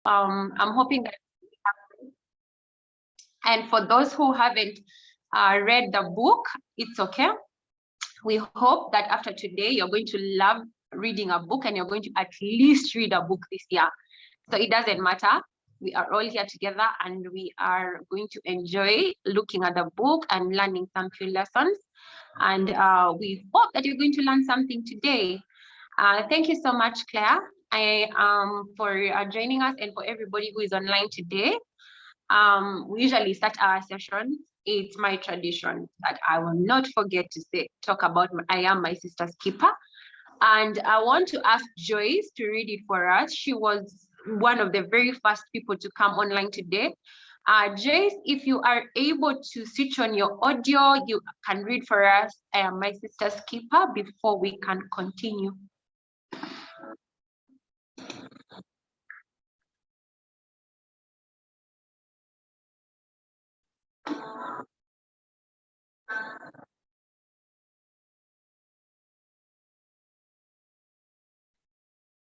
I'm hoping that, and for those who haven't read the book, it's okay. We hope that after today, you're going to love reading a book and you're going to at least read a book this year. So it doesn't matter. We are all here together and we are going to enjoy looking at the book and learning some few lessons. And we hope that you're going to learn something today. Thank you so much, Claire, for joining us, and for everybody who is online today. We usually start our session. It's my tradition that I will not forget to talk about I am my sister's keeper. And I want to ask Joyce to read it for us. She was one of the very first people to come online today. Joyce, if you are able to switch on your audio, you can read for us I am my sister's keeper before we can continue.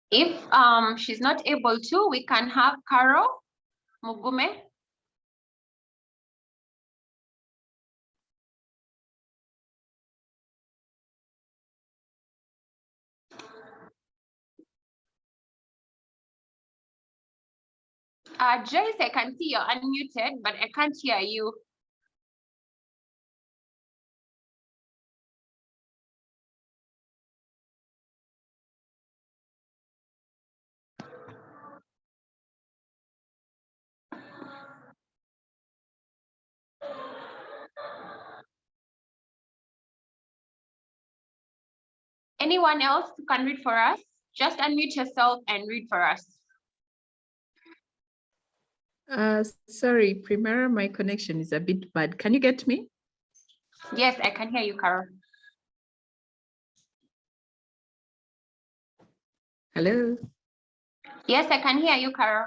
If she's not able to, we can have Carol Mugume. Joyce, I can see you're unmuted, but I can't hear you. Anyone else who can read for us? Just unmute yourself and read for us. Sorry, Primera, my connection is a bit bad. Can you get me? Yes, I can hear you, Carol. Hello? Yes, I can hear you, Carol.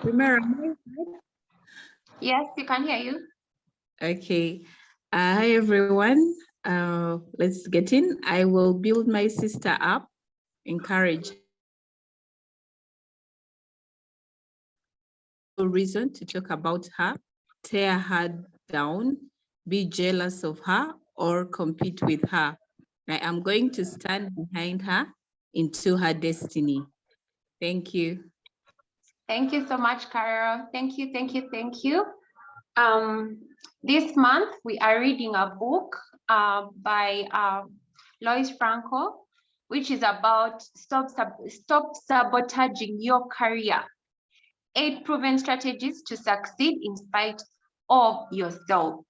Primera, yes, we can hear you. Okay. Hi, everyone. Let's get in. I will build my sister up, encourage reason to talk about her, tear her down, be jealous of her, or compete with her. I am going to stand behind her into her destiny. Thank you. Thank you so much, Carol. Thank you, thank you, thank you. This month, we are reading a book by Lois Franco, which is about stop sabotaging your career. 8 proven strategies to succeed in spite of yourself.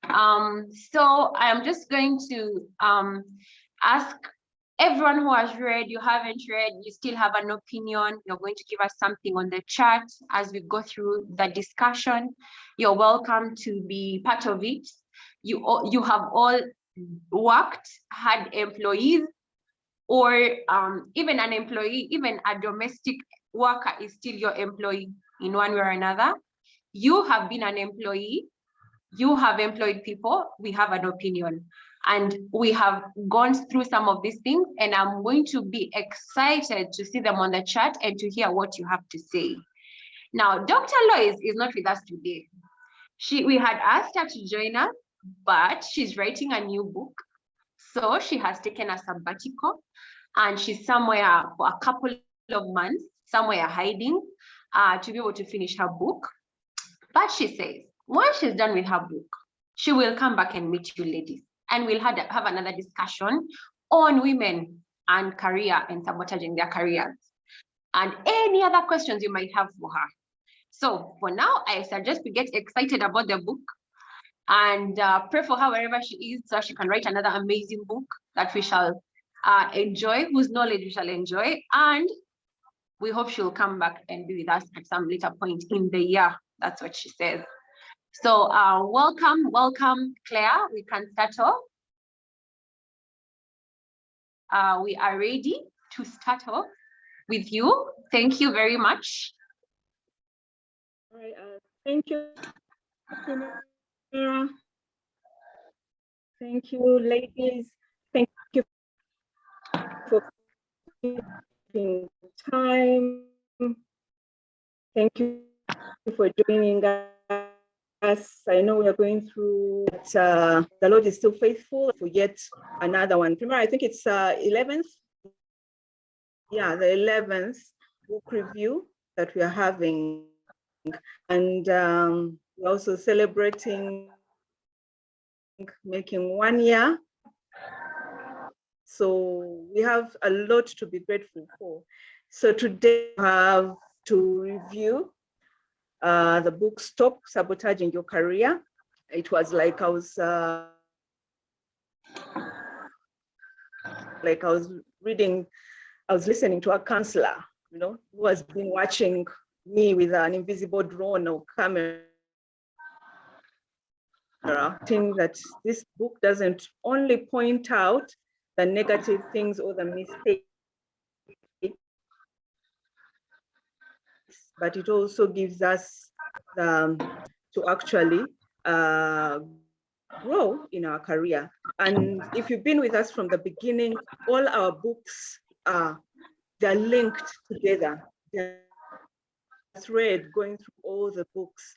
So I'm just going to ask everyone who has read, you haven't read, you still have an opinion, you're going to give us something on the chat as we go through the discussion. You're welcome to be part of it. You have all worked, had employees, or even an employee, even a domestic worker is still your employee in one way or another. You have been an employee, you have employed people, we have an opinion. And we have gone through some of these things, and I'm going to be excited to see them on the chat and to hear what you have to say. Now, Dr. Lois is not with us today. We had asked her to join us, but she's writing a new book. So she has taken a sabbatical, and she's somewhere for a couple of months, somewhere hiding to be able to finish her book. But she says, once she's done with her book, she will come back and meet you ladies, and we'll have another discussion on women and career and sabotaging their careers, and any other questions you might have for her. So for now, I suggest we get excited about the book and pray for her wherever she is, so she can write another amazing book that we shall enjoy, whose knowledge we shall enjoy, and we hope she'll come back and be with us at some later point in the year. That's what she says. So welcome, Claire. We can start off. We are ready to start off with you. Thank you very much. All right, thank you. Thank you, ladies. Thank you for keeping time. Thank you for joining us. I know we are going through, but the Lord is still faithful for yet another one. Remember, I think it's 11th. Yeah, the 11th book review that we are having. And we're also celebrating making 1 year. So we have a lot to be grateful for. So today we have to review the book Stop Sabotaging Your Career. It was like I was reading, I was listening to a counselor, you know, who has been watching me with an invisible drone or camera. Think that this book doesn't only point out the negative things or the mistakes, but it also gives us to actually grow in our career. And if you've been with us from the beginning, all our books they're linked together. They're thread going through all the books.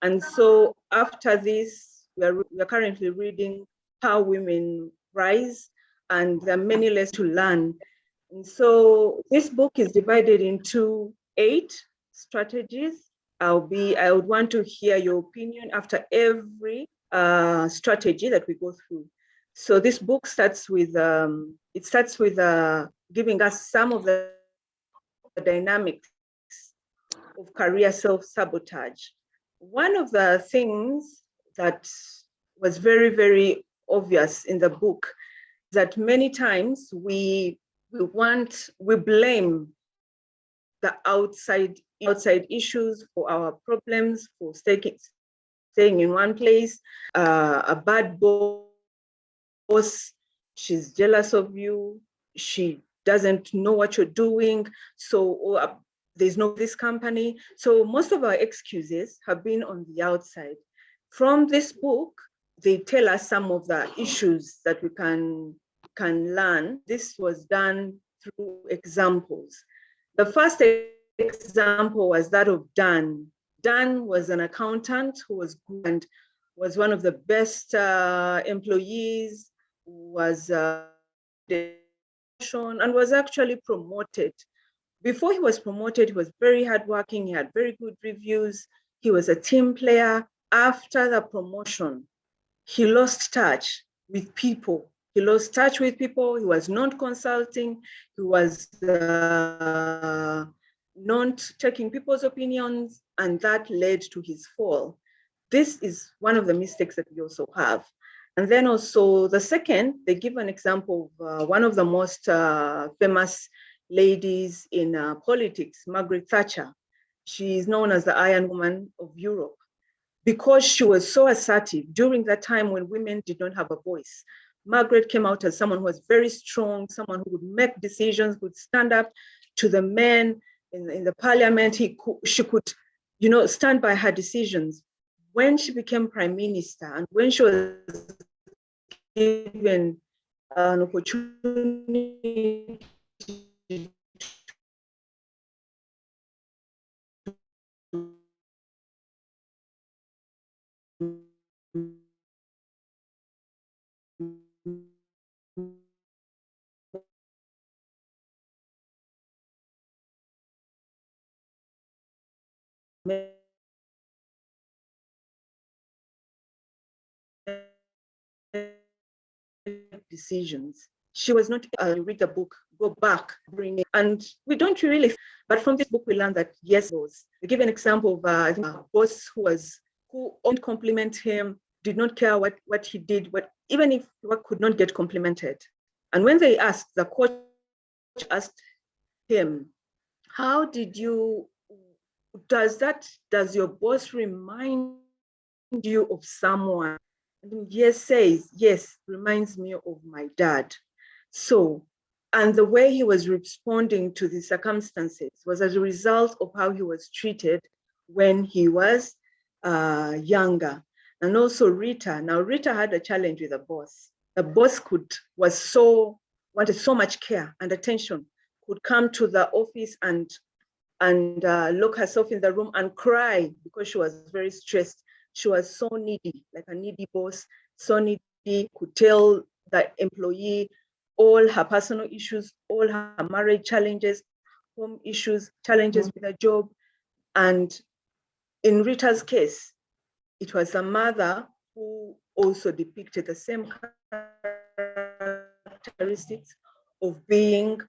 And so after this, we're currently reading How Women Rise, and there are many lessons to learn. And so this book is divided into 8 strategies. I would want to hear your opinion after every strategy that we go through. So this book starts with giving us some of the dynamics of career self-sabotage. One of the things that was very, very obvious in the book is that many times we blame the outside issues for our problems, for staying in one place. A bad boss, she's jealous of you, she doesn't know what you're doing, so there's no this company. So most of our excuses have been on the outside. From this book, they tell us some of the issues that we can learn. This was done through examples. The first example was that of Dan. Dan was an accountant who was good and was one of the best employees, was and was actually promoted. Before he was promoted, he was very hardworking, he had very good reviews, he was a team player. After the promotion, he lost touch with people. He lost touch with people, he was not consulting, he was not taking people's opinions, and that led to his fall. This is one of the mistakes that we also have. And then also the second, they give an example of one of the most famous ladies in politics, Margaret Thatcher. She is known as the Iron Woman of Europe because she was so assertive during that time when women did not have a voice. Margaret came out as someone who was very strong, someone who would make decisions, would stand up to the men in the parliament. She could, you know, stand by her decisions. When she became prime minister and when she was given an opportunity decisions. She was not read the book, go back, bring it, and we don't really. But from this book, we learned that yes, they give an example of a boss who didn't compliment him, did not care what he did, even if work could not get complimented. And when they asked, the coach asked him, "How did you? Does your boss remind you of someone?" And yes says, yes, reminds me of my dad. So, and the way he was responding to the circumstances was as a result of how he was treated when he was younger. And also Rita. Now Rita had a challenge with the boss. The boss wanted so much care and attention, could come to the office and lock herself in the room and cry because she was very stressed. She was so needy, like a needy boss, so needy, could tell the employee all her personal issues, all her marriage challenges, home issues, challenges with her job. And in Rita's case, it was a mother who also depicted the same characteristics of being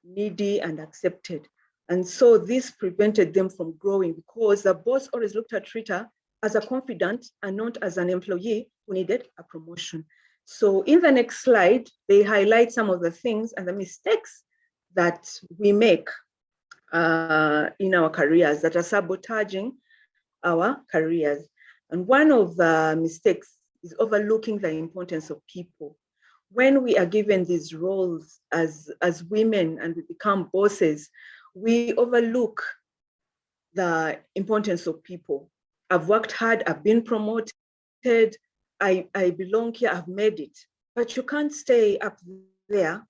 needy and accepted. And so this prevented them from growing because the boss always looked at Rita as a confidant and not as an employee who needed a promotion. So in the next slide, they highlight some of the things and the mistakes that we make in our careers that are sabotaging our careers. And one of the mistakes is overlooking the importance of people. When we are given these roles as women and we become bosses, we overlook the importance of people. I've worked hard, I've been promoted, I belong here, I've made it. But you can't stay up there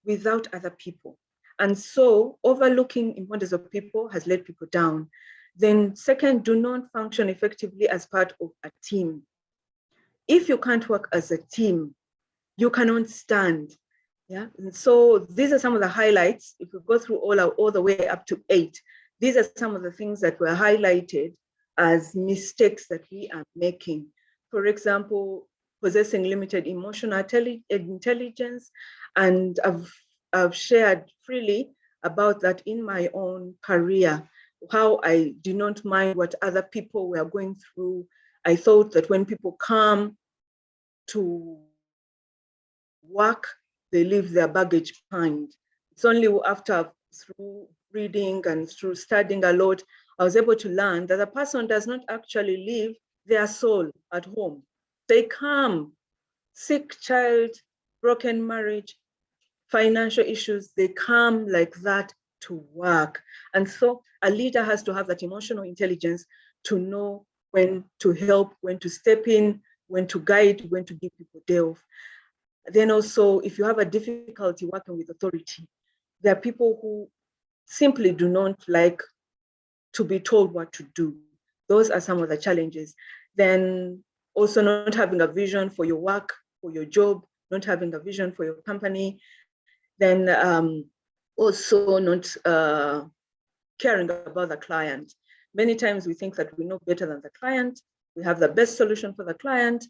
without other people. And so overlooking importance of people has let people down. Then second, do not function effectively as part of a team. If you can't work as a team, you cannot stand. Yeah. And so these are some of the highlights. If we go through all the way up to 8, these are some of the things that were highlighted as mistakes that we are making. For example, possessing limited emotional intelligence. And I've shared freely about that in my own career, how I did not mind what other people were going through. I thought that when people come to work, they leave their baggage behind. It's only after through reading and through studying a lot, I was able to learn that a person does not actually leave their soul at home. They come, sick child, broken marriage, financial issues, they come like that to work. And so a leader has to have that emotional intelligence to know when to help, when to step in, when to guide, when to give people day off. Then also, if you have a difficulty working with authority, there are people who simply do not like to be told what to do. Those are some of the challenges. Then also not having a vision for your work, for your job, not having a vision for your company. Then also not caring about the client. Many times we think that we know better than the client, we have the best solution for the client,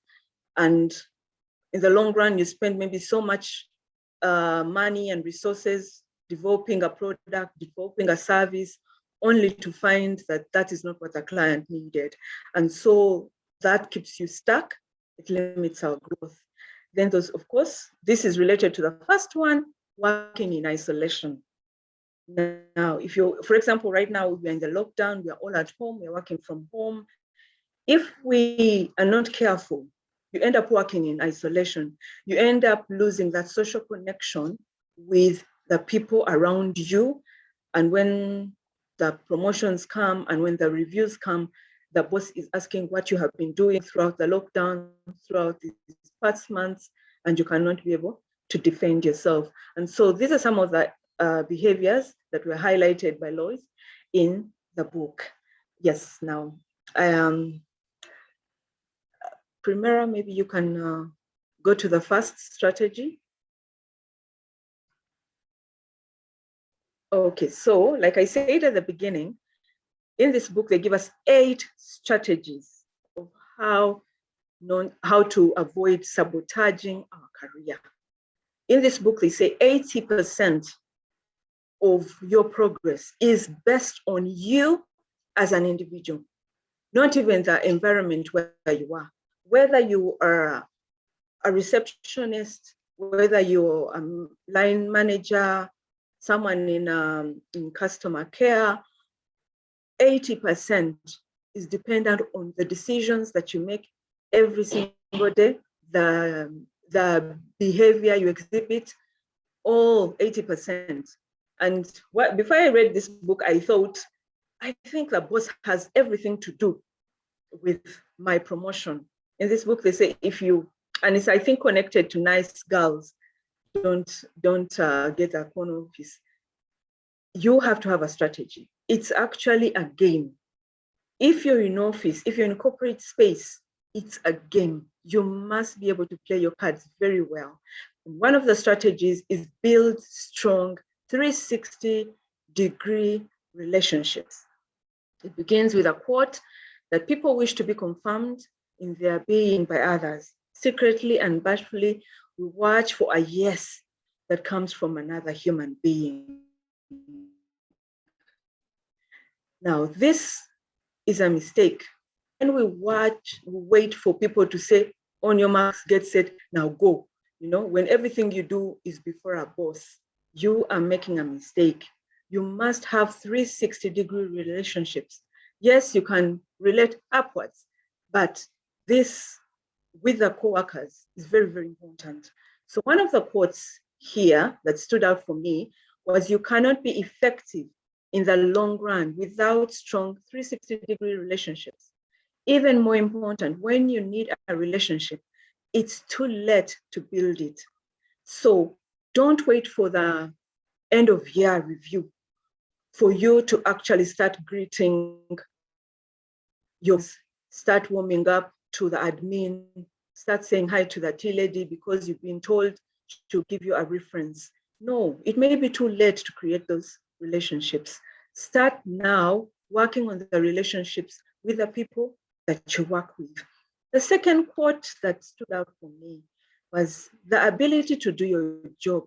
and in the long run, you spend maybe so much money and resources developing a product, developing a service, only to find that that is not what the client needed. And so that keeps you stuck. It limits our growth. Then those, of course, this is related to the first one, working in isolation. Now, if you, for example, right now we're in the lockdown, we're all at home, we're working from home. If we are not careful, you end up working in isolation. You end up losing that social connection with the people around you. And when the promotions come and when the reviews come, the boss is asking what you have been doing throughout the lockdown, throughout these past months, and you cannot be able to defend yourself. And so these are some of the behaviors that were highlighted by Lois in the book. Yes, now, Primera, maybe you can go to the first strategy. Okay, so like I said at the beginning, in this book, they give us 8 strategies of how to avoid sabotaging our career. In this book, they say 80% of your progress is based on you as an individual, not even the environment where you are. Whether you are a receptionist, whether you're a line manager, someone in customer care, 80% is dependent on the decisions that you make every single day, the behavior you exhibit, all 80%. And before I read this book, I thought, I think the boss has everything to do with my promotion. In this book, they say if you, and it's, I think, connected to nice girls, don't get a corner office. you have to have a strategy. It's actually a game. If you're in office, if you're in corporate space, it's a game. You must be able to play your cards very well. One of the strategies is build strong 360-degree relationships. It begins with a quote that people wish to be confirmed in their being by others. Secretly and bashfully, we watch for a yes that comes from another human being. Now, this is a mistake. When we wait for people to say, on your marks, get set, now go. When everything you do is before a boss, you are making a mistake. You must have 360-degree relationships. Yes, you can relate upwards, but this with the co-workers is very, very important. So one of the quotes here that stood out for me was, you cannot be effective in the long run without strong 360-degree relationships. Even more important, when you need a relationship, it's too late to build it. So don't wait for the end of year review for you to actually start greeting your, start warming up to the admin, start saying hi to the tea lady because you've been told to give you a reference. No, it may be too late to create those relationships. Start now working on the relationships with the people that you work with. The second quote that stood out for me was, the ability to do your job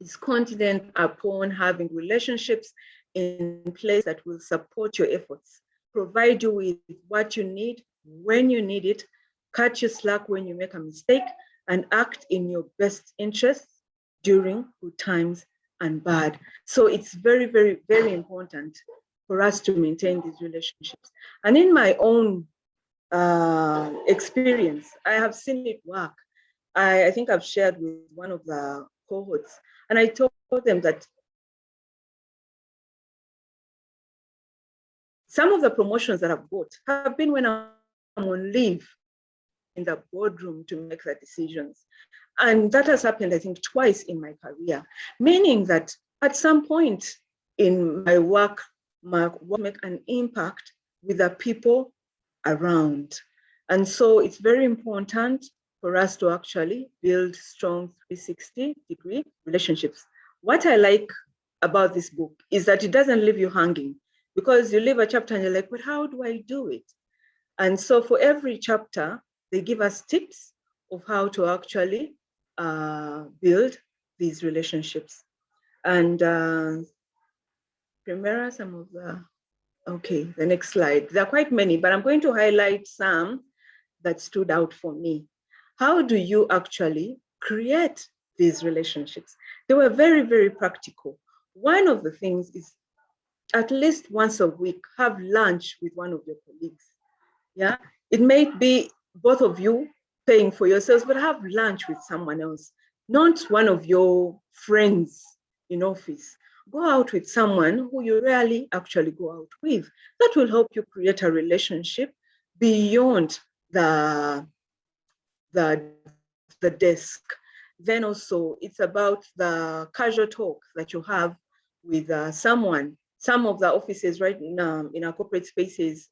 is contingent upon having relationships in place that will support your efforts, provide you with what you need when you need it, cut you slack when you make a mistake, and act in your best interests during good times and bad. So it's very, very, very important for us to maintain these relationships. And in my own experience, I have seen it work. I think I've shared with one of the cohorts, and I told them that some of the promotions that I've got have been when I'm on leave in the boardroom to make the decisions. And that has happened, I think, twice in my career, meaning that at some point in my work make an impact with the people around. And so it's very important for us to actually build strong 360-degree relationships. What I like about this book is that it doesn't leave you hanging, because you leave a chapter and you're like, but how do I do it? And so for every chapter, they give us tips of how to actually build these relationships. And Primera, some of the, okay, the next slide. There are quite many, but I'm going to highlight some that stood out for me. How do you actually create these relationships? They were very, very practical. One of the things is, at least once a week, have lunch with one of your colleagues. Yeah, it may be both of you paying for yourselves, but have lunch with someone else, not one of your friends in office. Go out with someone who you rarely actually go out with. That will help you create a relationship beyond the desk. Then also, it's about the casual talk that you have with someone. Some of the offices right in our corporate spaces,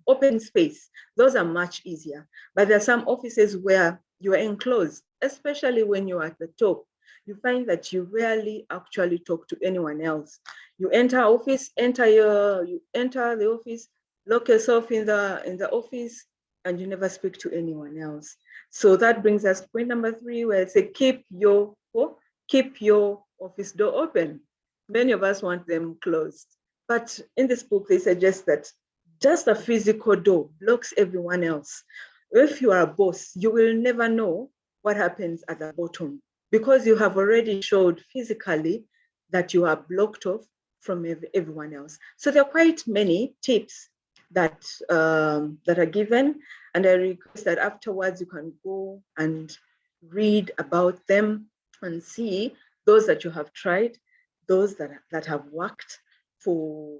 open space, those are much easier. But there are some offices where you are enclosed, especially when you're at the top. You find that you rarely actually talk to anyone else. You enter the office, lock yourself in the office, and you never speak to anyone else. So that brings us to point number 3, where it says keep your office door open. Many of us want them closed. But in this book, they suggest that just a physical door blocks everyone else. If you are a boss, you will never know what happens at the bottom, because you have already showed physically that you are blocked off from everyone else. So there are quite many tips that are given, and I request that afterwards you can go and read about them and see those that you have tried, those that have worked for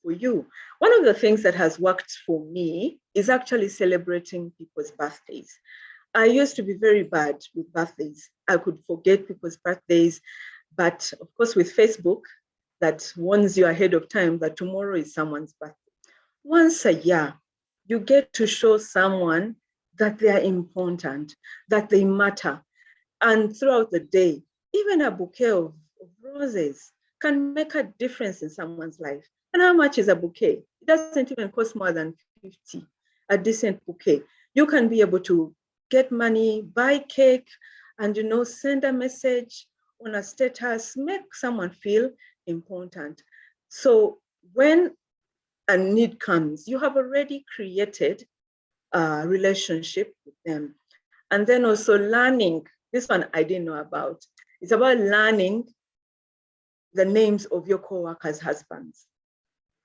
you. One of the things that has worked for me is actually celebrating people's birthdays. I used to be very bad with birthdays. I could forget people's birthdays, but of course with Facebook, that warns you ahead of time that tomorrow is someone's birthday. Once a year, you get to show someone that they are important, that they matter. And throughout the day, even a bouquet of roses can make a difference in someone's life. And how much is a bouquet? It doesn't even cost more than 50, a decent bouquet. You can be able to get money, buy cake, and send a message on a status, make someone feel important. So when a need comes, you have already created a relationship with them. And then also learning, this one I didn't know about. It's about learning the names of your co-workers' husbands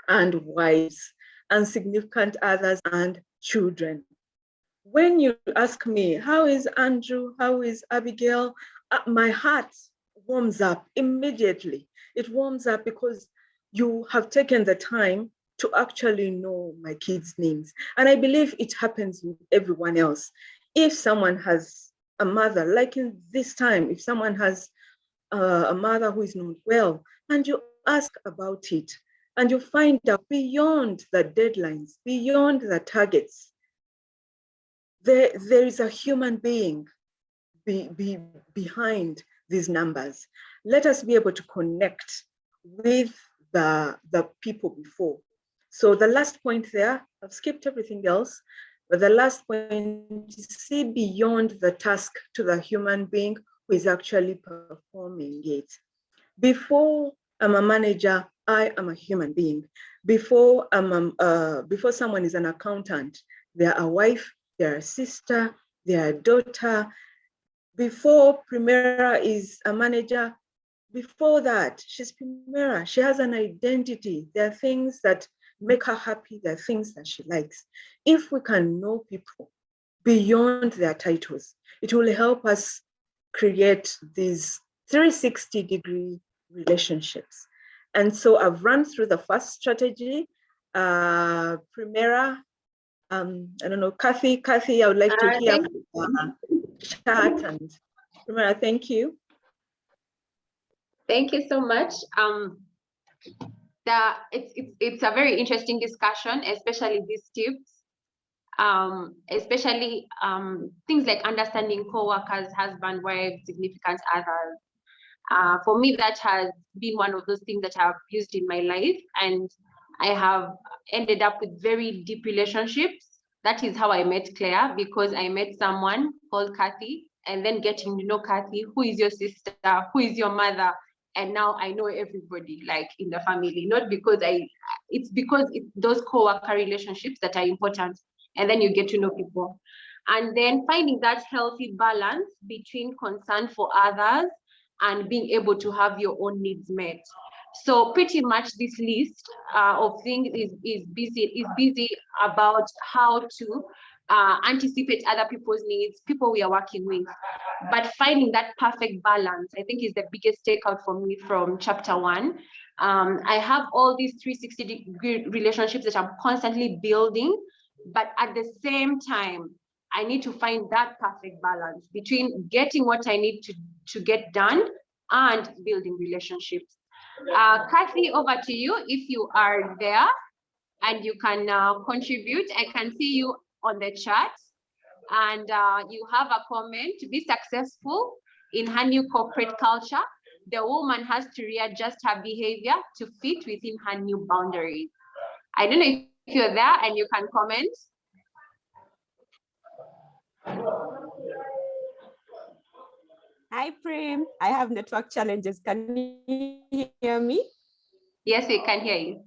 and wives and significant others and children. When you ask me, how is Andrew? How is Abigail? My heart warms up immediately. It warms up because you have taken the time to actually know my kids' names. And I believe it happens with everyone else. If someone has a mother, like in this time, if someone has a mother who is not well, and you ask about it, and you find out beyond the deadlines, beyond the targets, there is a human being behind these numbers. Let us be able to connect with the people before. So the last point there, I've skipped everything else, but the last point is see beyond the task to the human being who is actually performing it. Before I'm a manager, I am a human being. Before someone is an accountant, they're a wife, they're a sister, they're a daughter. Before Primera is a manager, before that, she's Primera. She has an identity. There are things that make her happy. There are things that she likes. If we can know people beyond their titles, it will help us create these 360-degree relationships. And so I've run through the first strategy. Primera, I don't know, Kathy, I would like to hear chat and Primera, thank you. Thank you so much. It's a very interesting discussion, especially these tips. Especially things like understanding co-workers, husband, wife, significant others. For me, that has been one of those things that I've used in my life, and I have ended up with very deep relationships. That is how I met Claire, because I met someone called Kathy, and then getting to know Kathy, who is your sister, who is your mother, and now I know everybody like in the family. Not because it's because those co-worker relationships that are important, and then you get to know people. And then finding that healthy balance between concern for others and being able to have your own needs met. So pretty much this list of things is busy about how to anticipate other people's needs, people we are working with. But finding that perfect balance, I think, is the biggest takeout for me from chapter 1. I have all these 360-degree relationships that I'm constantly building, but at the same time, I need to find that perfect balance between getting what I need to get done and building relationships. Kathy, over to you if you are there and you can contribute. I can see you on the chat, and you have a comment. To be successful in her new corporate culture, the woman has to readjust her behavior to fit within her new boundaries. I don't know if you're there and you can comment. Hi, Prim. I have network challenges. Can you hear me? Yes, we can hear you.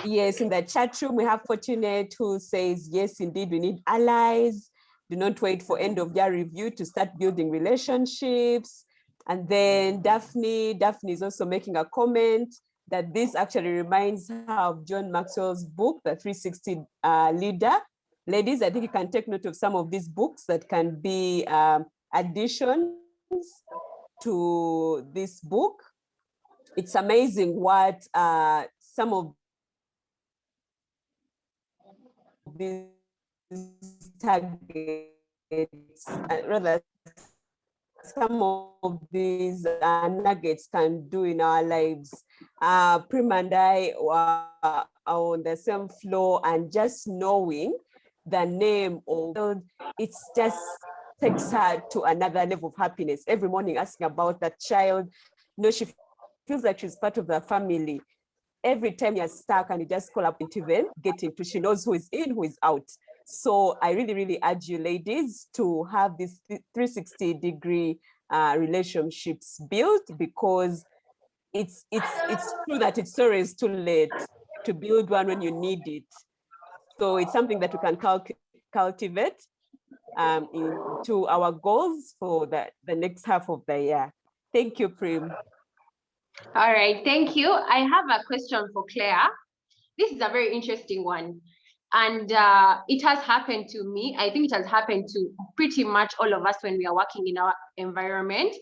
Yes, in the chat room, we have Fortunate who says, yes, indeed, we need allies. Do not wait for end of year review to start building relationships. And then Daphne is also making a comment that this actually reminds her of John Maxwell's book, The 360 Leader. Ladies, I think you can take note of some of these books that can be additions to this book. It's amazing what some of these targets, rather some of these nuggets can do in our lives. Prim and I are on the same floor, and just knowing the name of it's just takes her to another level of happiness. Every morning asking about that child, she feels like she's part of the family. Every time you're stuck and you just call up into them, get into, she knows who is in, who is out. So I really, really urge you ladies to have this 360-degree relationships built, because it's true that it's always too late to build one when you need it. So it's something that we can cultivate into our goals for the next half of the year. Thank you, Prim. All right, thank you. I have a question for Claire. This is a very interesting one. And it has happened to me. I think it has happened to pretty much all of us when we are working in our environment.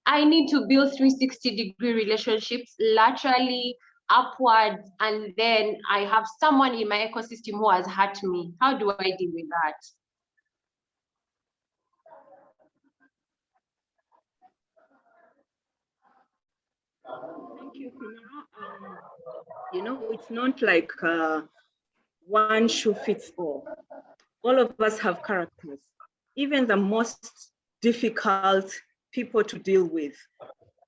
I need to build 360-degree relationships laterally, upwards, and then I have someone in my ecosystem who has hurt me. How do I deal with that? Thank you, Kumara. It's not like one shoe fits all. All of us have characters. Even the most difficult people to deal with,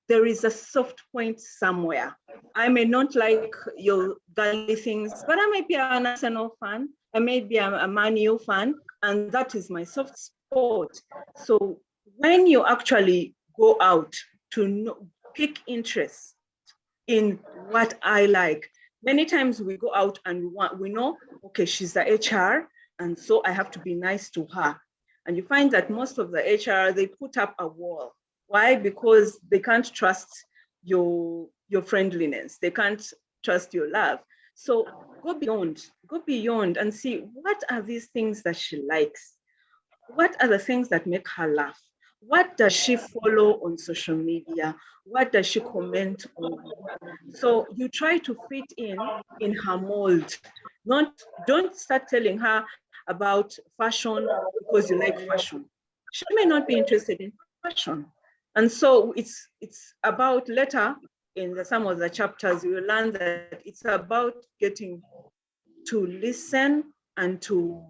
there is a soft point somewhere. I may not like your girly things, but I might be an Arsenal fan. I may be a Man U fan, and that is my soft spot. So when you actually go out to pick interest in what I like, many times we go out and we know, okay, she's the HR, and so I have to be nice to her. And you find that most of the HR, they put up a wall. Why? Because they can't trust your friendliness. They can't trust your love. So go beyond and see, what are these things that she likes? What are the things that make her laugh? What does she follow on social media? What does she comment on? So you try to fit in her mold. Don't start telling her about fashion because you like fashion. She may not be interested in fashion. And so it's about, later in some of the chapters, you will learn that it's about getting to listen and to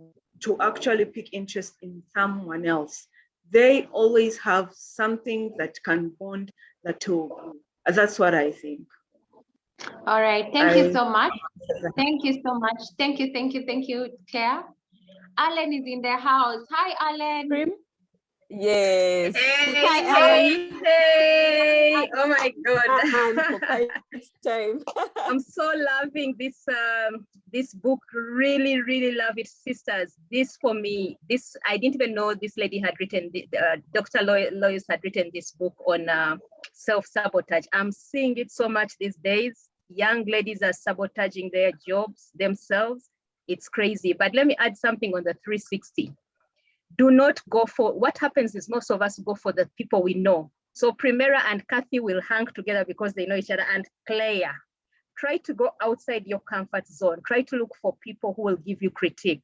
actually pick interest in someone else. They always have something that can bond the two of you. That's what I think. All right, thank you so much. Thank you so much. Thank you, Claire. Alan is in the house. Hi, Alan. Prim? Yes. Hey. Oh my God. Time. I'm so loving this book. Really, really love it, sisters. This for me, I didn't even know this lady had written, Dr. Lois had written this book on self-sabotage. I'm seeing it so much these days. Young ladies are sabotaging their jobs, themselves. It's crazy. But let me add something on the 360. Do not go for, what happens is most of us go for the people we know. So Primera and Kathy will hang together because they know each other, and Claire. Try to go outside your comfort zone. Try to look for people who will give you critique.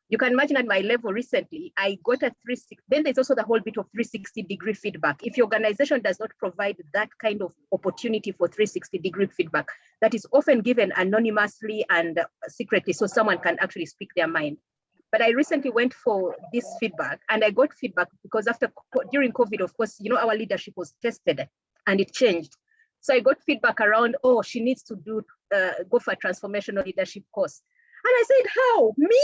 You can imagine at my level recently, I got a 360, then there's also the whole bit of 360-degree feedback. If your organization does not provide that kind of opportunity for 360-degree feedback, that is often given anonymously and secretly, so someone can actually speak their mind. But I recently went for this feedback, and I got feedback because during COVID, of course, our leadership was tested and it changed. So I got feedback around, oh, she needs to go for a transformational leadership course. And I said, how? Me?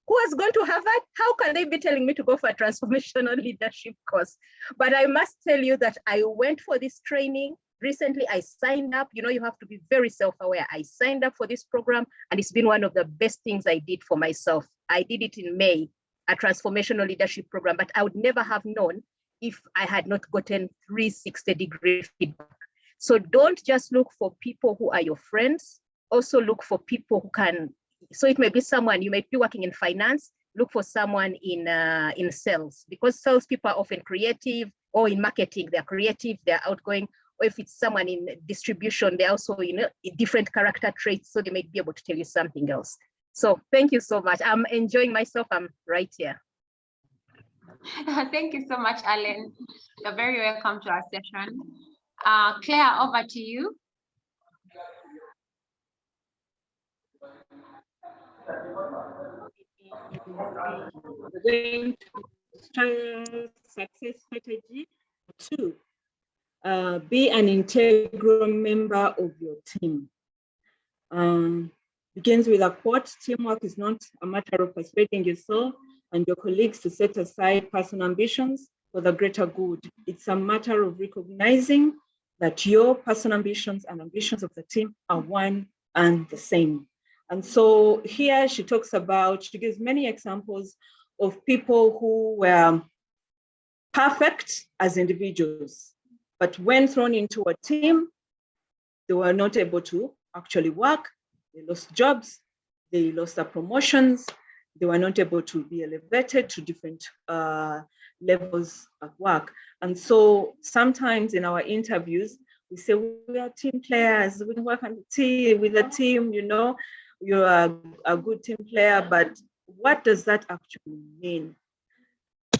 Who was going to have that? How can they be telling me to go for a transformational leadership course? But I must tell you that I went for this training. Recently, I signed up. You have to be very self-aware. I signed up for this program, and it's been one of the best things I did for myself. I did it in May, a transformational leadership program, but I would never have known if I had not gotten 360-degree feedback. So don't just look for people who are your friends. Also look for people who can, so it may be someone, you might be working in finance, look for someone in sales, because salespeople are often creative, or in marketing, they're creative, they're outgoing. Or if it's someone in distribution, they're also different character traits, so they might be able to tell you something else. So thank you so much. I'm enjoying myself. I'm right here. Thank you so much, Alan. You're very welcome to our session. Claire, over to you. We're going to success strategy 2. Be an integral member of your team. Begins with a quote: teamwork is not a matter of persuading yourself and your colleagues to set aside personal ambitions for the greater good. It's a matter of recognizing that your personal ambitions and ambitions of the team are one and the same. And so here she talks about, she gives many examples of people who were perfect as individuals, but when thrown into a team, they were not able to actually work. They lost jobs, they lost their promotions, they were not able to be elevated to different levels of work. And so sometimes in our interviews, we say we are team players, we work on the team, with a team, you know, you're a good team player, but what does that actually mean?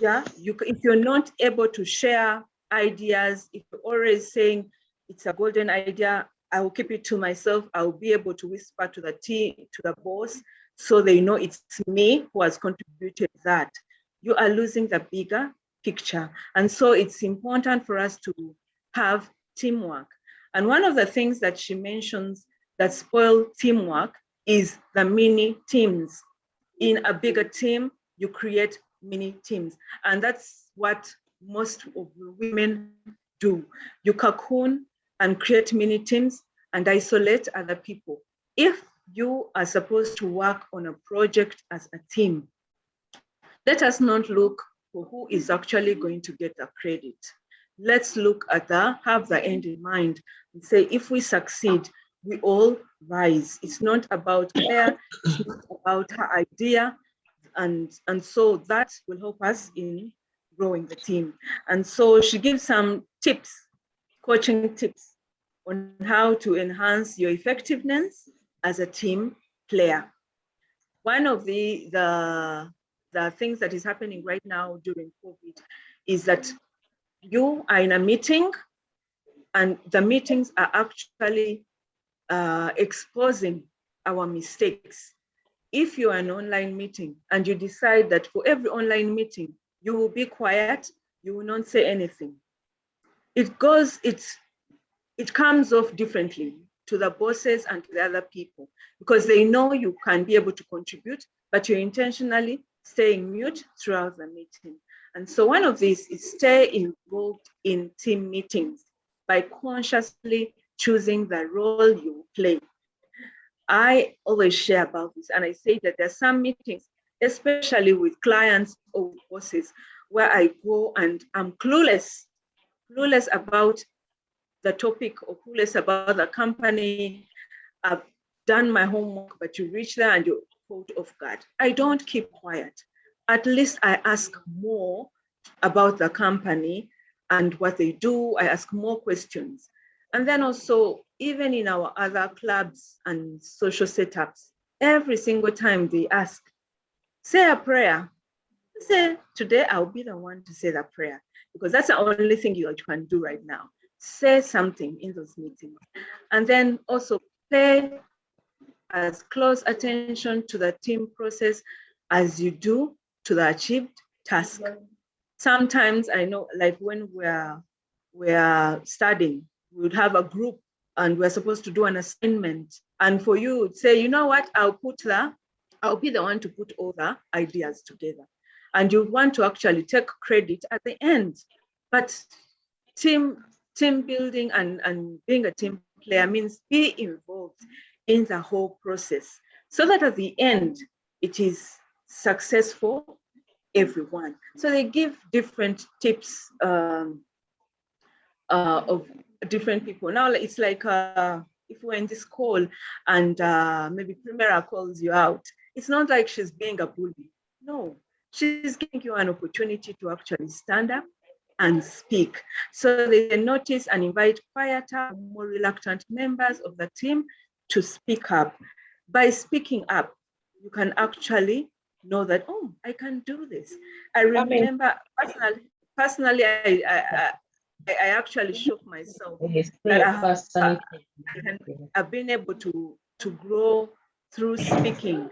Yeah, if you're not able to share ideas, if you're always saying it's a golden idea, I will keep it to myself, I will be able to whisper to the team, to the boss, so they know it's me who has contributed that. You are losing the bigger picture. And so it's important for us to have teamwork. And one of the things that she mentions that spoil teamwork is the mini teams. In a bigger team, you create mini teams. And that's what most of the women do. You cocoon and create mini teams and isolate other people. If you are supposed to work on a project as a team, let us not look for who is actually going to get the credit. Let's look at have the end in mind and say, if we succeed, we all rise. It's not about Claire, it's not about her idea. And so that will help us in growing the team. And so she gives some tips, coaching tips on how to enhance your effectiveness as a team player. One of the things that is happening right now during COVID is that you are in a meeting and the meetings are actually exposing our mistakes. If you are an online meeting and you decide that for every online meeting, you will be quiet, you will not say anything, it comes off differently to the bosses and to the other people because they know you can be able to contribute, but you're intentionally staying mute throughout the meeting. And so one of these is stay involved in team meetings by consciously choosing the role you play. I always share about this, and I say that there are some meetings, especially with clients or bosses, where I go and I'm clueless about the topic or clueless about the company. I've done my homework, but you reach there and you're caught off guard. I don't keep quiet. At least I ask more about the company and what they do. I ask more questions. And then also, even in our other clubs and social setups, every single time they ask, say a prayer. I say, today I'll be the one to say that prayer because that's the only thing you can do right now. Say something in those meetings. And then also pay as close attention to the team process as you do to the achieved task. Sometimes I know, like when we're studying, we would have a group and we're supposed to do an assignment. And for you, would say, you know what, I'll be the one to put all the ideas together. And you want to actually take credit at the end. But team building and being a team player means be involved in the whole process so that at the end, it is successful everyone. So they give different tips of different people. Now it's like if we're in this call and maybe Primera calls you out, it's not like she's being a bully. No, she's giving you an opportunity to actually stand up and speak. So they notice and invite quieter, more reluctant members of the team to speak up. By speaking up, you can actually know that, oh, I can do this. I remember personally, I actually shook myself that I've been able to grow through speaking.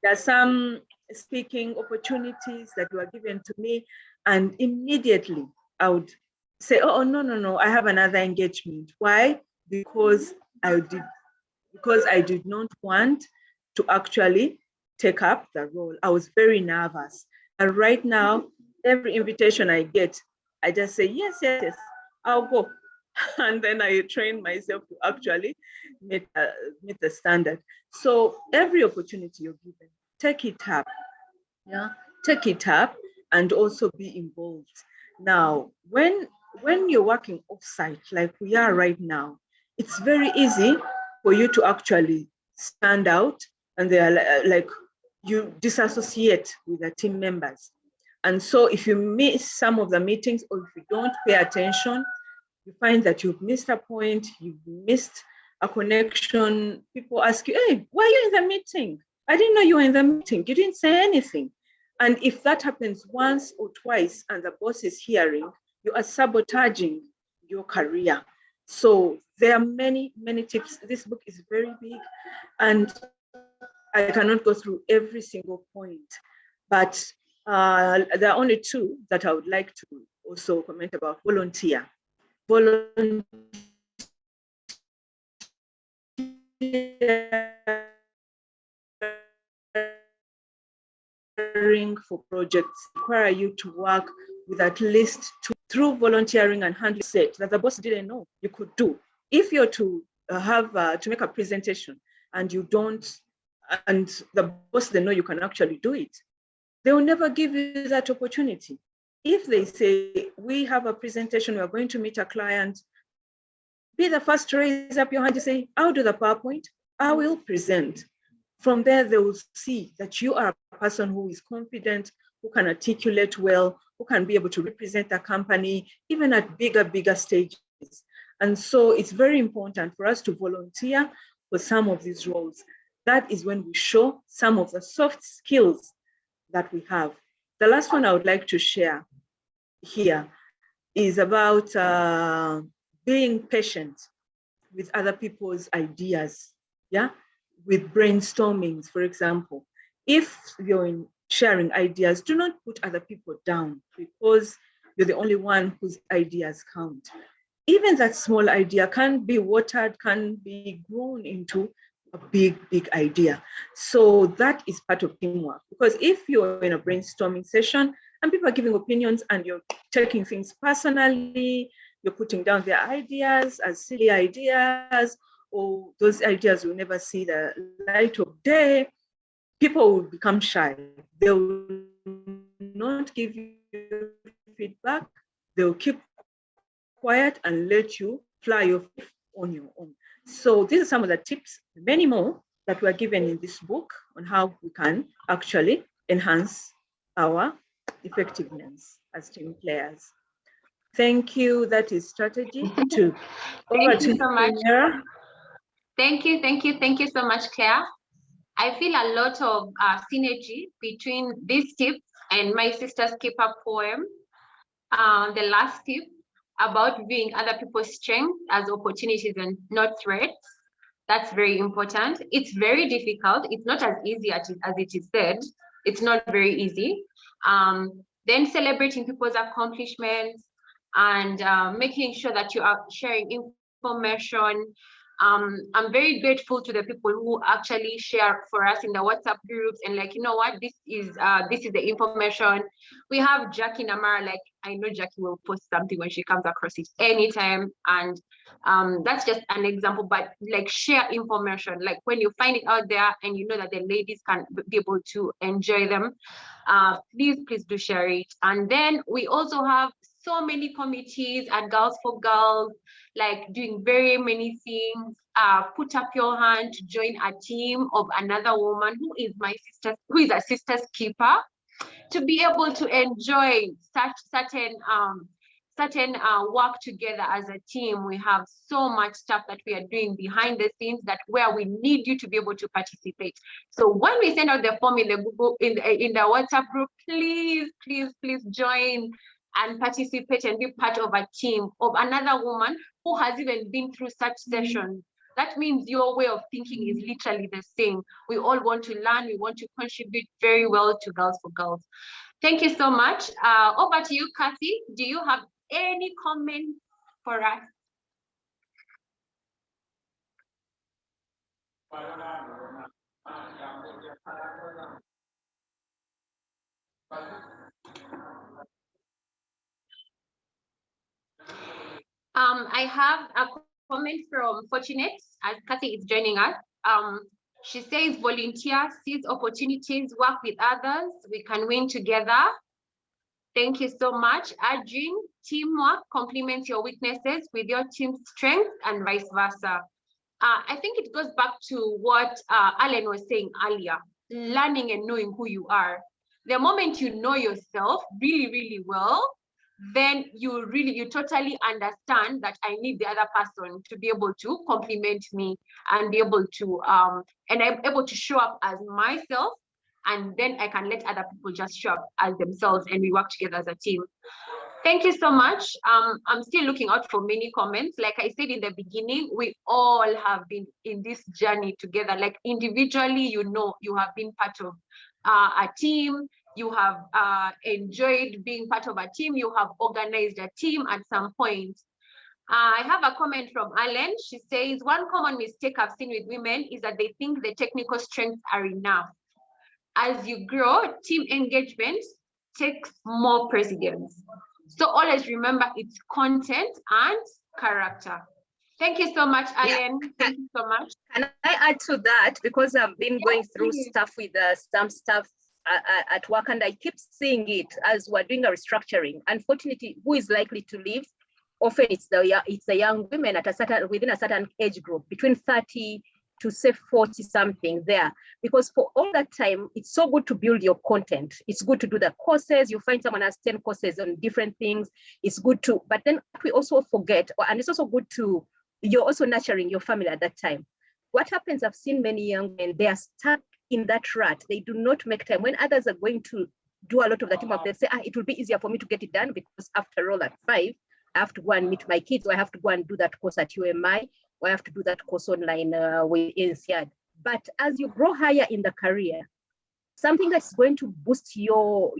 There are some speaking opportunities that were given to me, and immediately I would say, oh, no, I have another engagement. Why? Because I did not want to actually take up the role. I was very nervous. And right now, every invitation I get, I just say, yes, I'll go. And then I train myself to actually meet the standard. So every opportunity you're given, take it up. Yeah, take it up and also be involved. Now, when you're working offsite, like we are right now, it's very easy for you to actually stand out, and they are like you disassociate with the team members. And so if you miss some of the meetings, or if you don't pay attention, you find that you've missed a point, you've missed a connection. People ask you, hey, why are you in the meeting? I didn't know you were in the meeting. You didn't say anything. And if that happens once or twice and the boss is hearing, you are sabotaging your career. So there are many, many tips. This book is very big, and I cannot go through every single point, but there are only two that I would like to also comment about. Volunteer for projects require you to work with at least two through volunteering and handling set that the boss didn't know you could do. If you're to have to make a presentation and you don't, and the boss they know you can actually do it, they will never give you that opportunity. If they say, we have a presentation, we're going to meet a client, be the first to raise up your hand and say, I'll do the PowerPoint, I will present. From there, they will see that you are a person who is confident, who can articulate well, who can be able to represent a company, even at bigger stages. And so it's very important for us to volunteer for some of these roles. That is when we show some of the soft skills that we have. The last one I would like to share here is about being patient with other people's ideas, yeah? With brainstormings, for example. If you're in sharing ideas, do not put other people down because you're the only one whose ideas count. Even that small idea can be watered, can be grown into a big idea. So that is part of teamwork, because if you're in a brainstorming session and people are giving opinions and you're taking things personally, you're putting down their ideas as silly ideas, or those ideas will never see the light of day, people will become shy. They will not give you feedback. They'll keep quiet and let you fly off on your own. So these are some of the tips, many more that were given in this book on how we can actually enhance our effectiveness as team players. Thank you. That is strategy 2. Thank you so much. Thank you so much, Claire. I feel a lot of synergy between these tips and my sister's keeper poem. The last tip about viewing other people's strengths as opportunities and not threats. That's very important. It's very difficult. It's not as easy as it is said. It's not very easy. Then celebrating people's accomplishments and making sure that you are sharing information. I'm very grateful to the people who actually share for us in the WhatsApp groups and like, you know what, this is the information. We have Jackie Namara, like I know Jackie will post something when she comes across it anytime. And that's just an example, but like share information, like when you find it out there and you know that the ladies can be able to enjoy them, please do share it. And then we also have so many committees at Girls for Girls, like doing very many things. Put up your hand to join a team of another woman who is a sister's keeper, to be able to enjoy certain work together as a team. We have so much stuff that we are doing behind the scenes that where we need you to be able to participate. So when we send out the form in the Google, in the WhatsApp group, please join and participate and be part of a team of another woman who has even been through such sessions. That means your way of thinking is literally the same. We all want to learn, we want to contribute very well to Girls for Girls. Thank you so much. Over to you, Kathy. Do you have any comments for us? I have a comment from Fortunate as Kathy is joining us. She says, volunteer, seize opportunities, work with others. We can win together. Thank you so much. Adrian, teamwork complements your weaknesses with your team's strength and vice versa. I think it goes back to what Alan was saying earlier, learning and knowing who you are. The moment you know yourself really well, then you totally understand that I need the other person to be able to complement me and be able to and I'm able to show up as myself, and then I can let other people just show up as themselves and we work together as a team. Thank you so much. I'm still looking out for many comments. Like I said in the beginning, we all have been in this journey together. Like individually, you know, you have been part of a team. You have enjoyed being part of a team. You have organized a team at some point. I have a comment from Alan. She says, one common mistake I've seen with women is that they think the technical strengths are enough. As you grow, team engagement takes more precedence. So always remember it's content and character. Thank you so much, Alan. Yeah. Thank you so much. Can I add to that? Because I've been going through stuff with some stuff at work, and I keep seeing it as we're doing a restructuring. Unfortunately, who is likely to leave? Often it's the young women at within a certain age group, between 30 to say 40 something there, because for all that time, it's so good to build your content. It's good to do the courses. You find someone has 10 courses on different things. It's good to, but then we also forget, and it's also good to, you're also nurturing your family at that time. What happens, I've seen many young men, they are stuck in that rut. They do not make time. When others are going to do a lot of the teamwork, they say, it will be easier for me to get it done because after all at 5, I have to go and meet my kids, or I have to go and do that course at UMI, or I have to do that course online with INSEAD. But as you grow higher in the career, something that's going to boost your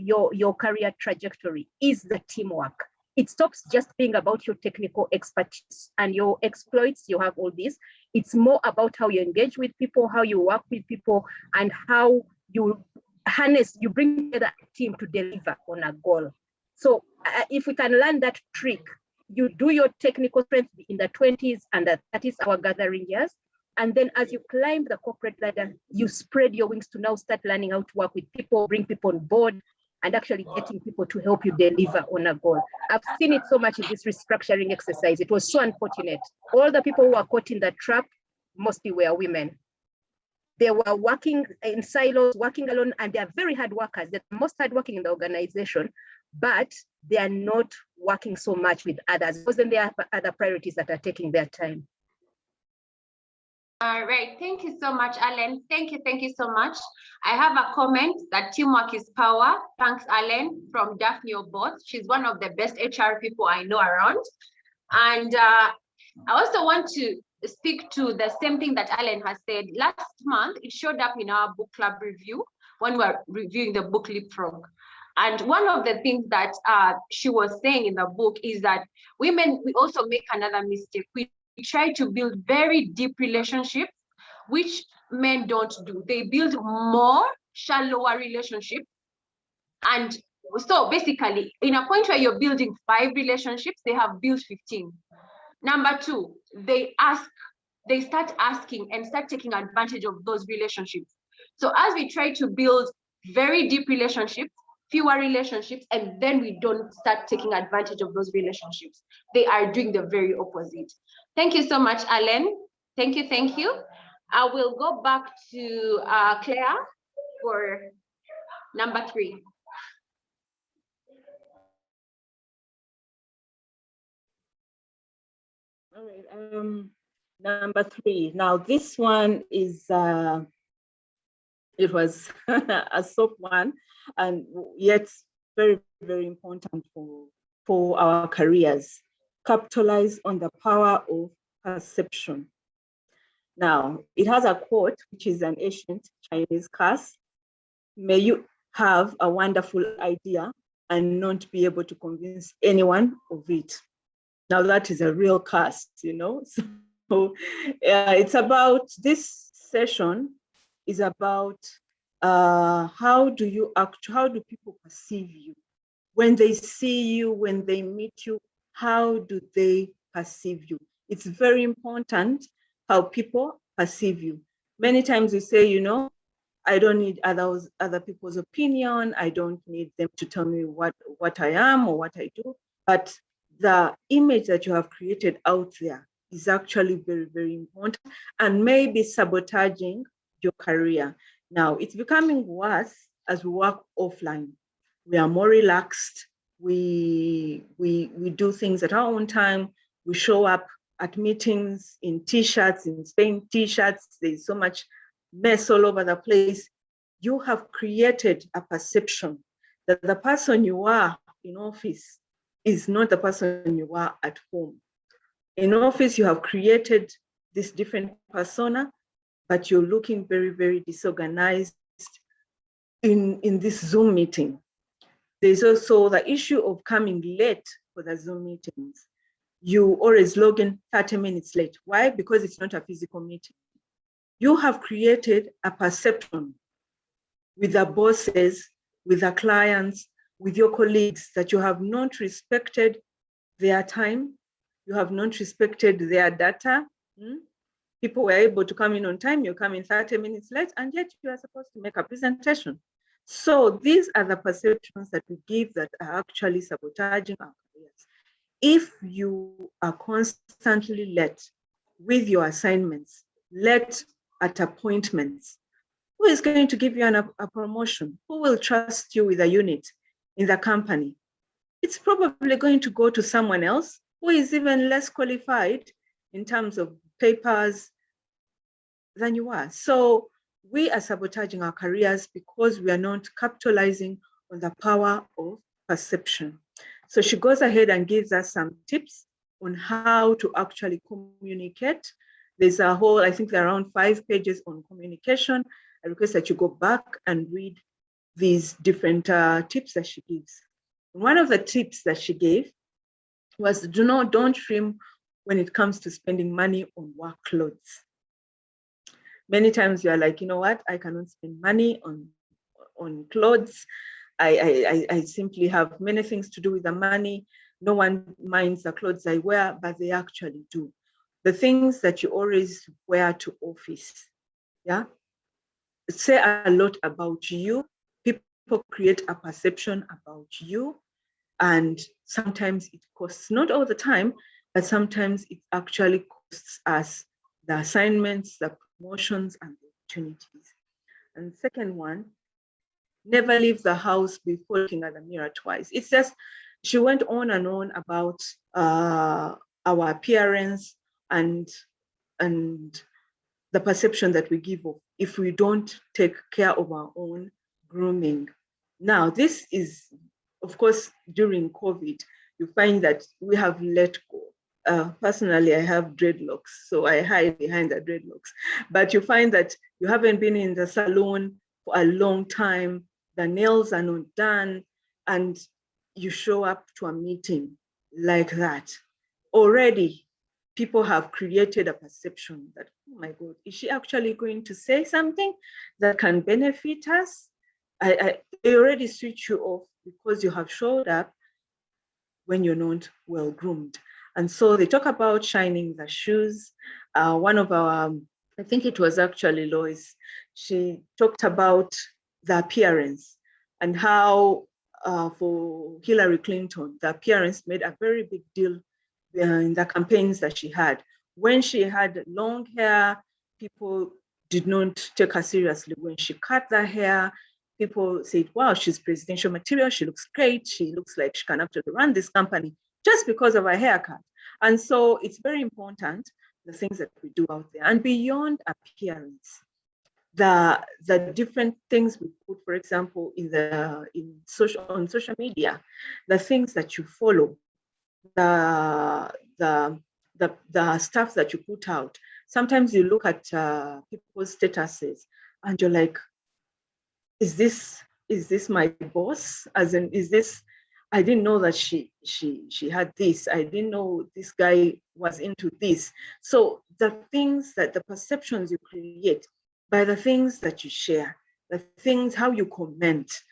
career trajectory is the teamwork. It stops just being about your technical expertise and your exploits. You have all this. It's more about how you engage with people, how you work with people, and how you harness, you bring together a team to deliver on a goal. So if we can learn that trick, you do your technical strength in the 20s and the 30s, our gathering years. And then as you climb the corporate ladder, you spread your wings to now start learning how to work with people, bring people on board, and actually getting people to help you deliver on a goal. I've seen it so much in this restructuring exercise. It was so unfortunate. All the people who were caught in the trap mostly were women. They were working in silos, working alone, and they are very hard workers. They're the most hardworking in the organization, but they are not working so much with others because then there are other priorities that are taking their time. All right, thank you so much, Alan. Thank you so much. I have a comment that teamwork is power. Thanks, Alan, from Daphne Oboth. She's one of the best HR people I know around. And I also want to speak to the same thing that Alan has said. Last month, it showed up in our book club review when we were reviewing the book Leapfrog. And one of the things that she was saying in the book is that women, we also make another mistake. We try to build very deep relationships, which men don't do. They build more shallower relationships. And so basically, in a point where you're building 5 relationships, they have built 15. Number 2, they start asking and start taking advantage of those relationships. So as we try to build very deep relationships, fewer relationships, and then we don't start taking advantage of those relationships, they are doing the very opposite. Thank you so much, Alan. Thank you. I will go back to Claire for number 3. All right. Number 3. Now this one is it was a soft one, and yet very, very important for our careers. Capitalize on the power of perception. Now, it has a quote, which is an ancient Chinese curse. May you have a wonderful idea and not be able to convince anyone of it. Now, that is a real curse, you know. So it's about, this session is about how do people perceive you? When they see you, when they meet you, how do they perceive you? It's very important how people perceive you. Many times we say, you know, I don't need other people's opinion. I don't need them to tell me what I am or what I do. But the image that you have created out there is actually very, very important and maybe sabotaging your career. Now, it's becoming worse as we work offline. We are more relaxed. We do things at our own time. We show up at meetings in t-shirts, in Spain t-shirts. There's so much mess all over the place. You have created a perception that the person you are in office is not the person you are at home. In office, you have created this different persona, but you're looking very, very disorganized in this Zoom meeting. There's also the issue of coming late for the Zoom meetings. You always log in 30 minutes late. Why? Because it's not a physical meeting. You have created a perception with the bosses, with the clients, with your colleagues that you have not respected their time, you have not respected their data. People were able to come in on time, you come in 30 minutes late, and yet you are supposed to make a presentation. So these are the perceptions that we give that are actually sabotaging our careers. If you are constantly late with your assignments, late at appointments, who is going to give you a promotion? Who will trust you with a unit in the company? It's probably going to go to someone else who is even less qualified in terms of papers than you are. So we are sabotaging our careers because we are not capitalizing on the power of perception. So she goes ahead and gives us some tips on how to actually communicate. There's a whole, I think there are around 5 pages on communication. I request that you go back and read these different tips that she gives. One of the tips that she gave was don't trim when it comes to spending money on work clothes. Many times you are like, you know what, I cannot spend money on clothes. I simply have many things to do with the money. No one minds the clothes I wear, but they actually do. The things that you always wear to office, yeah, say a lot about you. People create a perception about you, and sometimes it costs, not all the time, but sometimes it actually costs us the assignments, the promotions, and the opportunities. And second one, never leave the house before looking at the mirror twice. It's just, she went on and on about our appearance and the perception that we give of if we don't take care of our own grooming. Now, this is, of course, during COVID, you find that we have let go. Personally, I have dreadlocks, so I hide behind the dreadlocks. But you find that you haven't been in the salon for a long time, the nails are not done, and you show up to a meeting like that. Already, people have created a perception that, oh my God, is she actually going to say something that can benefit us? They already switch you off because you have showed up when you're not well groomed. And so they talk about shining the shoes. One of our, I think it was actually Lois, she talked about the appearance and how for Hillary Clinton, the appearance made a very big deal in the campaigns that she had. When she had long hair, people did not take her seriously. When she cut the hair, people said, wow, she's presidential material. She looks great. She looks like she can actually run this company just because of her haircut. And so it's very important, the things that we do out there. And beyond appearance, the different things we put, for example, on social media, the things that you follow, the stuff that you put out. Sometimes you look at people's statuses and you're like, is this my boss? As in, is this, I didn't know that she had this. I didn't know this guy was into this. So the things that the perceptions you create by the things that you share, the things, how you comment.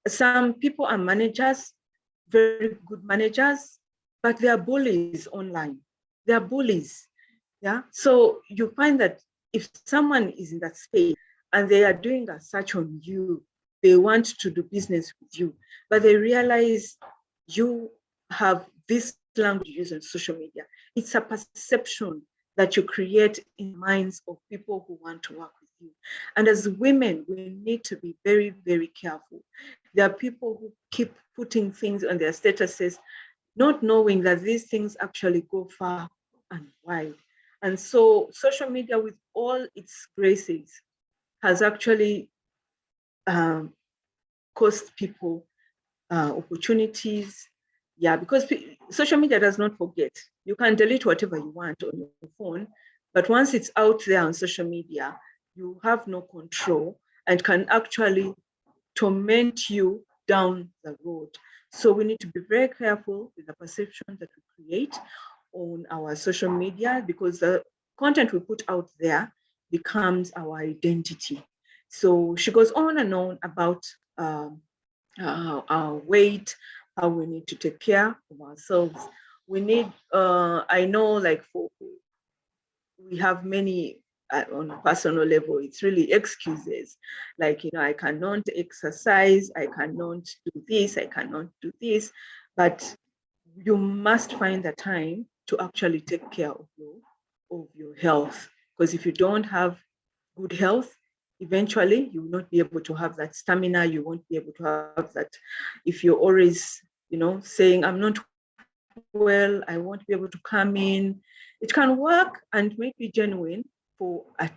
Some people are managers, very good managers, but they are bullies online. They are bullies. Yeah. So you find that if someone is in that space and they are doing a search on you, they want to do business with you, but they realize you have this language you use on social media. It's a perception that you create in the minds of people who want to work with you. And as women, we need to be very, very careful. There are people who keep putting things on their statuses, not knowing that these things actually go far and wide. And so social media, with all its graces, has actually cost people opportunities. Yeah, because social media does not forget. You can delete whatever you want on your phone, but once it's out there on social media, you have no control and can actually torment you down the road. So we need to be very careful with the perception that we create on our social media, because the content we put out there becomes our identity. So she goes on and on about our weight, how we need to take care of ourselves. We need, I know, like, we have many on a personal level, it's really excuses. Like, I cannot exercise, I cannot do this, I cannot do this. But you must find the time to actually take care of your health. Because if you don't have good health, eventually you will not be able to have that stamina. You won't be able to have that. If you're always, saying, I'm not well, I won't be able to come in. It can work and may be genuine for a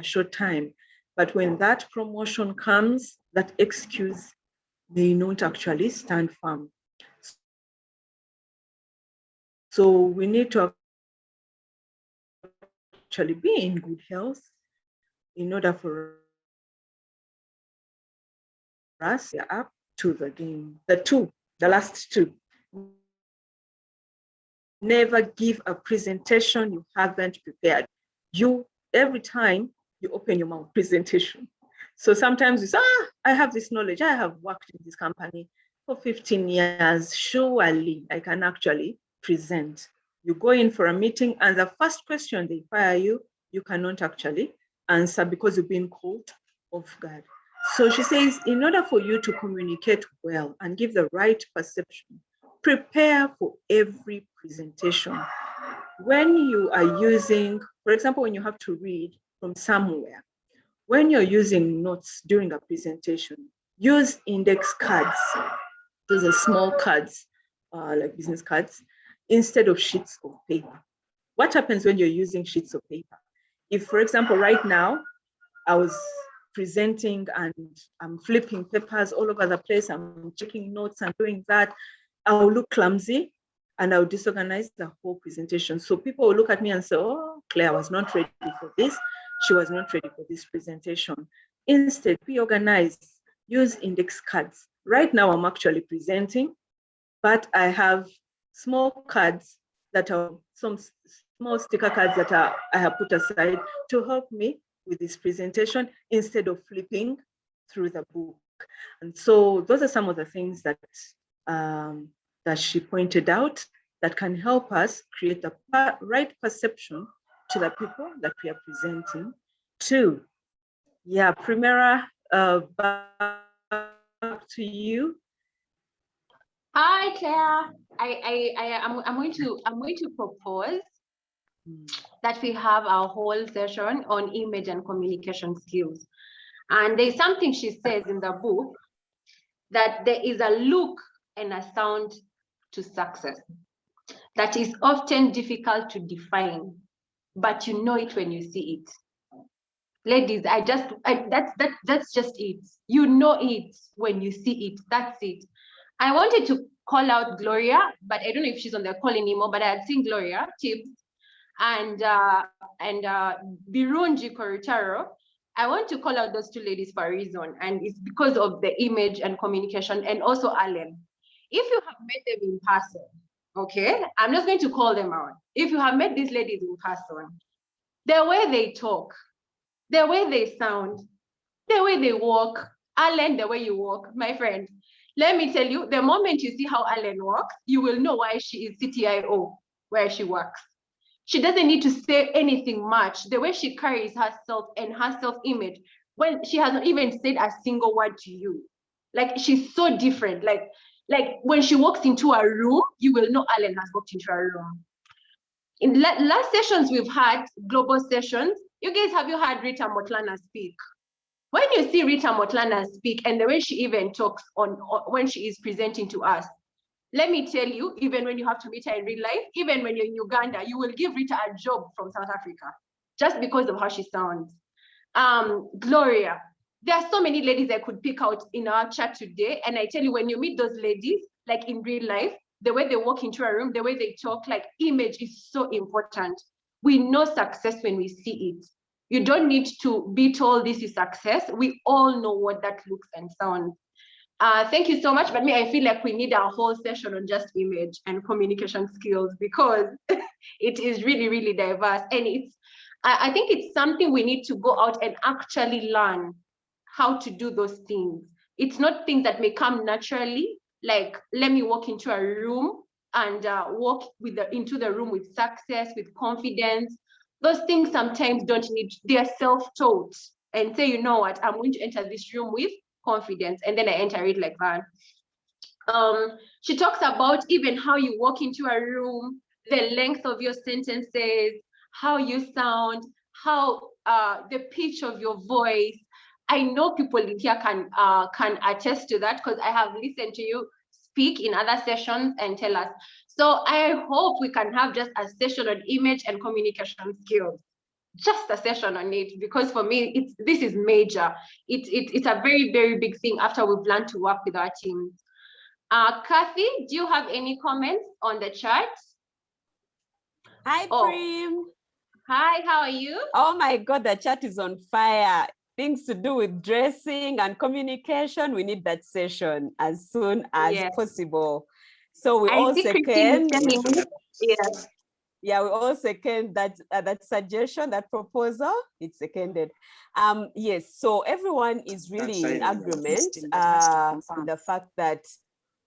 short time. But when that promotion comes, that excuse may not actually stand firm. So we need to actually be in good health in order for us to up to the game. The last two. Never give a presentation you haven't prepared. Every time you open your mouth, presentation. So sometimes you say, I have this knowledge. I have worked in this company for 15 years. Surely I can actually present. You go in for a meeting and the first question they fire you, you cannot actually answer because you've been caught off guard. So she says, in order for you to communicate well and give the right perception, prepare for every presentation. When you are using, for example, when you have to read from somewhere, when you're using notes during a presentation, use index cards. Those are small cards, like business cards, instead of sheets of paper. What happens when you're using sheets of paper? If, for example, right now, I was presenting and I'm flipping papers all over the place, I'm taking notes and doing that, I'll look clumsy and I'll disorganize the whole presentation. So people will look at me and say, oh, Claire was not ready for this. She was not ready for this presentation. Instead, be organized, use index cards. Right now, I'm actually presenting, but I have small cards that are some small sticker cards that I have put aside to help me with this presentation instead of flipping through the book. And so those are some of the things that that she pointed out that can help us create the right perception to the people that we are presenting to. Yeah, Primera, back to you. Hi, Claire. I'm going to propose that we have our whole session on image and communication skills. And there's something she says in the book, that there is a look and a sound to success. that is often difficult to define, but you know it when you see it. Ladies, that's just it. You know it when you see it. That's it. I wanted to call out Gloria, but I don't know if she's on the call anymore, but I had seen Gloria, Tibbs, and Birunji Korutaro. I want to call out those two ladies for a reason, and it's because of the image and communication, and also Allen. If you have met them in person, okay, I'm just going to call them out. If you have met these ladies in person, the way they talk, the way they sound, the way they walk, Allen, the way you walk, my friend, let me tell you, the moment you see how Allen walks, you will know why she is CTIO, where she works. She doesn't need to say anything much. The way she carries herself and her self-image, when she has not even said a single word to you, like she's so different. Like when she walks into a room, you will know Allen has walked into a room. In last sessions we've had, global sessions, you guys, have you heard Rita Motlana speak? When you see Rita Motlana speak and the way she even talks on when she is presenting to us, let me tell you, even when you have to meet her in real life, even when you're in Uganda, you will give Rita a job from South Africa just because of how she sounds. Gloria, there are so many ladies I could pick out in our chat today. And I tell you, when you meet those ladies, like in real life, the way they walk into a room, the way they talk, like image is so important. We know success when we see it. You don't need to be told this is success. We all know what that looks and sounds. Thank you so much, but I feel like we need a whole session on just image and communication skills because it is really, really diverse. And I think it's something we need to go out and actually learn how to do those things. It's not things that may come naturally, like let me walk into a room and walk into the room with success, with confidence. Those things sometimes don't need, they're self-taught and say, you know what, I'm going to enter this room with confidence, and then I enter it like that. She talks about even how you walk into a room, the length of your sentences, how you sound, how the pitch of your voice. I know people in here can attest to that because I have listened to you speak in other sessions and tell us. So I hope we can have just a session on image and communication skills. Just a session on it, because for me, this is major. It's a very, very big thing after we've learned to work with our teams. Kathy, do you have any comments on the chat? Hi, Prim. Hi, how are you? Oh my God, the chat is on fire. Things to do with dressing and communication. We need that session as soon as possible. So we all second. Yes. Yeah, we all second that suggestion, that proposal. It's seconded. Yes, so everyone is really in agreement with the fact that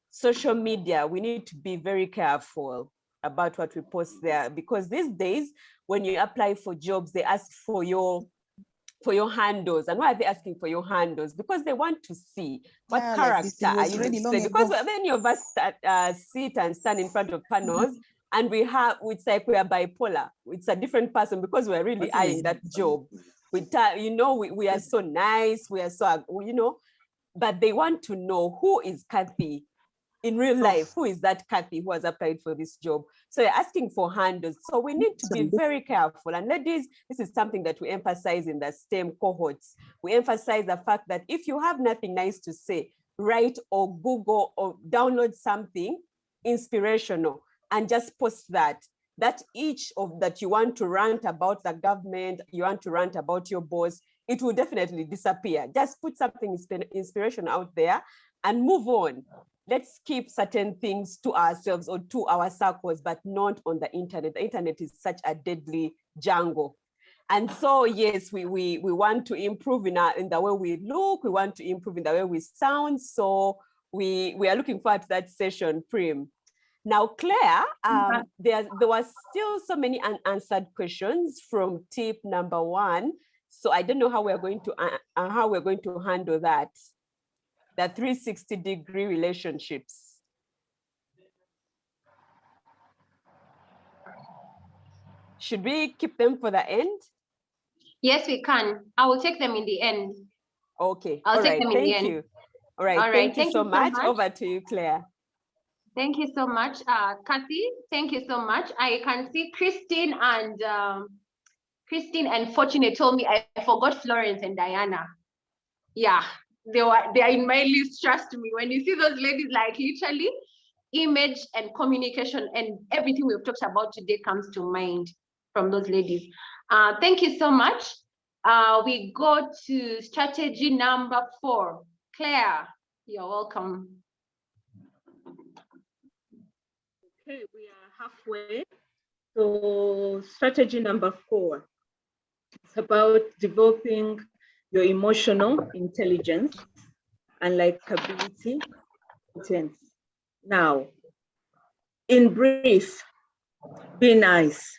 social media, we need to be very careful about what we post there, because these days, when you apply for jobs, they ask for your handles. And why are they asking for your handles? Because they want to see what character are you displaying. Because many of us sit and stand in front of panels, and it's like we are bipolar. It's a different person because we're really eyeing that job. We are so nice, we are so, but they want to know who is Kathy in real life. Who is that Kathy who has applied for this job? So you're asking for handles. So we need to be very careful. And ladies, this is something that we emphasize in the STEM cohorts. We emphasize the fact that if you have nothing nice to say, write or Google or download something inspirational and just post that each of that you want to rant about the government, you want to rant about your boss, it will definitely disappear. Just put something inspirational out there and move on. Let's keep certain things to ourselves or to our circles, but not on the internet. The internet is such a deadly jungle. And so, yes, we want to improve in the way we look. We want to improve in the way we sound. So we are looking forward to that session, Prim. Now, Claire, there was still so many unanswered questions from tip number 1. So I don't know how we're going to handle that. The 360-degree relationships. Should we keep them for the end? Yes, we can. I will take them in the end. Okay. I'll take them in the end. Thank you. All right. Thank you so much. Over to you, Claire. Thank you so much, Kathy. Thank you so much. I can see Christine and Fortunate told me I forgot Florence and Diana. Yeah, they are in my list. Trust me. When you see those ladies, like literally, image and communication and everything we've talked about today comes to mind from those ladies. Thank you so much. We go to strategy number 4. Claire, you're welcome. Okay, we are halfway. So strategy number 4, it's about developing your emotional intelligence and likability competence. Now, in brief, be nice.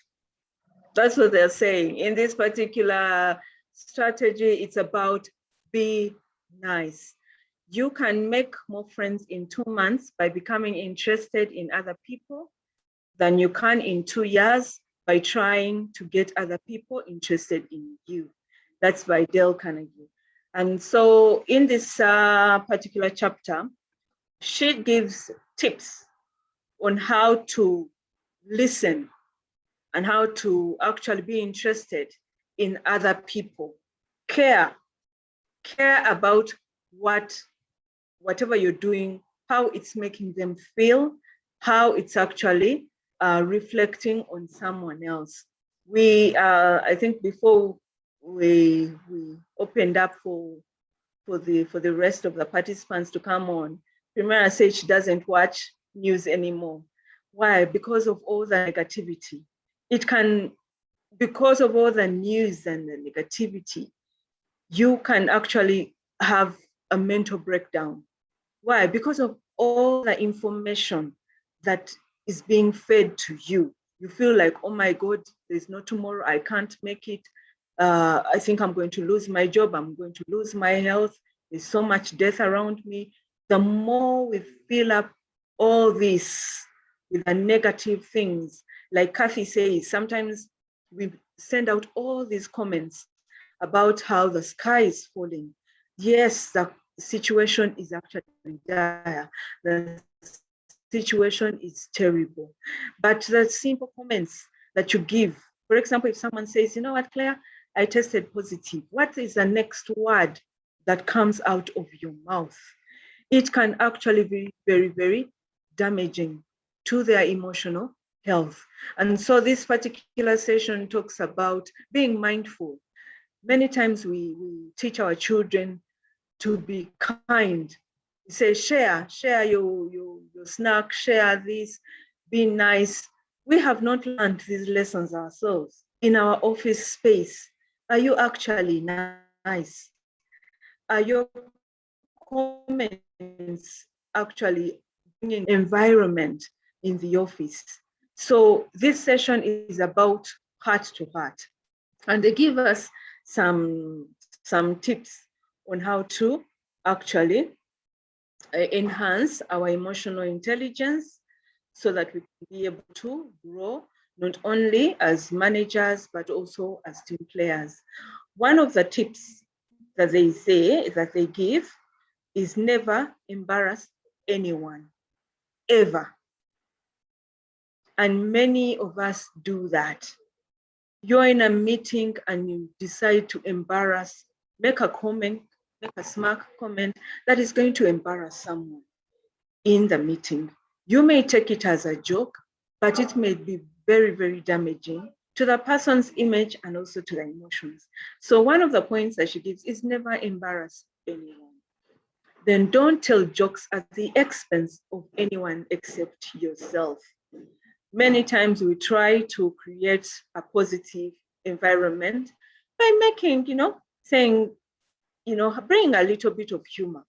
That's what they're saying. In this particular strategy, it's about be nice. You can make more friends in 2 months by becoming interested in other people than you can in 2 years by trying to get other people interested in you. That's by Dale Carnegie. And so in this particular chapter, she gives tips on how to listen and how to actually be interested in other people. Care about whatever you're doing, how it's making them feel, how it's actually reflecting on someone else. I think before we opened up for the rest of the participants to come on, Primera said she doesn't watch news anymore. Why? Because of all the negativity. Because of all the news and the negativity, you can actually have a mental breakdown. Why? Because of all the information that is being fed to you. You feel like, oh my God, there's no tomorrow, I can't make it. I think I'm going to lose my job, I'm going to lose my health. There's so much death around me. The more we fill up all this with the negative things, like Kathy says, sometimes we send out all these comments about how the sky is falling. Yes, the situation is actually dire. The situation is terrible. But the simple comments that you give, for example, if someone says, you know what, Claire, I tested positive, what is the next word that comes out of your mouth? It can actually be very, very damaging to their emotional health. And so this particular session talks about being mindful. Many times we teach our children to be kind. We say, share your snack, share this, be nice. We have not learned these lessons ourselves. In our office space, are you actually nice? Are your comments actually bringing environment in the office? So this session is about heart to heart. And they give us some tips on how to actually enhance our emotional intelligence so that we can be able to grow not only as managers, but also as team players. One of the tips that they give is never embarrass anyone, ever. And many of us do that. You're in a meeting and you decide to embarrass, make a comment, make a smart comment that is going to embarrass someone in the meeting. You may take it as a joke, but it may be very, very damaging to the person's image and also to the emotions. So one of the points that she gives is never embarrass anyone. Then don't tell jokes at the expense of anyone except yourself. Many times we try to create a positive environment by making, saying, bring a little bit of humor.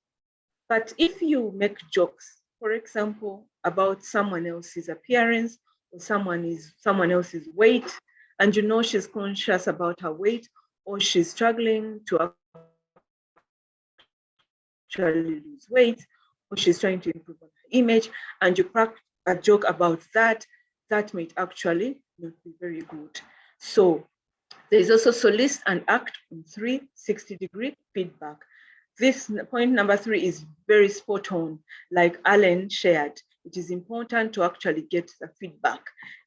But if you make jokes, for example, about someone else's appearance or someone else's weight, and she's conscious about her weight, or she's struggling to actually lose weight, or she's trying to improve on her image, and you crack a joke about that might actually not be very good. So there's also solicit and act on 360-degree feedback. This point number 3 is very spot on, like Alan shared. it is important to actually get the feedback.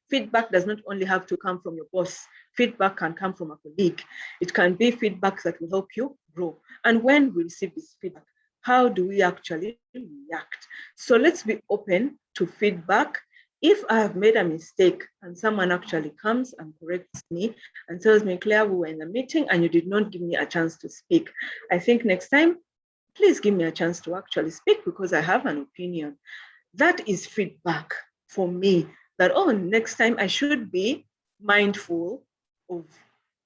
Feedback does not only have to come from your boss. Feedback can come from a colleague. It can be feedback that will help you grow. And when we receive this feedback, how do we actually react? So let's be open to feedback. If I have made a mistake and someone actually comes and corrects me and tells me, Claire, we were in a meeting and you did not give me a chance to speak. I think next time, please give me a chance to actually speak because I have an opinion. That is feedback for me that, oh, next time I should be mindful of,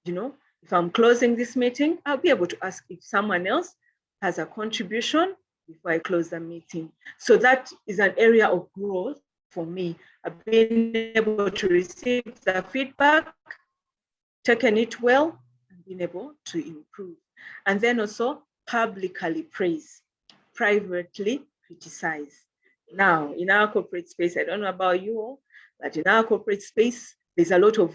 if I'm closing this meeting, I'll be able to ask if someone else has a contribution before I close the meeting. So that is an area of growth for me. I've been able to receive the feedback, taken it well, and been able to improve. And then also publicly praise, privately criticize. Now, in our corporate space, I don't know about you all, but in our corporate space, there's a lot of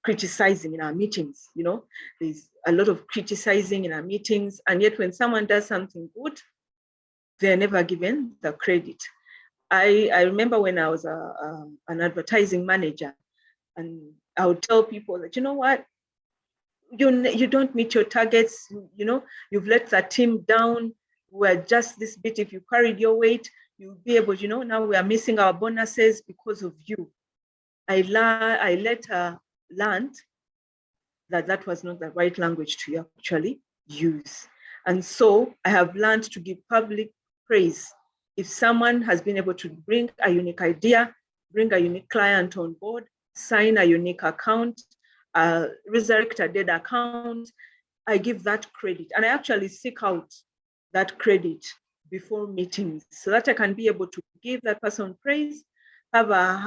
criticizing in our meetings, there's a lot of criticizing in our meetings. And yet when someone does something good, they're never given the credit. I remember when I was an advertising manager, and I would tell people that, you know what, you don't meet your targets, you've let the team down, we're just this bit, if you carried your weight, you'll be able, now we are missing our bonuses because of you. I later learned that was not the right language to actually use. And so I have learned to give public praise. If someone has been able to bring a unique idea, bring a unique client on board, sign a unique account, resurrect a dead account, I give that credit. And I actually seek out that credit before meetings so that I can be able to give that person praise, have a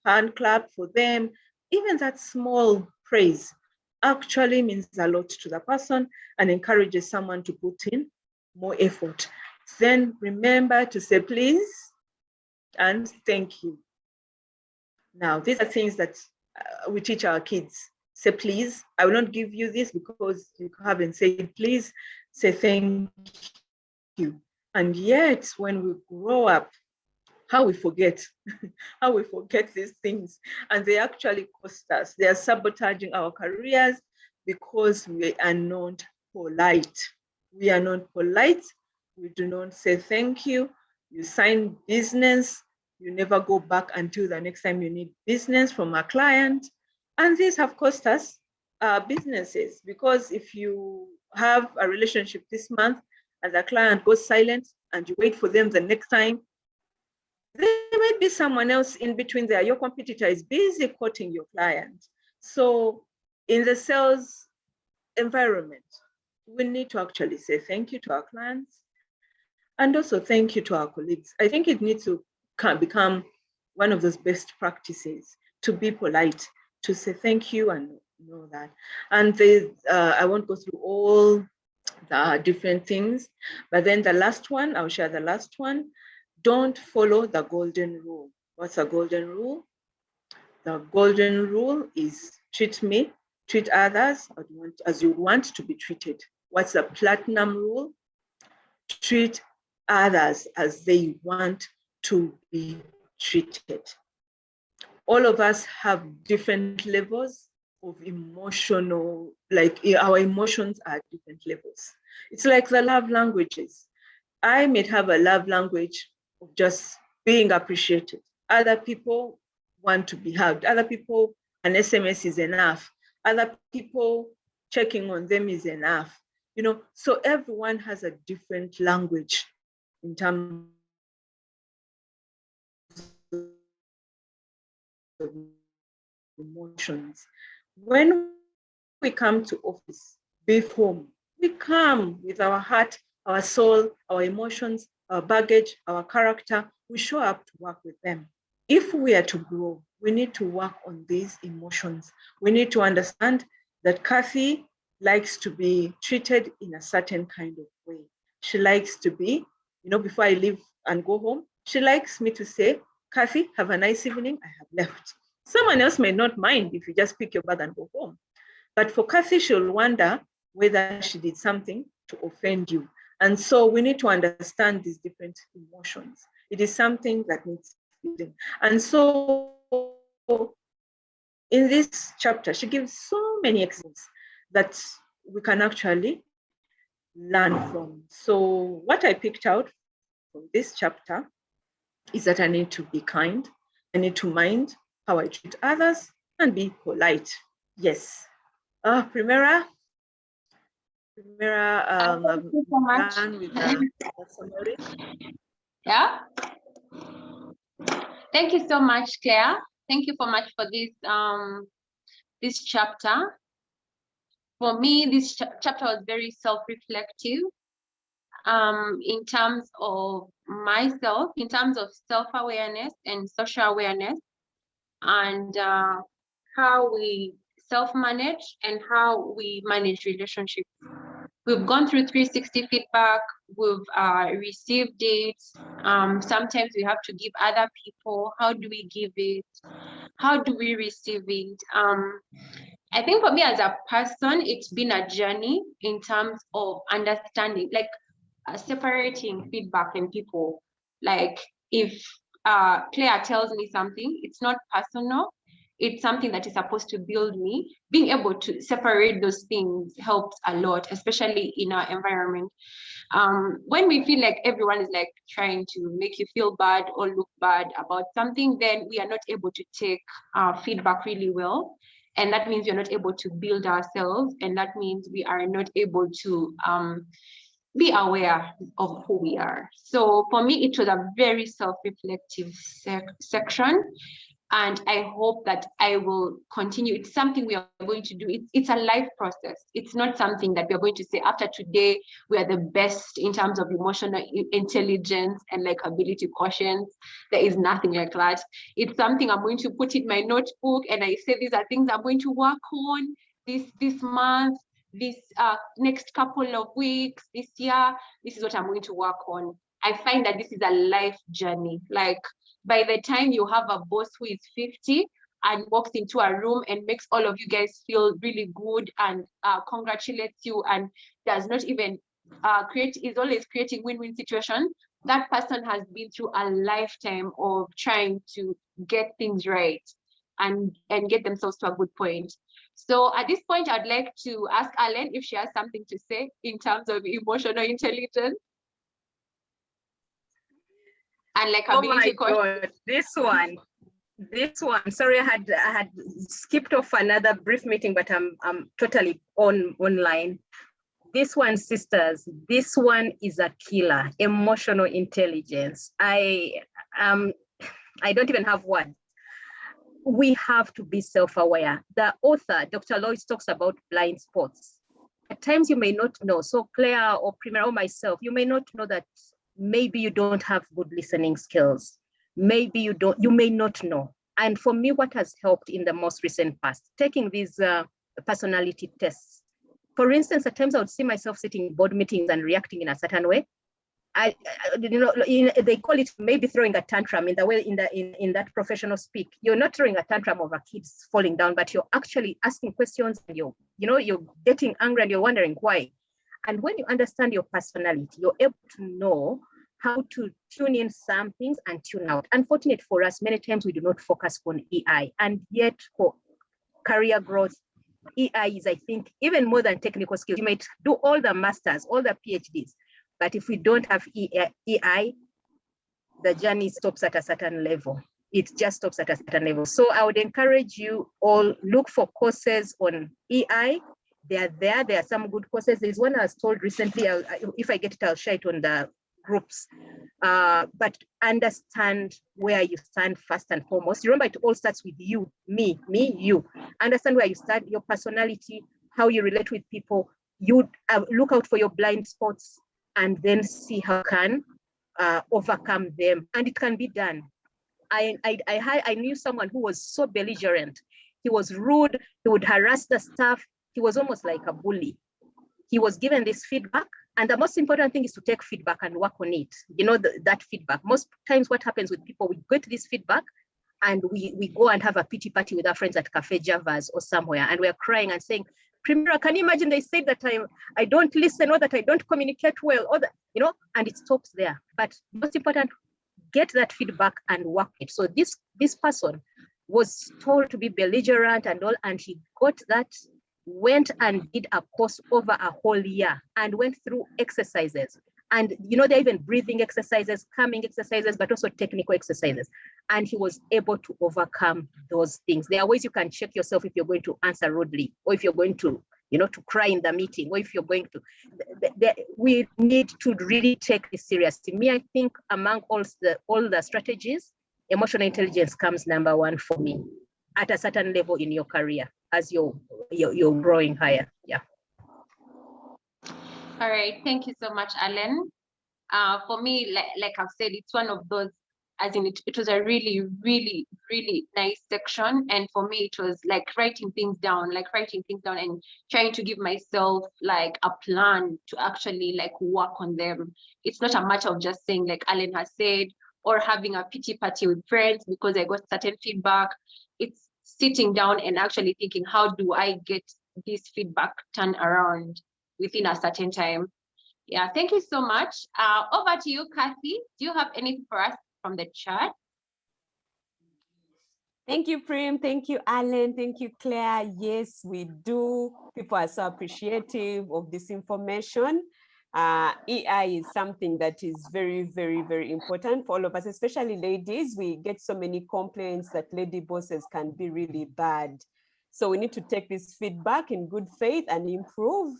hand clap for them. Even that small praise actually means a lot to the person and encourages someone to put in more effort. Then remember to say please and thank you. Now, these are things that we teach our kids. Say please. I will not give you this because you haven't said please. Say thank you. And yet, when we grow up, how we forget these things, and they actually cost us. They are sabotaging our careers because we are not polite. We are not polite. We do not say thank you. You sign business, you never go back until the next time you need business from a client. And these have cost us businesses, because if you have a relationship this month and the client goes silent and you wait for them the next time, there might be someone else in between there. Your competitor is busy quoting your client. So in the sales environment, we need to actually say thank you to our clients and also thank you to our colleagues. I think it needs to become one of those best practices to be polite, to say thank you and know that. And I won't go through all the different things, but then the last one, I'll share the last one. Don't follow the golden rule. What's a golden rule? The golden rule is treat others as you want to be treated. What's the platinum rule? Treat others as they want to be treated. All of us have different levels of emotional, like our emotions are at different levels. It's like the love languages. I may have a love language of just being appreciated. Other people want to be hugged. Other people, an SMS is enough. Other people, checking on them is enough. So everyone has a different language in terms of emotions. When we come to office, be home, we come with our heart, our soul, our emotions, our baggage, our character. We show up to work with them. If we are to grow, we need to work on these emotions. We need to understand that Kathy likes to be treated in a certain kind of way. She likes to be, before I leave and go home, she likes me to say, Kathy, have a nice evening, I have left. Someone else may not mind if you just pick your bag and go home. But for Kathy, she'll wonder whether she did something to offend you. And so we need to understand these different emotions. It is something that needs building. And so in this chapter, she gives so many examples that we can actually learn from. So what I picked out from this chapter is that I need to be kind. I need to mind how I treat others and be polite. Yes. Primera, Thank you so much. done with the summary. Yeah. Thank you so much, Claire. Thank you so much for this chapter. For me, this chapter was very self-reflective in terms of myself, in terms of self-awareness and social awareness, and how we self-manage and how we manage relationships. We've gone through 360 feedback, we've received it. Sometimes we have to give other people. How do we give it? How do we receive it? I think for me as a person, it's been a journey in terms of understanding, like separating feedback and people. Like if Claire tells me something, it's not personal, it's something that is supposed to build me. Being able to separate those things helps a lot, especially in our environment. When we feel like everyone is like trying to make you feel bad or look bad about something, then we are not able to take feedback really well. And that means we're not able to build ourselves. And that means we are not able to be aware of who we are. So for me, it was a very self-reflective section. And I hope that I will continue. It's something we are going to do. It's a life process. It's not something that we are going to say after today, we are the best in terms of emotional intelligence and like ability quotient. There is nothing like that. It's something I'm going to put in my notebook and I say these are things I'm going to work on this month, this next couple of weeks, this year. This is what I'm going to work on. I find that this is a life journey. Like by the time you have a boss who is 50 and walks into a room and makes all of you guys feel really good and congratulates you and does not even is always creating win-win situation, that person has been through a lifetime of trying to get things right and get themselves to a good point. So at this point, I'd like to ask Alan if she has something to say in terms of emotional intelligence. And like oh my God, this one. Sorry, I had skipped off another brief meeting, but I'm totally online. This one, sisters, this one is a killer. Emotional intelligence. I don't even have words. We have to be self-aware. The author, Dr. Lois, talks about blind spots. At times you may not know. So Claire or Primera or myself, you may not know that maybe you don't have good listening skills. Maybe you may not know. And for me, what has helped in the most recent past, taking these personality tests. For instance, at times I would see myself sitting in board meetings and reacting in a certain way. They call it maybe throwing a tantrum in the way in that professional speak. You're not throwing a tantrum over kids falling down, but you're actually asking questions and you're getting angry and you're wondering why. And when you understand your personality, you're able to know how to tune in some things and tune out. Unfortunately for us, many times we do not focus on EI, and yet for career growth, EI is, I think, even more than technical skills. You might do all the masters, all the PhDs, but if we don't have EI, the journey stops at a certain level. It just stops at a certain level. So I would encourage you all, look for courses on EI. They are there. There are some good courses. There's one I was told recently, if I get it, I'll share it on the groups. But understand where you stand first and foremost. Remember, it all starts with you, me, you. Understand where you stand, your personality, how you relate with people. You look out for your blind spots and then see how you can overcome them. And it can be done. I knew someone who was so belligerent. He was rude. He would harass the staff. He was almost like a bully. He was given this feedback. And the most important thing is to take feedback and work on it. That feedback. Most times what happens with people, we get this feedback and we go and have a pity party with our friends at Cafe Javas or somewhere. And we're crying and saying, Primera, can you imagine they said that I don't listen or that I don't communicate well, or that, and it stops there. But most important, get that feedback and work it. So this person was told to be belligerent and all, and he got that, went and did a course over a whole year and went through exercises. And they're even breathing exercises, calming exercises, but also technical exercises. And he was able to overcome those things. There are ways you can check yourself if you're going to answer rudely, or if you're going to, to cry in the meeting, or if you're going to, we need to really take this seriously. Me, I think among all the strategies, emotional intelligence comes number one for me at a certain level in your career as you're growing higher. Yeah. All right, thank you so much, Alan. For me, like I've said, it's one of those, as in it was a really, really, really nice section. And for me, it was like writing things down and trying to give myself like a plan to actually like work on them. It's not a matter of just saying, like Alan has said, or having a pity party with friends because I got certain feedback. It's sitting down and actually thinking, how do I get this feedback turned around within a certain time? Yeah, thank you so much. Over to you, Kathy. Do you have anything for us from the chat? Thank you, Prim. Thank you, Alan. Thank you, Claire. Yes, we do. People are so appreciative of this information. EI is something that is very, very, very important for all of us, especially ladies. We get so many complaints that lady bosses can be really bad. So we need to take this feedback in good faith and improve.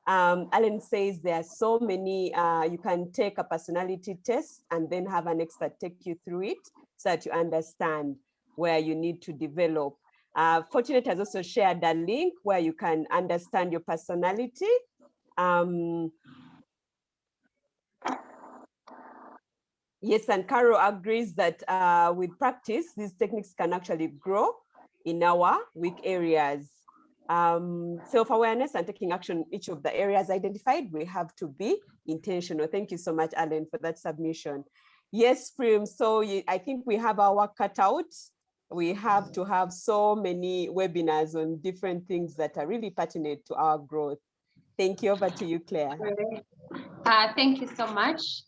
Alan says there are so many, you can take a personality test and then have an expert take you through it so that you understand where you need to develop. Fortunate has also shared a link where you can understand your personality. Yes, and Carol agrees that with practice, these techniques can actually grow in our weak areas. Self-awareness and taking action in each of the areas identified, we have to be intentional. Thank you so much, Alan, for that submission. Yes, Prim, so I think we have our work cut out. We have to have so many webinars on different things that are really pertinent to our growth. Thank you. Over to you, Claire. Thank you so much.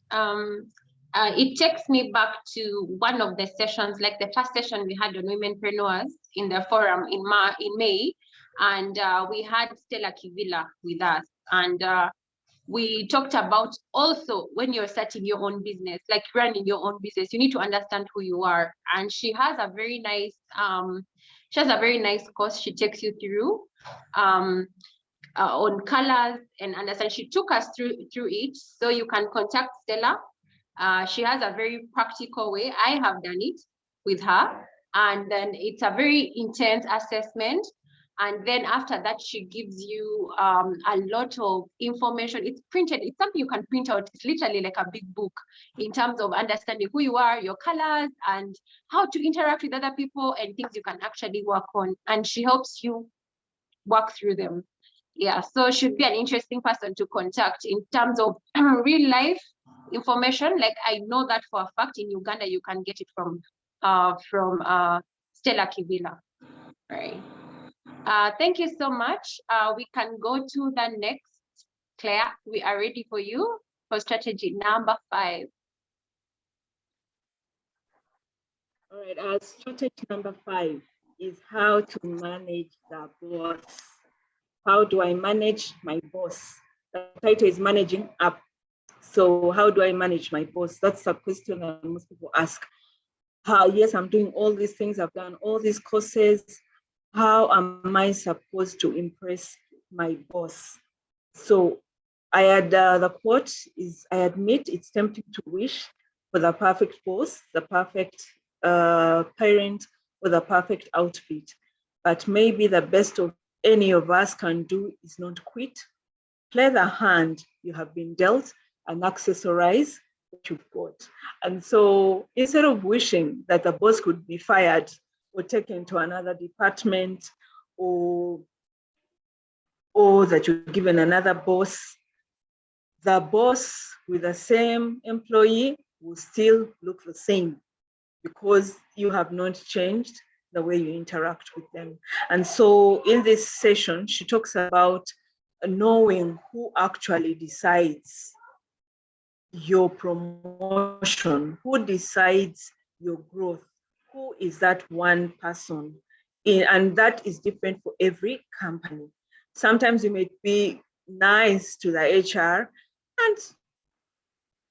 It takes me back to one of the sessions, like the first session we had on womenpreneurs in the forum in May, and we had Stella Kivila with us, and we talked about also when you're starting your own business, like running your own business, you need to understand who you are. And she has a very nice course she takes you through on colors and understand. She took us through it, so you can contact Stella. She has a very practical way. I have done it with her, and then it's a very intense assessment. And then after that, she gives you a lot of information. It's printed. It's something you can print out. It's literally like a big book in terms of understanding who you are, your colors, and how to interact with other people and things you can actually work on. And she helps you work through them. Yeah, so should be an interesting person to contact in terms of real life information. Like I know that for a fact in Uganda, you can get it from Stella Kivila. All right. Thank you so much. We can go to the next. Claire, we are ready for you for strategy number 5. All right, our strategy number 5 is how to manage the boss. How do I manage my boss? The title is managing up. So how do I manage my boss? That's a question that most people ask. Yes, I'm doing all these things. I've done all these courses. How am I supposed to impress my boss? So I had the quote is, I admit it's tempting to wish for the perfect boss, the perfect parent, or the perfect outfit. But maybe the best of any of us can do is not quit. Play the hand you have been dealt and accessorize what you've got. And so instead of wishing that the boss could be fired or taken to another department, or that you're given another boss, the boss with the same employee will still look the same because you have not changed the way you interact with them. And so in this session, she talks about knowing who actually decides your promotion? Who decides your growth? Who is that one person? And that is different for every company. Sometimes you may be nice to the HR, and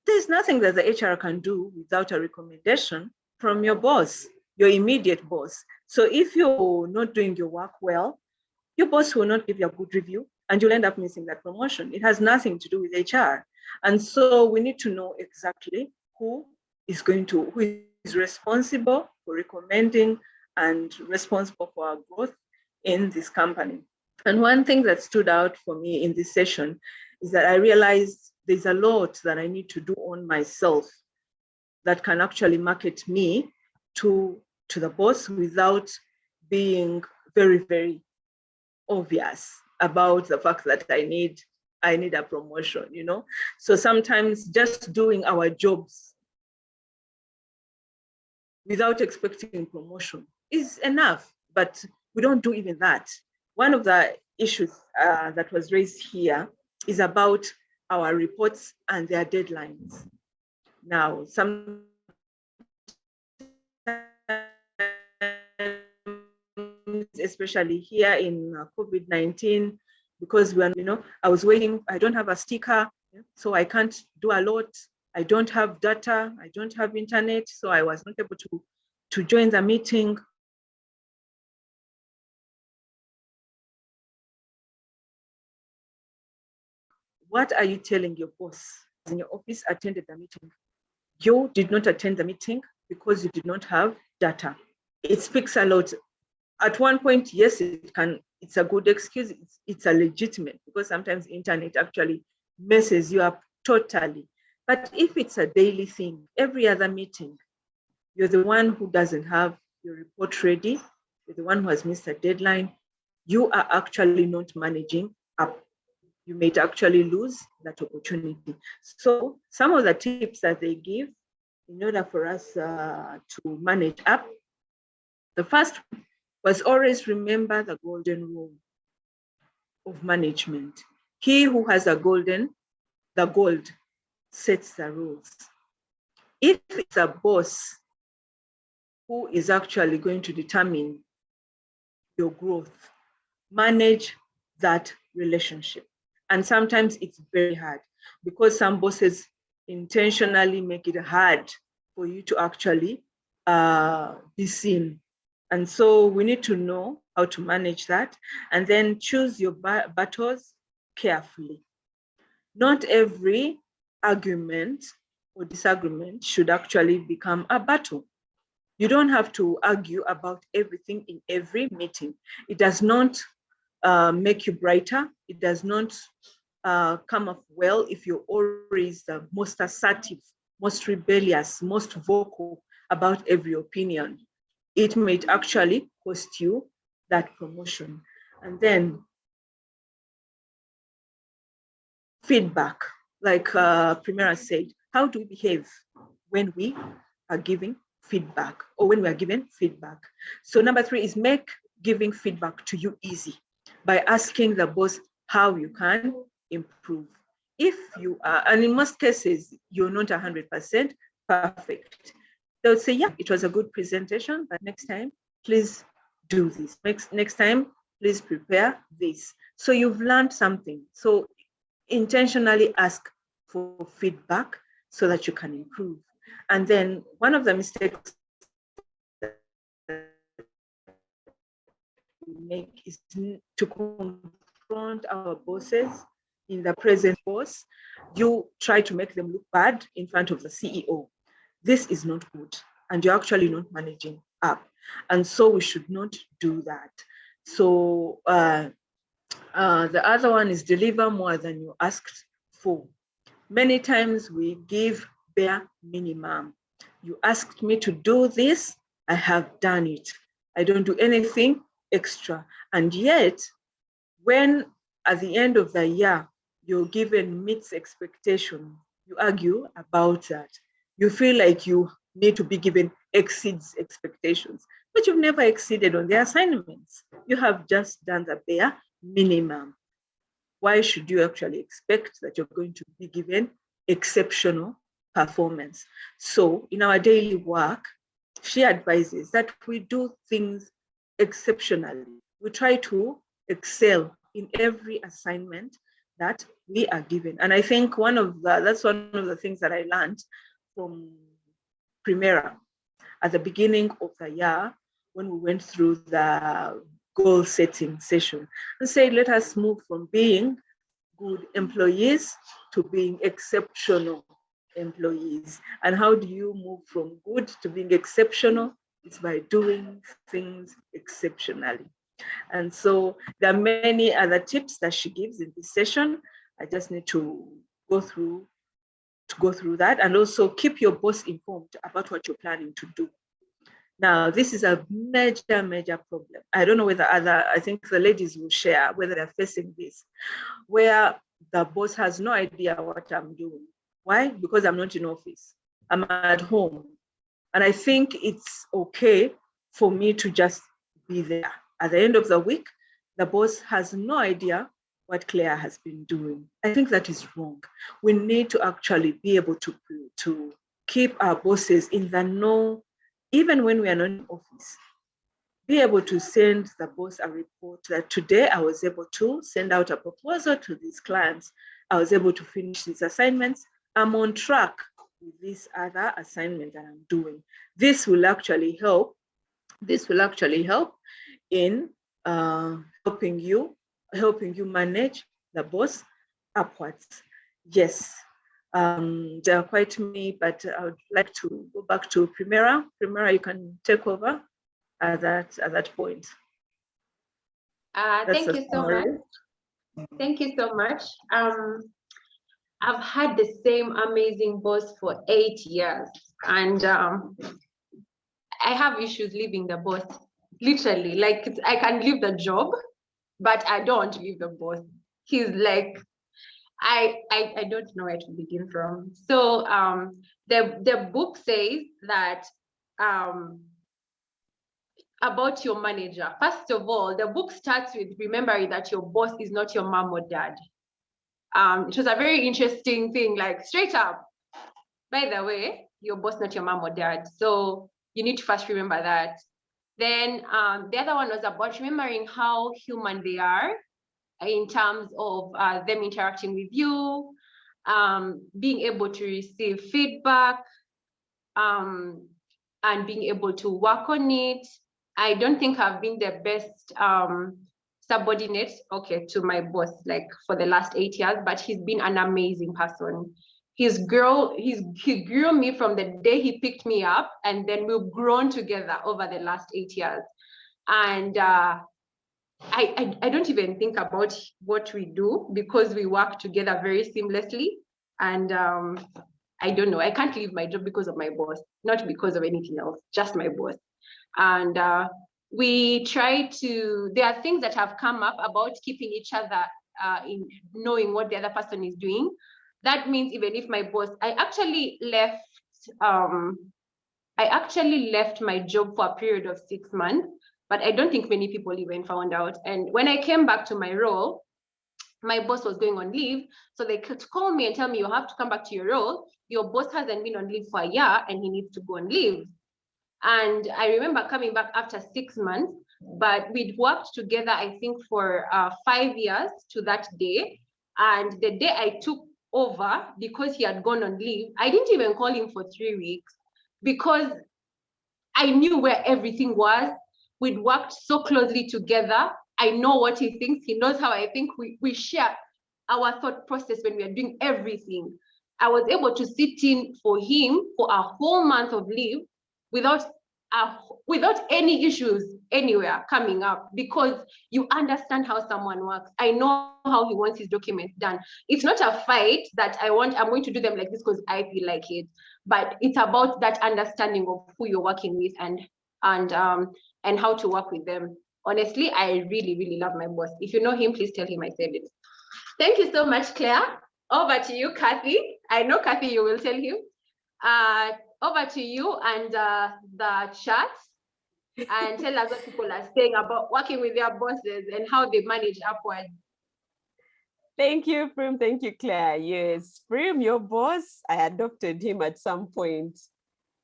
there's nothing that the HR can do without a recommendation from your boss, your immediate boss. So if you're not doing your work well, your boss will not give you a good review and you'll end up missing that promotion. It has nothing to do with HR. And so we need to know exactly who is responsible for recommending and responsible for our growth in this company. And one thing that stood out for me in this session is that I realized there's a lot that I need to do on myself that can actually market me to the boss without being very, very obvious about the fact that I need a promotion, you know. So sometimes just doing our jobs without expecting promotion is enough, but we don't do even that. One of the issues that was raised here is about our reports and their deadlines. Now, especially here in COVID-19, because I was waiting, I don't have a sticker, so I can't do a lot. I don't have data, I don't have internet, so I was not able to join the meeting. What are you telling your boss in your office attended the meeting? You did not attend the meeting because you did not have data. It speaks a lot. At one point, yes, it's a good excuse. It's a legitimate, because sometimes internet actually messes you up totally. But if it's a daily thing, every other meeting, you're the one who doesn't have your report ready, you're the one who has missed a deadline, you are actually not managing up. You may actually lose that opportunity. So some of the tips that they give in order for us to manage up, the first was always remember the golden rule of management. He who has the gold sets the rules. If it's a boss who is actually going to determine your growth, manage that relationship. And sometimes it's very hard because some bosses intentionally make it hard for you to actually be seen. And so we need to know how to manage that, and then choose your battles carefully. Not every argument or disagreement should actually become a battle. You don't have to argue about everything in every meeting. It does not make you brighter. It does not come off well if you're always the most assertive, most rebellious, most vocal about every opinion. It might actually cost you that promotion. And then feedback, like Primera said, how do we behave when we are giving feedback or when we are given feedback? So number 3 is make giving feedback to you easy by asking the boss how you can improve. If you are, and in most cases, you're not 100% perfect, they'll say, yeah, it was a good presentation, but next time, please do this. Next time, please prepare this. So you've learned something. So intentionally ask for feedback so that you can improve. And then one of the mistakes we make is to confront our bosses in the present boss. You try to make them look bad in front of the CEO. This is not good, and you're actually not managing up. And so we should not do that. So the other one is deliver more than you asked for. Many times we give bare minimum. You asked me to do this, I have done it. I don't do anything extra. And yet, when at the end of the year, you're given meets expectation, you argue about that. You feel like you need to be given exceeds expectations, but you've never exceeded on the assignments. You have just done the bare minimum. Why should you actually expect that you're going to be given exceptional performance. So in our daily work, she advises that we do things exceptionally. We try to excel in every assignment that we are given. And I think that's one of the things that I learned from Primera at the beginning of the year when we went through the goal setting session and said, let us move from being good employees to being exceptional employees. And how do you move from good to being exceptional? It's by doing things exceptionally. And so there are many other tips that she gives in this session. I just need to go through that, and also keep your boss informed about what you're planning to do. Now, this is a major problem. I don't know whether I think the ladies will share whether they're facing this, where the boss has no idea what I'm doing. Why? Because I'm not in office. I'm at home. And I think it's okay for me to just be there. At the end of the week, the boss has no idea what Claire has been doing. I think that is wrong. We need to actually be able to keep our bosses in the know, even when we are not in office. Be able to send the boss a report that today I was able to send out a proposal to these clients. I was able to finish these assignments. I'm on track with this other assignment that I'm doing. This will actually help. This will actually help in helping you manage the boss upwards. Yes, there are quite many, but I would like to go back to Primera. Primera, you can take over at that point. Thank you so much. Thank you so much. I've had the same amazing boss for 8 years, and I have issues leaving the boss. Literally, like I can leave the job, but I don't leave the boss. He's like, I don't know where to begin from. So the book says that about your manager. First of all, the book starts with remembering that your boss is not your mom or dad. It was a very interesting thing, like straight up. By the way, your boss not your mom or dad. So you need to first remember that. Then the other one was about remembering how human they are in terms of them interacting with you, being able to receive feedback, and being able to work on it. I don't think I've been the best subordinate, to my boss, like for the last 8 years, but he's been an amazing person. He grew me from the day he picked me up, and then we've grown together over the last 8 years. And I don't even think about what we do because we work together very seamlessly. And I don't know, I can't leave my job because of my boss, not because of anything else, just my boss. And we try to, there are things that have come up about keeping each other in knowing what the other person is doing. That means even if my boss, I actually left my job for a period of 6 months, but I don't think many people even found out. And when I came back to my role, my boss was going on leave. So they could call me and tell me, you have to come back to your role. Your boss hasn't been on leave for a year and he needs to go on leave. And I remember coming back after 6 months, but we'd worked together, I think, for 5 years to that day. And the day I took over, because he had gone on leave, I didn't even call him for 3 weeks because I knew where everything was. We'd worked so closely together. I know what he thinks. He knows how I think. We share our thought process when we are doing everything. I was able to sit in for him for a whole month of leave without any issues anywhere coming up, because you understand how someone works. I know how he wants his documents done. It's not a fight that I'm going to do them like this because I feel like it, but it's about that understanding of who you're working with and how to work with them. Honestly, I really, really love my boss. If you know him, please tell him I said it. Thank you so much, Claire. Over to you, Kathy. I know, Kathy, you will tell him. Over to you and the chat, and tell us what people are saying about working with their bosses and how they manage upwards. Thank you, Prim. Thank you, Claire. Yes, Prim, your boss, I adopted him at some point.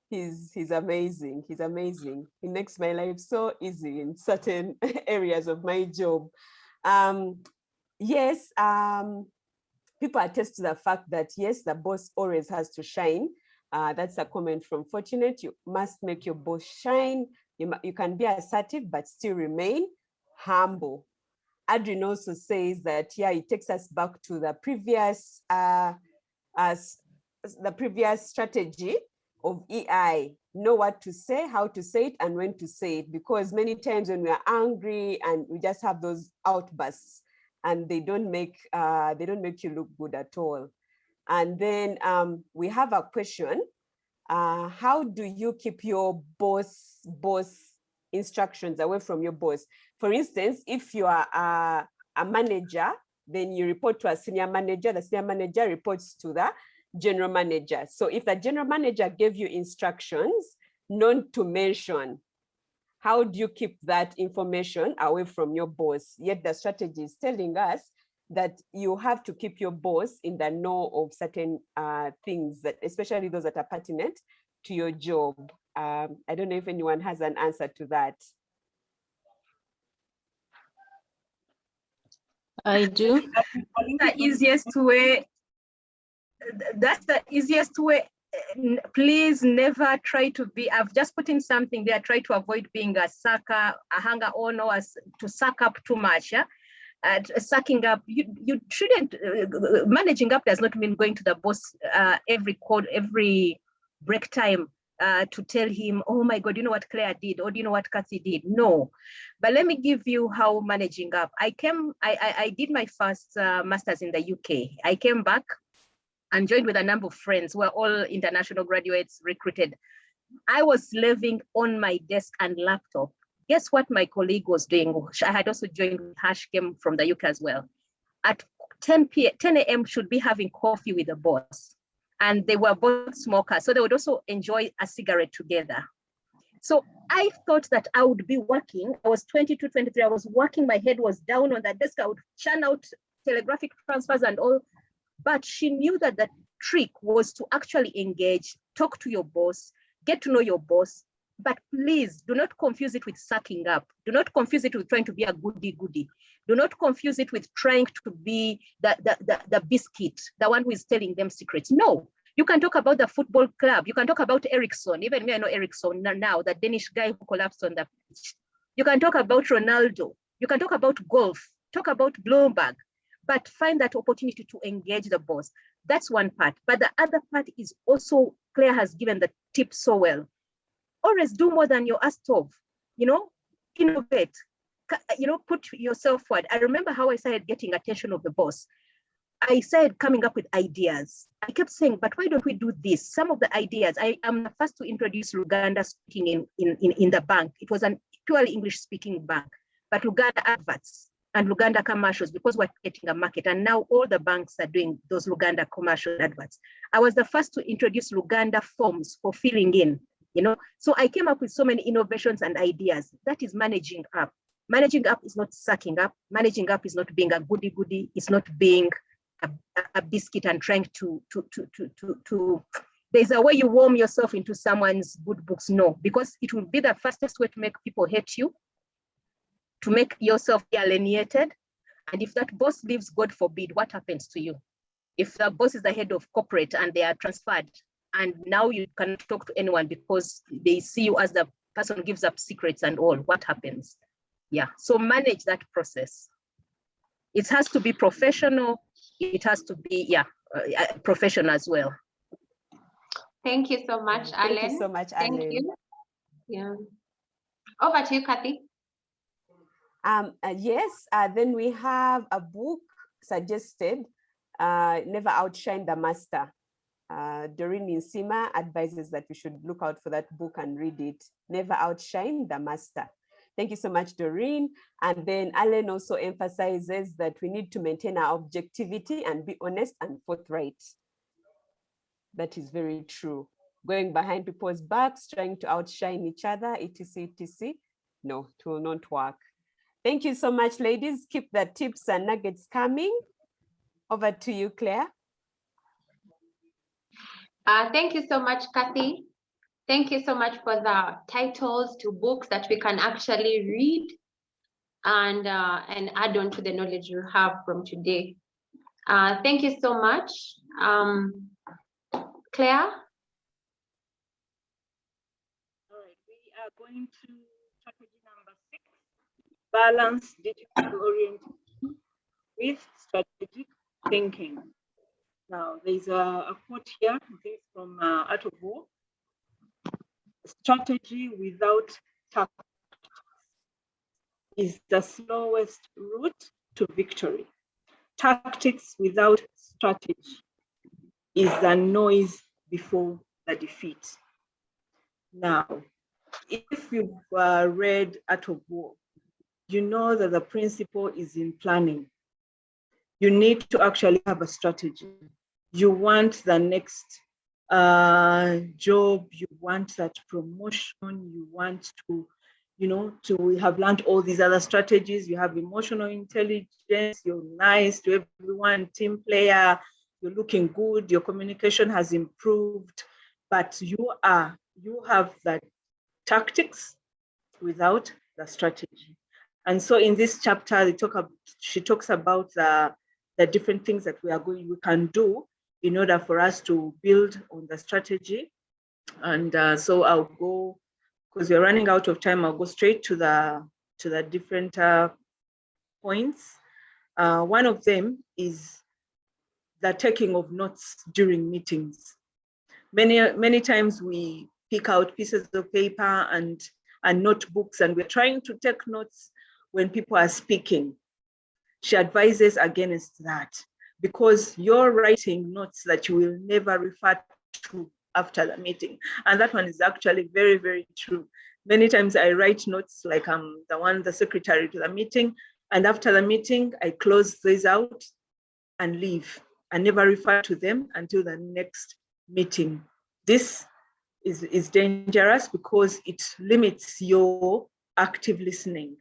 He's amazing. He's amazing. He makes my life so easy in certain areas of my job. Yes, people attest to the fact that yes, the boss always has to shine. That's a comment from Fortunate. You must make your boss shine. You can be assertive, but still remain humble. Adrian also says that, yeah, it takes us back to the previous strategy of EI. Know what to say, how to say it, and when to say it, because many times when we are angry and we just have those outbursts and they don't make you look good at all. And then we have a question. How do you keep your boss instructions away from your boss? For instance, if you are a manager, then you report to a senior manager, the senior manager reports to the general manager. So if the general manager gave you instructions not to mention, how do you keep that information away from your boss? Yet the strategy is telling us that you have to keep your boss in the know of certain things, that especially those that are pertinent to your job. I don't know if anyone has an answer to that. I do. The easiest way. That's the easiest way. Please never try to be. I've just put in something there. Try to avoid being a sucker, a hanger on, or to suck up too much. Yeah? Sucking up. You shouldn't. Managing up does not mean going to the boss every break time to tell him, oh my God, you know what Claire did, or do you know what Kathy did? No. But let me give you how managing up. I did my first master's in the UK. I came back and joined with a number of friends who are all international graduates recruited. I was living on my desk and laptop. Guess what my colleague was doing? I had also joined Hash, came from the UK as well. At 10 a.m. should be having coffee with the boss. And they were both smokers, so they would also enjoy a cigarette together. So I thought that I would be working. I was 22, 23. I was working. My head was down on that desk. I would churn out telegraphic transfers and all. But she knew that the trick was to actually engage, talk to your boss, get to know your boss. But please do not confuse it with sucking up. Do not confuse it with trying to be a goody-goody. Do not confuse it with trying to be the biscuit, the one who is telling them secrets. No, you can talk about the football club. You can talk about Ericsson. Even me, I know Ericsson now, the Danish guy who collapsed on the pitch. You can talk about Ronaldo. You can talk about golf. Talk about Bloomberg. But find that opportunity to engage the boss. That's one part. But the other part is also, Claire has given the tip so well. Always do more than you're asked of, innovate, put yourself forward. I remember how I started getting attention of the boss. I started coming up with ideas. I kept saying, but why don't we do this? Some of the ideas, I am the first to introduce Luganda speaking in the bank. It was a purely English speaking bank, but Luganda adverts and Luganda commercials, because we're getting a market. And now all the banks are doing those Luganda commercial adverts. I was the first to introduce Luganda forms for filling in, So I came up with so many innovations and ideas. That is managing up. Managing up is not sucking up. Managing up is not being a goody-goody. It's not being a biscuit and trying to there's a way you warm yourself into someone's good books. No, because it will be the fastest way to make people hate you, to make yourself alienated. And if that boss leaves, God forbid, what happens to you? If the boss is the head of corporate and they are transferred, and now you cannot talk to anyone because they see you as the person who gives up secrets and all, what happens? Yeah, so manage that process. It has to be professional. It has to be, professional as well. Thank you so much, Alan. Thank you so much, Alan. Thank you. Yeah. Over to you, Kathy. Yes, then we have a book suggested, Never Outshine the Master. Doreen Insima advises that we should look out for that book and read it. Never Outshine the Master. Thank you so much, Doreen. And then Alan also emphasizes that we need to maintain our objectivity and be honest and forthright. That is very true. Going behind people's backs, trying to outshine each other, etc., etc. No, it will not work. Thank you so much, ladies. Keep the tips and nuggets coming. Over to you, Claire. Thank you so much, Kathy. Thank you so much for the titles to books that we can actually read and add on to the knowledge you have from today. Thank you so much. Claire? All right, we are going to strategy number 6, balance digital orientation with strategic thinking. Now, there's a quote here, this is from Art of War. Strategy without tactics is the slowest route to victory. Tactics without strategy is the noise before the defeat. Now, if you've read Art of War, you know that the principle is in planning. You need to actually have a strategy. You want the next job, you want that promotion, you want to, to have learned all these other strategies. You have emotional intelligence, you're nice to everyone, team player, you're looking good, your communication has improved, but you have that tactics without the strategy. And so in this chapter, she talks about the different things that we can do in order for us to build on the strategy. And so I'll go, because we're running out of time, I'll go straight to the different points. One of them is the taking of notes during meetings. Many times we pick out pieces of paper and notebooks, and we're trying to take notes when people are speaking. She advises against that, because you're writing notes that you will never refer to after the meeting. And that one is actually very, very true. Many times I write notes like I'm the secretary to the meeting, and after the meeting, I close these out and leave. I never refer to them until the next meeting. This is dangerous because it limits your active listening.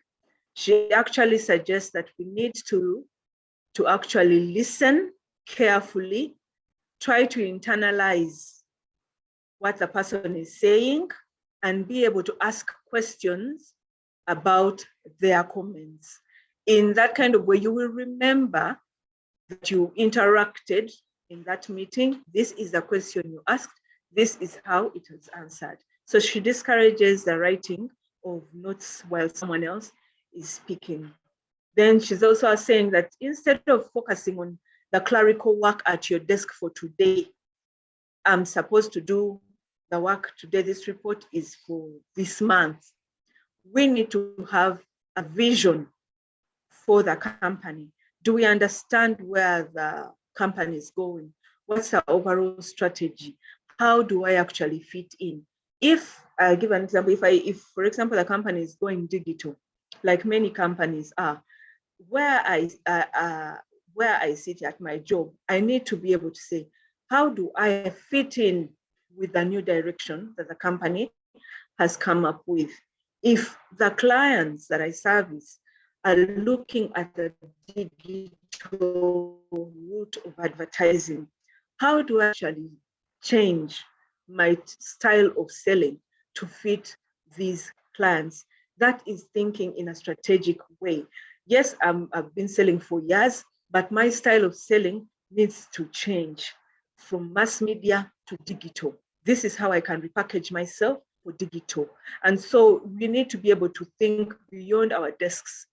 She actually suggests that we need to actually listen carefully, try to internalize what the person is saying, and be able to ask questions about their comments. In that kind of way, you will remember that you interacted in that meeting. This is the question you asked. This is how it was answered. So she discourages the writing of notes while someone else is speaking. Then she's also saying that instead of focusing on the clerical work at your desk for today, I'm supposed to do the work today, this report is for this month. We need to have a vision for the company. Do we understand where the company is going? What's the overall strategy? How do I actually fit in? If I give an example, if for example, the company is going digital, like many companies are, where I sit at my job, I need to be able to say, how do I fit in with the new direction that the company has come up with? If the clients that I service are looking at the digital route of advertising, how do I actually change my style of selling to fit these clients? That is thinking in a strategic way. Yes, I've been selling for years, but my style of selling needs to change from mass media to digital. This is how I can repackage myself for digital. And so we need to be able to think beyond our desks.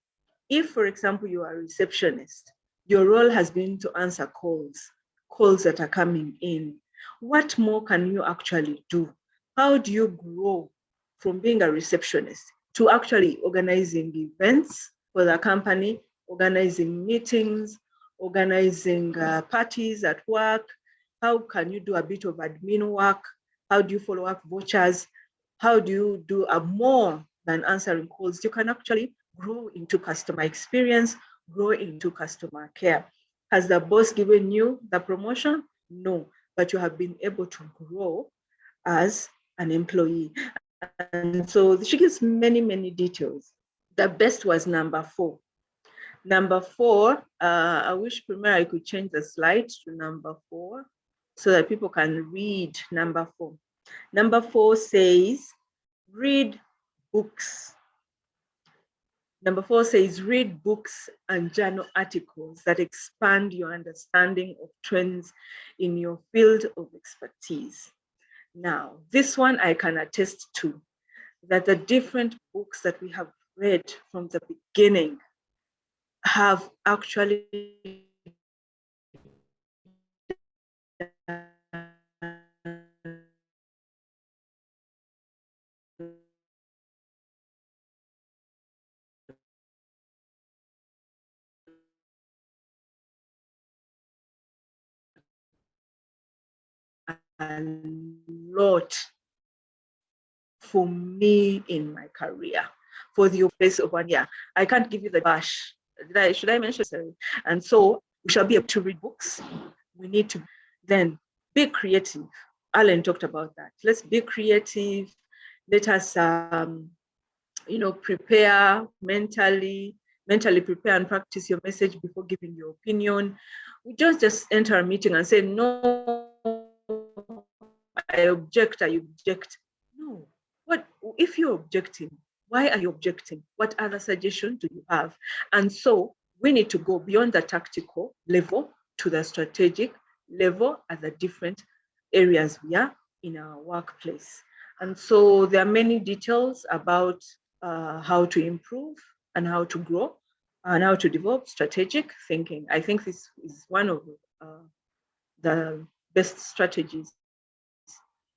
If, for example, you are a receptionist, your role has been to answer calls that are coming in. What more can you actually do? How do you grow from being a receptionist to actually organizing events for the company, organizing meetings, organizing parties at work? How can you do a bit of admin work? How do you follow up vouchers? How do you do more than answering calls? You can actually grow into customer experience, grow into customer care. Has the boss given you the promotion? No, but you have been able to grow as an employee. And so she gives many, many details. The best was number 4. Number 4, I wish Premier I could change the slide to number 4 so that people can read number 4. Number 4 says, read books. Number 4 says, read books and journal articles that expand your understanding of trends in your field of expertise. Now, this one I can attest to, that the different books that we have read from the beginning have actually a lot for me in my career for the place of 1 year. I can't give you the bash. Should I mention? Sorry. And so we shall be able to read books. We need to then be creative. Alan talked about that. Let's be creative. Let us, prepare mentally prepare and practice your message before giving your opinion. We don't just enter a meeting and say, no, I object, I object. No, what if you're objecting? Why are you objecting? What other suggestion do you have? And so we need to go beyond the tactical level to the strategic level at the different areas we are in our workplace. And so there are many details about how to improve and how to grow and how to develop strategic thinking. I think this is one of the best strategies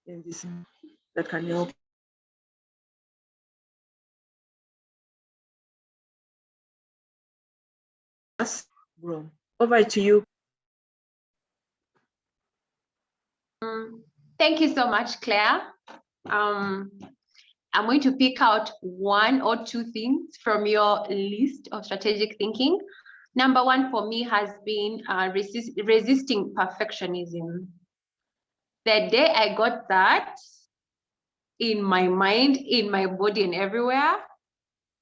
in this that can help us grow. Over to you. Thank you so much, Claire. I'm going to pick out 1 or 2 things from your list of strategic thinking. Number 1 for me has been resisting perfectionism. The day I got that in my mind, in my body, and everywhere,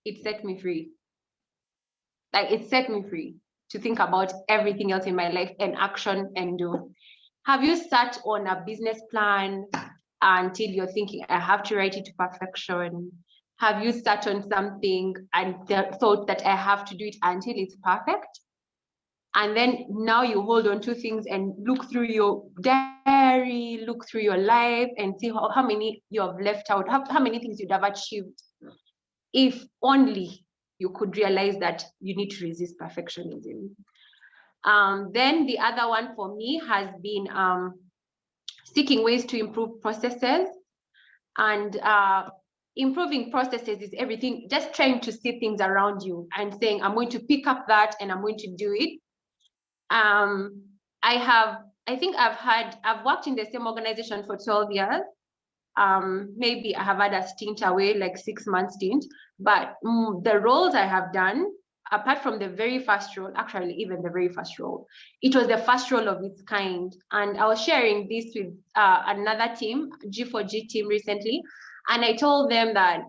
it set me free. Like, it set me free to think about everything else in my life and action and do. Have you sat on a business plan until you're thinking, I have to write it to perfection? Have you sat on something and thought that I have to do it until it's perfect? And then now you hold on to things and look through your diary, look through your life and see how many you have left out, how many things you'd have achieved. If only you could realize that you need to resist perfectionism. Then the other one for me has been seeking ways to improve processes. And improving processes is everything, just trying to see things around you and saying, I'm going to pick up that and I'm going to do it. I've worked in the same organization for 12 years. Maybe I have had a stint away, like 6 months stint, but the roles I have done, apart from the very first role, actually even the very first role, it was the first role of its kind. And I was sharing this with another team, G4G team recently, and I told them that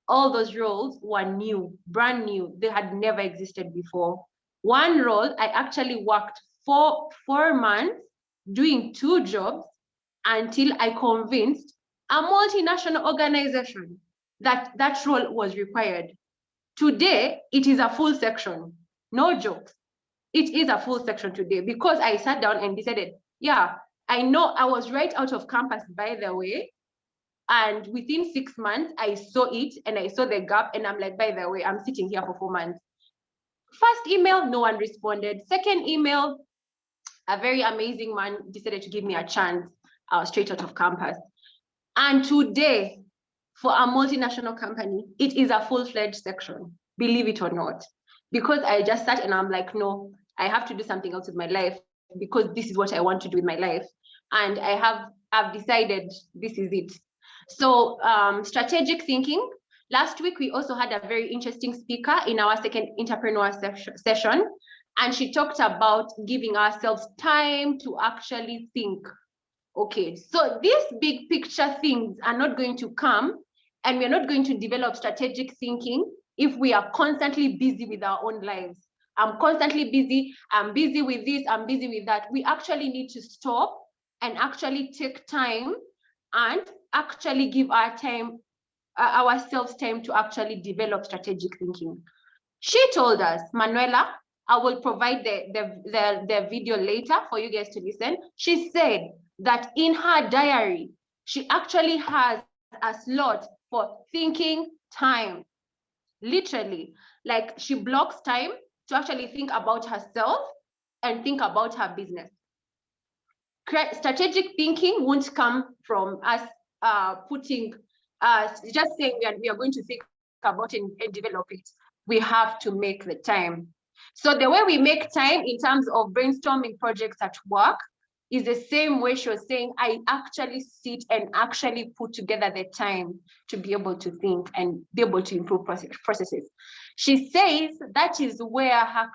all those roles were new, brand new. They had never existed before. One role, I actually worked for 4 months doing 2 jobs until I convinced a multinational organization that that role was required. Today, it is a full section, no jokes. It is a full section today because I sat down and decided, yeah, I know I was right out of campus, by the way. And within 6 months, I saw it and I saw the gap. And I'm like, by the way, I'm sitting here for 4 months. First email, no one responded. Second email, a very amazing man decided to give me a chance straight out of campus. And today, for a multinational company, it is a full-fledged section, believe it or not. Because I just sat and I'm like, no, I have to do something else with my life because this is what I want to do with my life. And I've decided this is it. So strategic thinking. Last week, we also had a very interesting speaker in our second entrepreneur session. And she talked about giving ourselves time to actually think. Okay, so these big picture things are not going to come and we're not going to develop strategic thinking if we are constantly busy with our own lives. I'm constantly busy. I'm busy with this. I'm busy with that. We actually need to stop and actually take time and actually give ourselves time to actually develop strategic thinking. She told us, Manuela, I will provide the video later for you guys to listen. She said that in her diary, she actually has a slot for thinking time. Literally, like she blocks time to actually think about herself and think about her business. Strategic thinking won't come from us just saying that we are going to think about it and develop it. We have to make the time. So the way we make time in terms of brainstorming projects at work is the same way she was saying, I actually sit and actually put together the time to be able to think and be able to improve processes. She says that is where her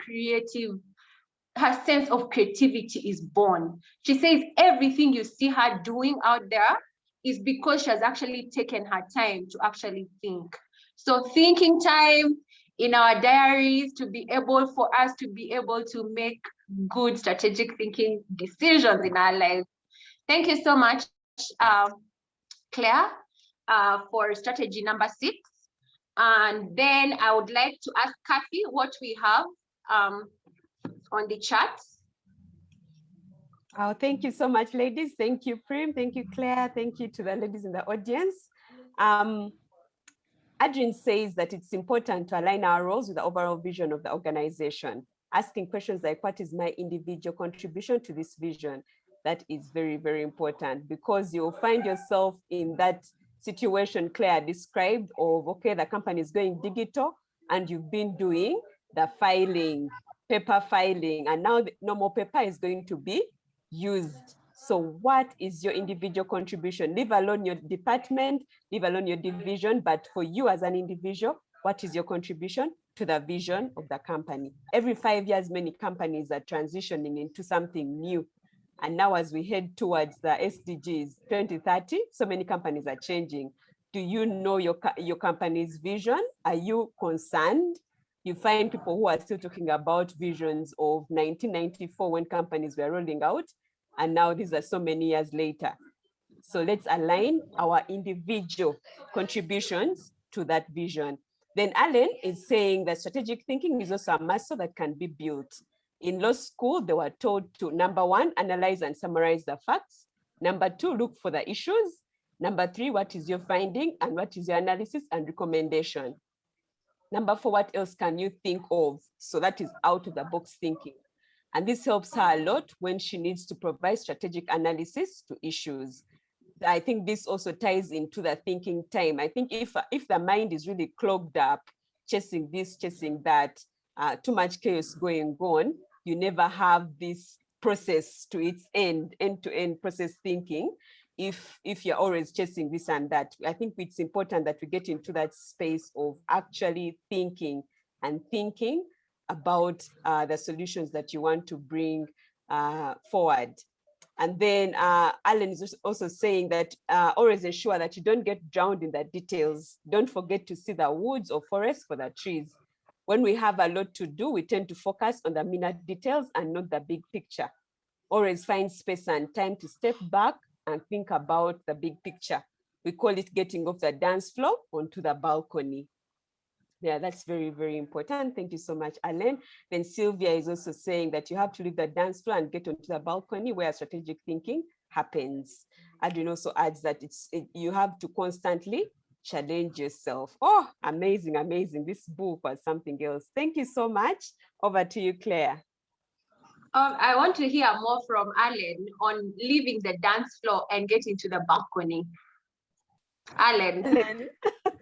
sense of creativity is born. She says everything you see her doing out there is because she has actually taken her time to actually think. So thinking time in our diaries to be able for us to be able to make good strategic thinking decisions in our life. Thank you so much, Claire, for strategy number 6. And then I would like to ask Kathy what we have on the chat. Oh, thank you so much, ladies. Thank you, Prim. Thank you, Claire. Thank you to the ladies in the audience. Adrian says that it's important to align our roles with the overall vision of the organization. Asking questions like, what is my individual contribution to this vision? That is very, very important, because you'll find yourself in that situation Claire described of, okay, the company is going digital and you've been doing the filing, paper filing, and now no more paper is going to be used. So what is your individual contribution? Leave alone your department, leave alone your division, but for you as an individual, what is your contribution to the vision of the company? Every 5 years, many companies are transitioning into something new. And now as we head towards the SDGs 2030, so many companies are changing. Do you know your company's vision? Are you concerned? You find people who are still talking about visions of 1994 when companies were rolling out, and now these are so many years later. So let's align our individual contributions to that vision. Then Alan is saying that strategic thinking is also a muscle that can be built. In law school, they were told to, number 1, analyze and summarize the facts. Number 2, look for the issues. Number 3, what is your finding and what is your analysis and recommendation? Number 4, what else can you think of? So that is out of the box thinking. And this helps her a lot when she needs to provide strategic analysis to issues. I think this also ties into the thinking time. I think if the mind is really clogged up, chasing this, chasing that, too much chaos going on, you never have this process to its end-to-end process thinking. If you're always chasing this and that, I think it's important that we get into that space of actually thinking and thinking about the solutions that you want to bring forward. And then Alan is also saying that always ensure that you don't get drowned in the details. Don't forget to see the woods or forest for the trees. When we have a lot to do, we tend to focus on the minute details and not the big picture. Always find space and time to step back and think about the big picture. We call it getting off the dance floor onto the balcony. Yeah, that's very, very important. Thank you so much, Alan. Then Sylvia is also saying that you have to leave the dance floor and get onto the balcony where strategic thinking happens. Adrian also adds that you have to constantly challenge yourself. Oh, amazing, amazing. This book was something else. Thank you so much. Over to you, Claire. I want to hear more from Alan on leaving the dance floor and getting to the balcony. Alan.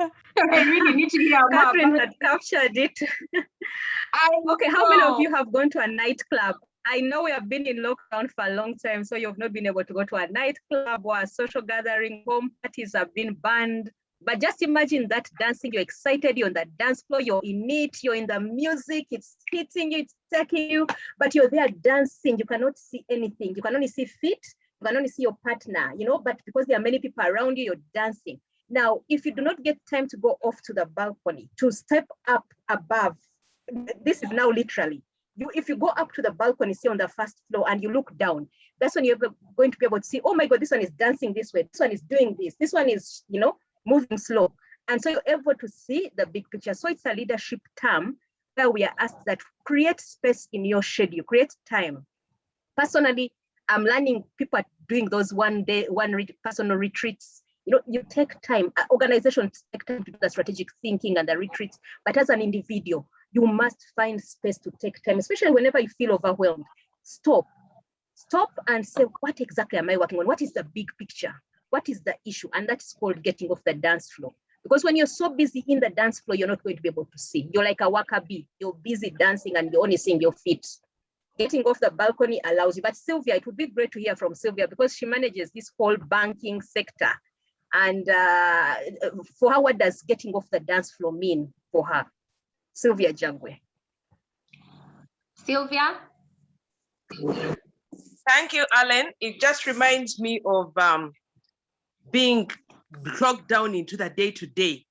I really need to hear more. Catherine had captured it. Okay, how many of you have gone to a nightclub? I know we have been in lockdown for a long time, so you've not been able to go to a nightclub or a social gathering. Home parties have been banned. But just imagine that dancing, you're excited, you're on the dance floor, you're in it, you're in the music, it's hitting you, it's taking you, but you're there dancing. You cannot see anything. You can only see feet, you can only see your partner, but because there are many people around you, you're dancing. Now, if you do not get time to go off to the balcony, to step up above, this is now literally, if you go up to the balcony, say on the first floor, and you look down, that's when you're going to be able to see, oh my God, this one is dancing this way, this one is doing this one is, moving slow. And so you're able to see the big picture. So it's a leadership term where we are asked that create space in your schedule, create time. Personally, I'm learning people are doing those personal retreats. You take time, organizations take time to do the strategic thinking and the retreats, but as an individual, you must find space to take time, especially whenever you feel overwhelmed. Stop and say, what exactly am I working on? What is the big picture? What is the issue? And that's called getting off the dance floor. Because when you're so busy in the dance floor, you're not going to be able to see. You're like a worker bee. You're busy dancing and you're only seeing your feet. Getting off the balcony allows you. But Sylvia, it would be great to hear from Sylvia because she manages this whole banking sector. And for her, what does getting off the dance floor mean for her? Sylvia Jangwe. Sylvia? Thank you, Alan. It just reminds me of being plugged down into the day-to-day.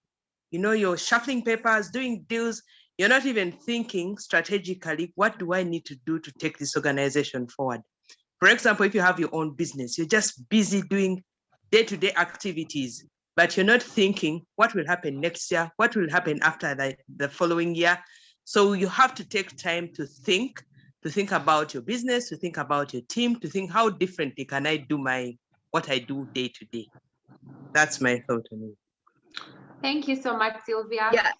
You're shuffling papers, doing deals. You're not even thinking strategically, what do I need to do to take this organization forward? For example, if you have your own business, you're just busy doing day-to-day activities, but you're not thinking what will happen next year, what will happen after the following year. So you have to take time to think about your business, to think about your team, to think how differently can I do what I do day to day. That's my thought on it. Thank you so much, Sylvia. Yeah,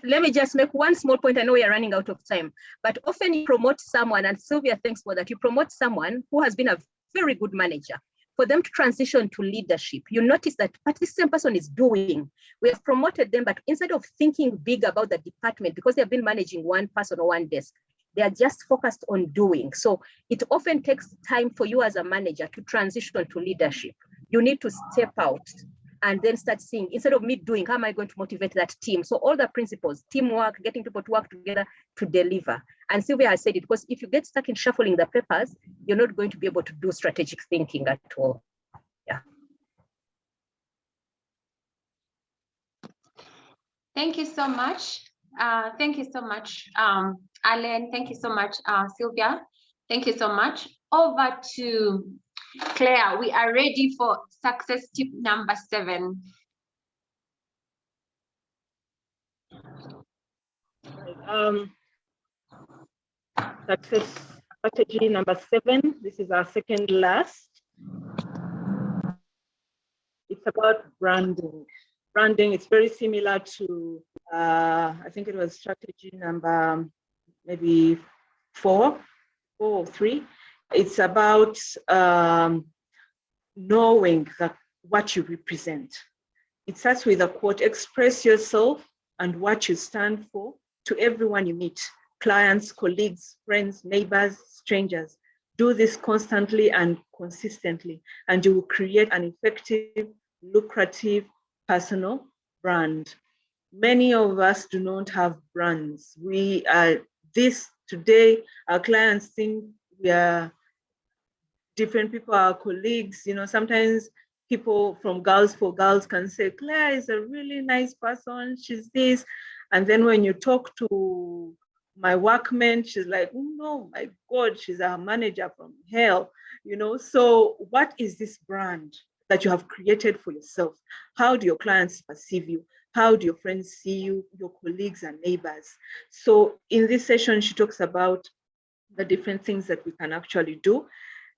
let me just make one small point. I know we are running out of time, but often you promote someone, and Sylvia, thanks for that. You promote someone who has been a very good manager. For them to transition to leadership, you notice that what this same person is doing, we have promoted them, but instead of thinking big about the department, because they have been managing one person or one desk, they are just focused on doing. So it often takes time for you as a manager to transition to leadership. You need to step out and then start seeing, instead of me doing, how am I going to motivate that team? So all the principles, teamwork, getting people to work together to deliver. And Sylvia has said it, because if you get stuck in shuffling the papers, you're not going to be able to do strategic thinking at all. Yeah. Thank you so much. Thank you so much, Alan. Thank you so much, Sylvia. Thank you so much. Over to Claire. We are ready for success tip number 7. Success strategy number 7. This is our second last. It's about branding. Branding is very similar to, I think it was strategy number maybe 4 or 3. It's about knowing what you represent. It starts with a quote: express yourself and what you stand for to everyone you meet, clients, colleagues, friends, neighbors, strangers. Do this constantly and consistently, and you will create an effective, lucrative, personal brand. Many of us do not have brands. We are this today, our clients think we are different people, our colleagues. Sometimes people from Girls for Girls can say, Claire is a really nice person, she's this. And then when you talk to my workmate, she's like, oh no, my God, she's a manager from hell. So what is this brand that you have created for yourself? How do your clients perceive you? How do your friends see you, your colleagues and neighbors? So in this session, she talks about the different things that we can actually do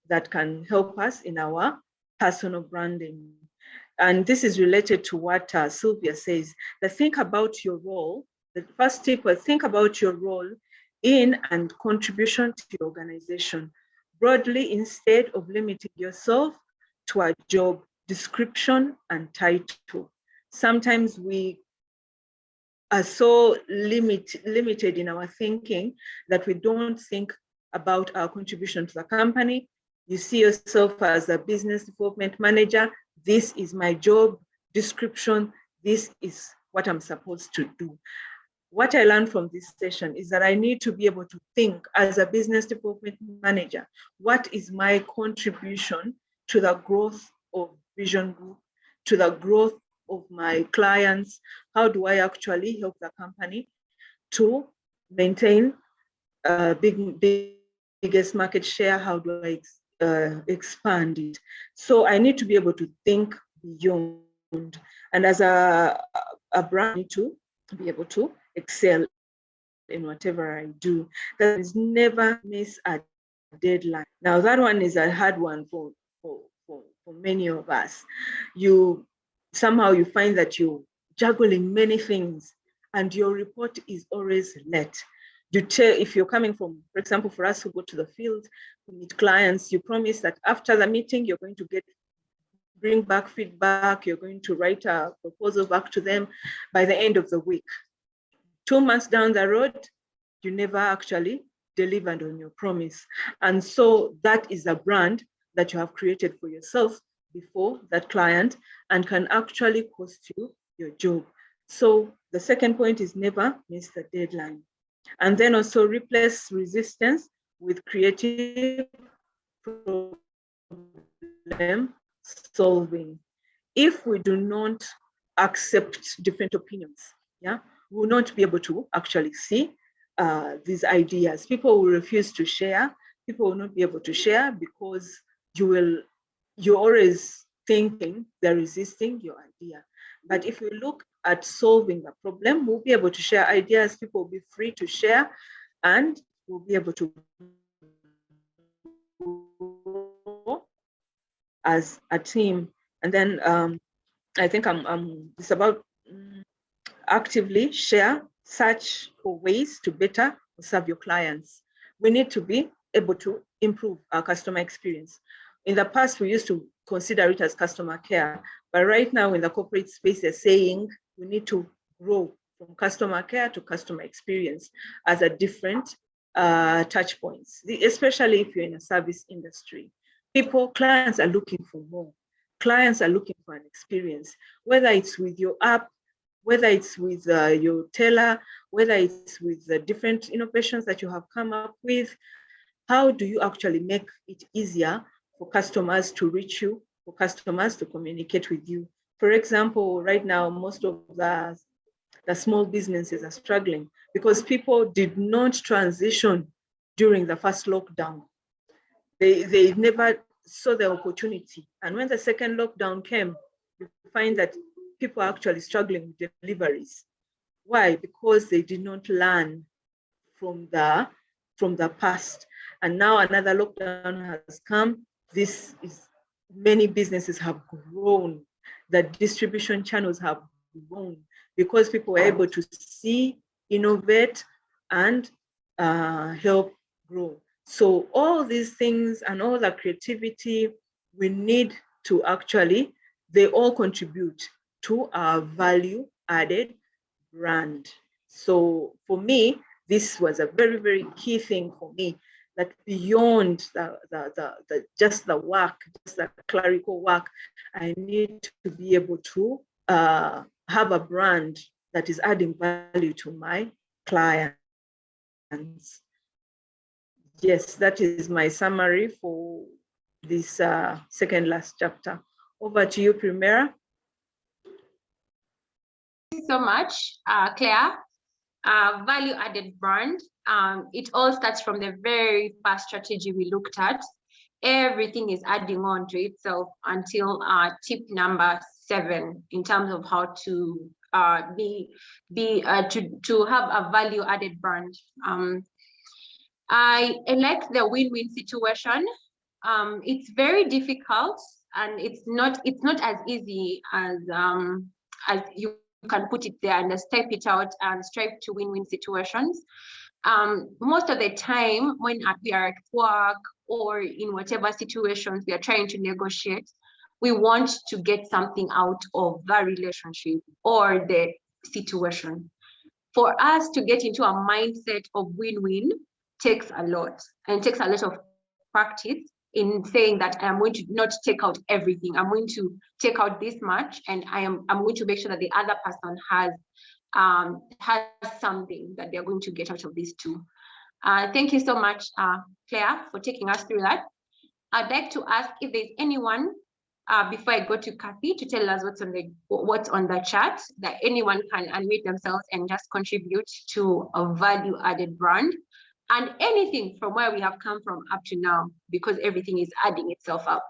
that can help us in our personal branding. And this is related to what Sylvia says, that think about your role. The first tip was think about your role in and contribution to your organization broadly, instead of limiting yourself to a job description and title. Sometimes we are so limited in our thinking that we don't think about our contribution to the company. You see yourself as a business development manager. This is my job description. This is what I'm supposed to do. What I learned from this session is that I need to be able to think as a business development manager, what is my contribution to the growth of Vision Group, to the growth of my clients? How do I actually help the company to maintain biggest market share? How do I expand it? So I need to be able to think beyond. And as a brand, I need to be able to excel in whatever I do. That is never miss a deadline. Now that one is a hard one for many of us. You somehow you find that you're juggling many things and your report is always late. If you're coming from, for example, for us who go to the field, we meet clients, you promise that after the meeting, you're going to bring back feedback, you're going to write a proposal back to them by the end of the week. 2 months down the road, you never actually delivered on your promise. And so that is a brand that you have created for yourself before that client and can actually cost you your job. So the second point is never miss the deadline. And then also replace resistance with creative problem solving. If we do not accept different opinions, yeah, we will not be able to actually see these ideas. People will refuse to share. People will not be able to share because you're always thinking they're resisting your idea. But if we look at solving the problem, we'll be able to share ideas. People will be free to share, and we'll be able to grow as a team. And then I think it's about actively share, search for ways to better serve your clients. We need to be able to improve our customer experience. In the past, we used to consider it as customer care, but right now in the corporate space, they're saying we need to grow from customer care to customer experience as a different touch points, especially if you're in a service industry. Clients are looking for more. Clients are looking for an experience, whether it's with your app, whether it's with your teller, whether it's with the different innovations that you have come up with. How do you actually make it easier for customers to reach you, for customers to communicate with you? For example, right now, most of the small businesses are struggling because people did not transition during the first lockdown. They never saw the opportunity. And when the second lockdown came, you find that people are actually struggling with deliveries. Why? Because they did not learn from the past. And now another lockdown has come. Many businesses have grown. The distribution channels have grown because people were able to see, innovate, and help grow. So all these things and all the creativity we need to actually, they all contribute to our value added brand. So for me, this was a very, very key thing for me, that beyond just the work, just the clerical work, I need to be able to have a brand that is adding value to my clients. Yes, that is my summary for this second last chapter. Over to you, Primera. Thank you so much, Claire. Value added brand. It all starts from the very first strategy we looked at. Everything is adding on to itself until tip number 7 in terms of how to to have a value added brand. I like the win-win situation. It's very difficult and it's not as easy as you can put it there and step it out and strive to win-win situations. Most of the time when we are at work or in whatever situations we are trying to negotiate, we want to get something out of the relationship or the situation. For us to get into a mindset of win-win takes a lot, and it takes a lot of practice in saying that I'm going to not take out everything. I'm going to take out this much, and I'm going to make sure that the other person has something that they're going to get out of this too. Thank you so much, Claire, for taking us through that. I'd like to ask if there's anyone before I go to Kathy to tell us what's on the chat, that anyone can unmute themselves and just contribute to a value-added brand. and anything from where we have come from up to now, because everything is adding itself up.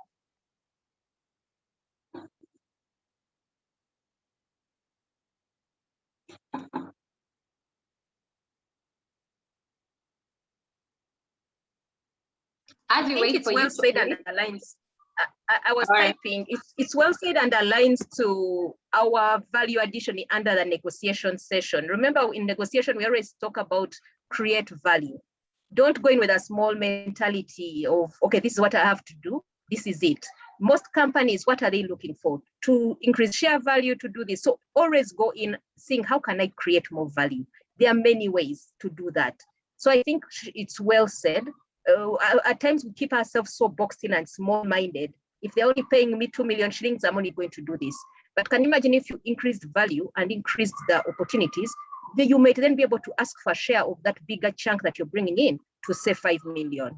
As I we think wait it's for you well to said and finish. aligns. I was All right. typing. It's well said and aligns to our value addition under the negotiation session. Remember, in negotiation, we always talk about create value. Don't go in with a small mentality of, okay, this is what I have to do. This is it. Most companies, what are they looking for? To increase share value, to do this. So always go in seeing how can I create more value? There are many ways to do that. So I think it's well said. At times we keep ourselves so boxed in and small-minded. If they're only paying me 2 million shillings, I'm only going to do this. But can you imagine if you increased value and increased the opportunities, then you might then be able to ask for a share of that bigger chunk that you're bringing in to say 5 million.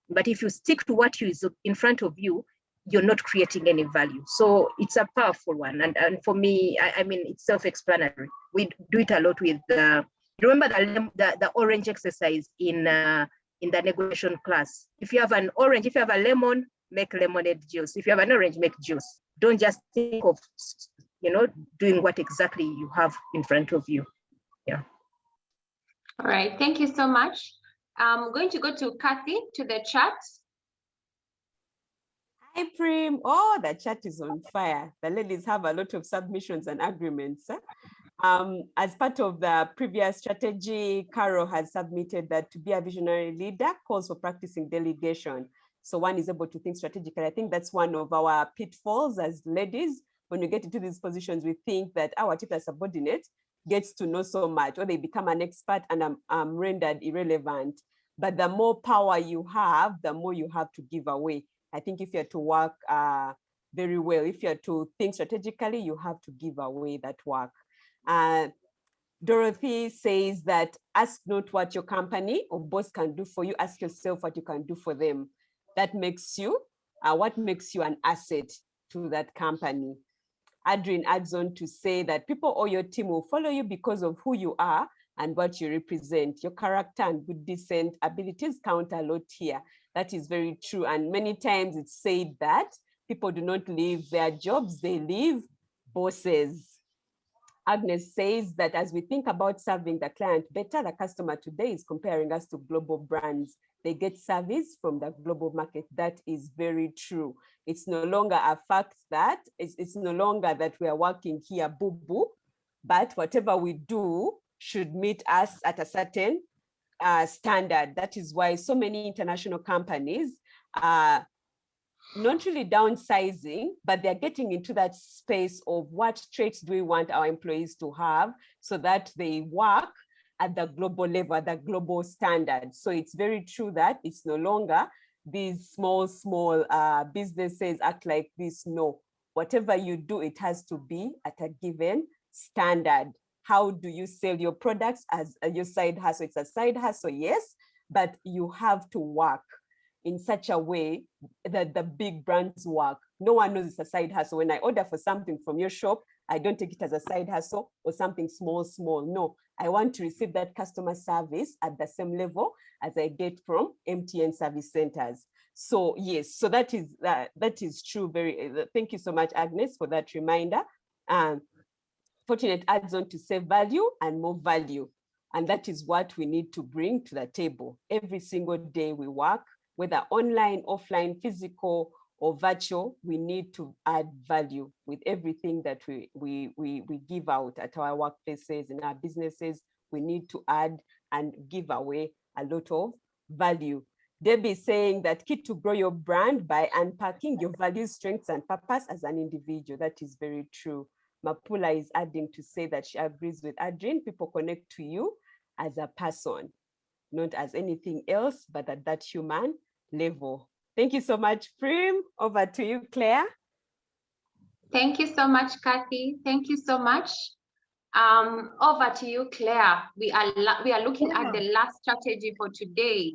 But if you stick to what is in front of you, you're not creating any value. So it's a powerful one. And for me, I mean, it's self-explanatory. We do it a lot with remember the orange exercise in the negotiation class. If you have an orange, if you have a lemon, make lemonade juice. If you have an orange, make juice. Don't just think of, doing what exactly you have in front of you. Yeah. All right, thank you so much. I'm going to go to Kathy to the chat. Hi, Prim. Oh, the chat is on fire. The ladies have a lot of submissions and agreements. As part of the previous strategy, Carol has submitted that to be a visionary leader calls for practicing delegation. So one is able to think strategically. I think that's one of our pitfalls as ladies. When we get into these positions, we think that our particular subordinate gets to know so much, or they become an expert and rendered irrelevant. But the more power you have, the more you have to give away. I think if you're to work very well, if you're to think strategically, you have to give away that work. Dorothy says that ask not what your company or boss can do for you, ask yourself what you can do for them. That makes you, what makes you an asset to that company. Adrian adds on to say that people or your team will follow you because of who you are and what you represent. Your character and good decent abilities count a lot here. That is very true. And many times it's said that people do not leave their jobs, they leave bosses. Agnes says that as we think about serving the client better, the customer today is comparing us to global brands. They get service from the global market. That is very true. It's no longer a fact that, it's no longer that we are working here boo-boo, but whatever we do should meet us at a certain standard. That is why so many international companies are not really downsizing, but they're getting into that space of what traits do we want our employees to have so that they work at the global level, at the global standard. So it's very true that it's no longer these small businesses act like this. No, whatever you do, it has to be at a given standard. How do you sell your products as your side hustle? It's a side hustle, yes, but you have to work in such a way that the big brands work. No one knows it's a side hustle. When I order for something from your shop, I don't take it as a side hustle or something small. No, I want to receive that customer service at the same level as I get from MTN service centers. So yes, so that is true. Thank you so much, Agnes, for that reminder. Fortunate adds on to say value and more value. And that is what we need to bring to the table. Every single day we work, whether online, offline, physical, or virtual, we need to add value with everything that we give out at our workplaces, in our businesses. We need to add and give away a lot of value. Debbie is saying that key to grow your brand by unpacking your values, strengths, and purpose as an individual. That is very true. Mapula is adding to say that she agrees with Adrian. People connect to you as a person, not as anything else, but at that human level. Thank you so much, Prim. Over to you, Claire. Thank you so much, Kathy. Thank you so much. Over to you, Claire. We are looking at the last strategy for today.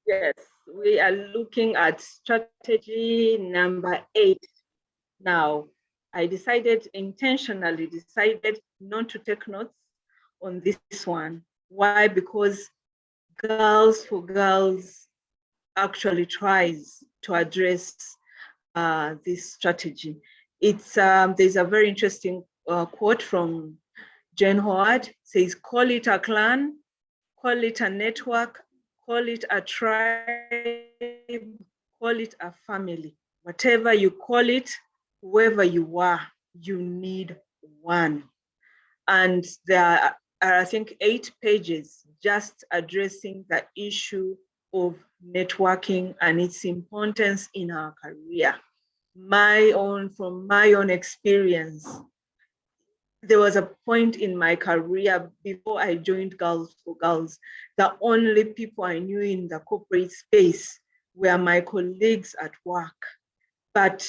Yes, we are looking at strategy number 8 now. I intentionally decided not to take notes on this one. Why? Because Girls for Girls actually tries to address this strategy. It's there's a very interesting quote from Jane Howard. It says, "Call it a clan, call it a network, call it a tribe, call it a family. Whatever you call it, whoever you are, you need one." And there are, I think, 8 pages just addressing the issue of networking and its importance in our career. From my own experience, there was a point in my career before I joined Girls for Girls, the only people I knew in the corporate space were my colleagues at work. But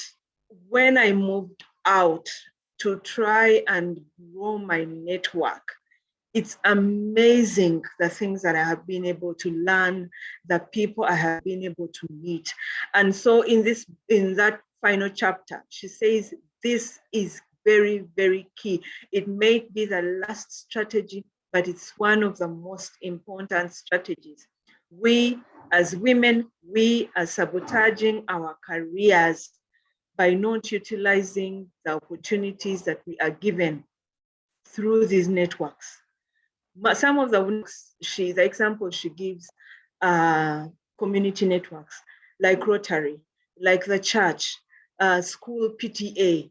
when I moved out to try and grow my network, it's amazing the things that I have been able to learn, the people I have been able to meet. And so in that final chapter, she says, this is very, very key. It may be the last strategy, but it's one of the most important strategies. We as women, we are sabotaging our careers by not utilizing the opportunities that we are given through these networks. Some of the example she gives community networks like Rotary, like the church, school PTA,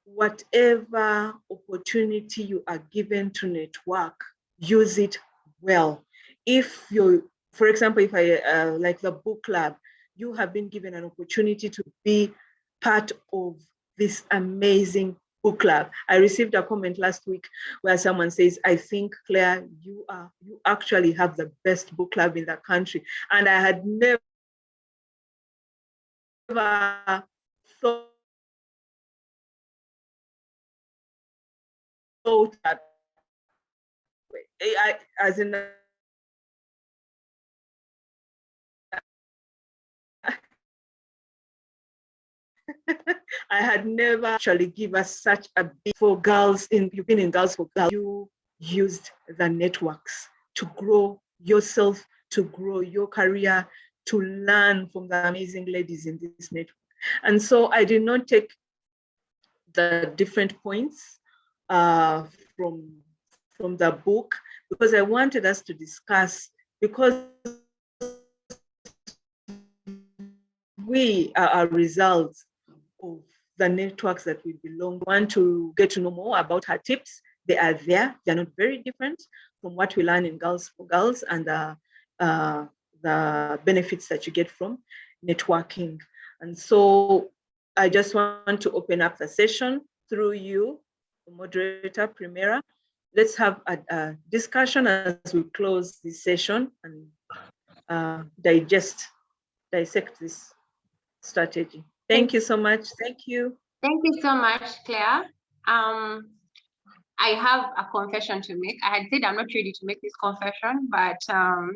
whatever opportunity you are given to network, use it well. If you, for example, if I like the book club, you have been given an opportunity to be part of this amazing book club. I received a comment last week where someone says, "I think, Claire, you actually have the best book club in the country." And I had never thought that way. As in, I had never actually give us such a big for girls you've been in Girls for Girls. You used the networks to grow yourself, to grow your career, to learn from the amazing ladies in this network. And so I did not take the different points from the book because I wanted us to discuss, because we are a result of the networks that we belong. Want to get to know more about her tips? They are there. They're not very different from what we learn in Girls for Girls and the benefits that you get from networking. And so I just want to open up the session through you, moderator Primera. Let's have a discussion as we close this session and dissect this strategy. Thank you so much. Thank you. Thank you so much, Claire. I have a confession to make. I had said I'm not ready to make this confession, but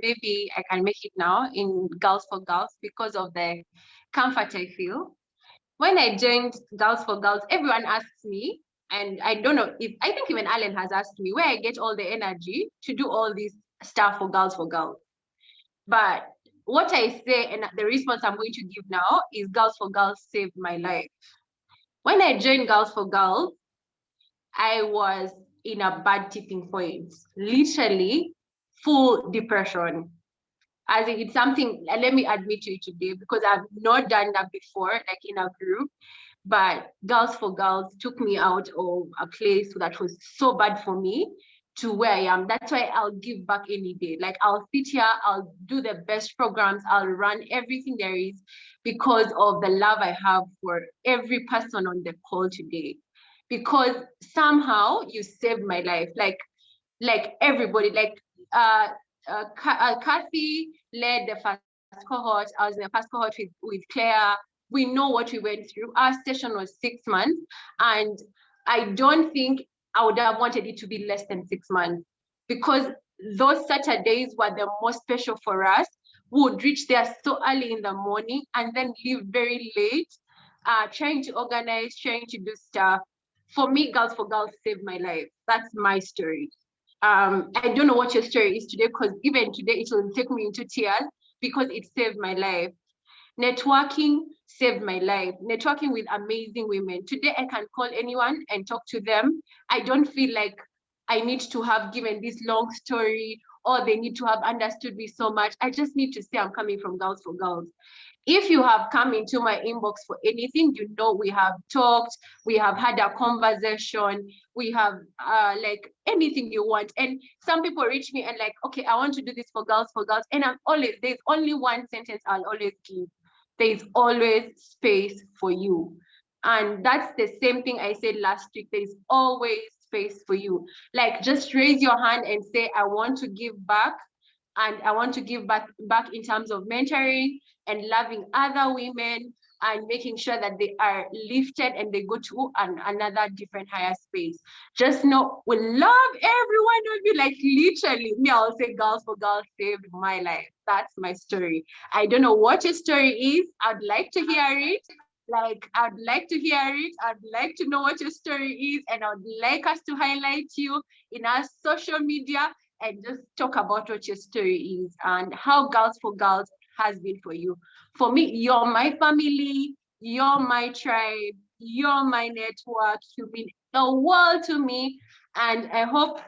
maybe I can make it now in Girls for Girls because of the comfort I feel. When I joined Girls for Girls, everyone asks me, and I don't know if, I think even Alan has asked me where I get all the energy to do all this stuff for Girls for Girls. But what I say and the response I'm going to give now is Girls for Girls saved my life. When I joined Girls for Girls, I was in a bad tipping point, literally full depression. As in, it's something, let me admit to you today, because I've not done that before, like in a group, but Girls for Girls took me out of a place that was so bad for me to where I am. That's why I'll give back any day. Like I'll sit here, I'll do the best programs, I'll run everything there is because of the love I have for every person on the call today. Because somehow you saved my life, like everybody, like Kathy led the first cohort. I was in the first cohort with Claire. We know what we went through. Our session was 6 months, and I don't think I would have wanted it to be less than 6 months, because those Saturdays were the most special for us. We would reach there so early in the morning and then leave very late, trying to organize, trying to do stuff. For me, Girls for Girls saved my life. That's my story. I don't know what your story is today, because even today it will take me into tears because it saved my life. Networking saved my life. Networking with amazing women. Today I can call anyone and talk to them. I don't feel like I need to have given this long story or they need to have understood me so much. I just need to say I'm coming from Girls for Girls. If you have come into my inbox for anything, you know we have talked, we have had a conversation, we have like anything you want. And some people reach me and like, okay, I want to do this for Girls for Girls. And there's only one sentence I'll always give. There's always space for you. And that's the same thing I said last week. There's always space for you. Like, just raise your hand and say, I want to give back. And I want to give back in terms of mentoring and loving other women and making sure that they are lifted and they go to another different higher space. Just know we love every one of you. Like, literally, me, I'll say Girls for Girls saved my life. That's my story. I don't know what your story is. I'd like to hear it. Like, I'd like to hear it. I'd like to know what your story is, and I'd like us to highlight you in our social media and just talk about what your story is and how Girls for Girls has been for you. For me, you're my family, you're my tribe, you're my network. You've been the world to me. And I hope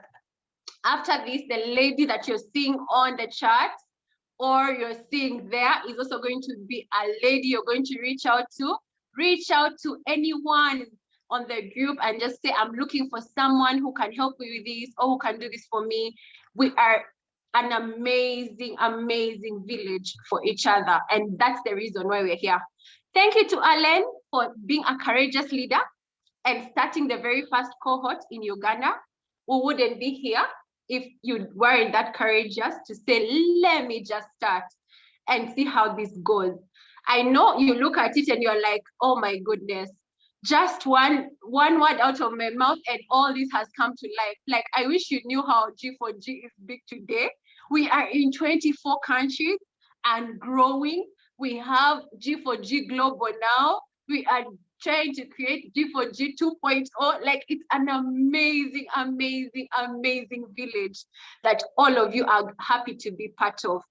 after this, the lady that you're seeing on the chat or you're seeing there is also going to be a lady you're going to reach out to. Reach out to anyone on the group and just say, I'm looking for someone who can help me with this or who can do this for me. We are an amazing, amazing village for each other. And that's the reason why we're here. Thank you to Alan for being a courageous leader and starting the very first cohort in Uganda. We wouldn't be here if you weren't that courageous to say, let me just start and see how this goes. I know you look at it and you're like, oh my goodness, just one word out of my mouth and all this has come to life. Like, I wish you knew how G4G is big today. We are in 24 countries and growing. We have G4G Global now. We are trying to create G4G 2.0. Like, it's an amazing, amazing, amazing village that all of you are happy to be part of.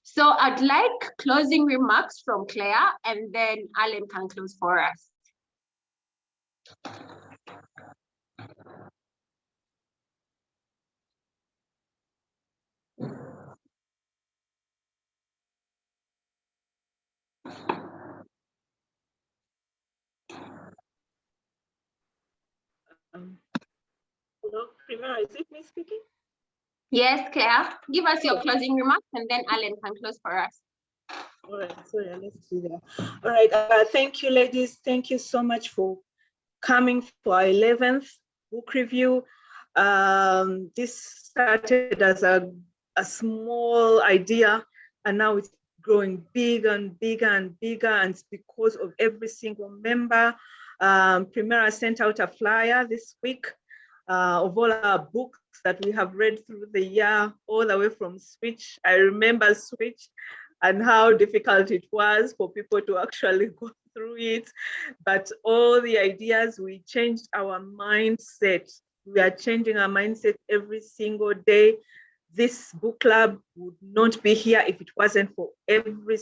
So I'd like closing remarks from Claire, and then Alan can close for us. Hello, Primera, is it me speaking? Yes, Claire, give us your closing remarks and then Alan can close for us. All right, sorry, let's do that. All right, thank you, ladies. Thank you so much for coming for our 11th book review. This started as a small idea, and now it's growing bigger and bigger and bigger, and it's because of every single member. Primera sent out a flyer this week of all our books that we have read through the year, all the way from Switch. I remember Switch and how difficult it was for people to actually go through it. But all the ideas, we changed our mindset. We are changing our mindset every single day. This book club would not be here if it wasn't for every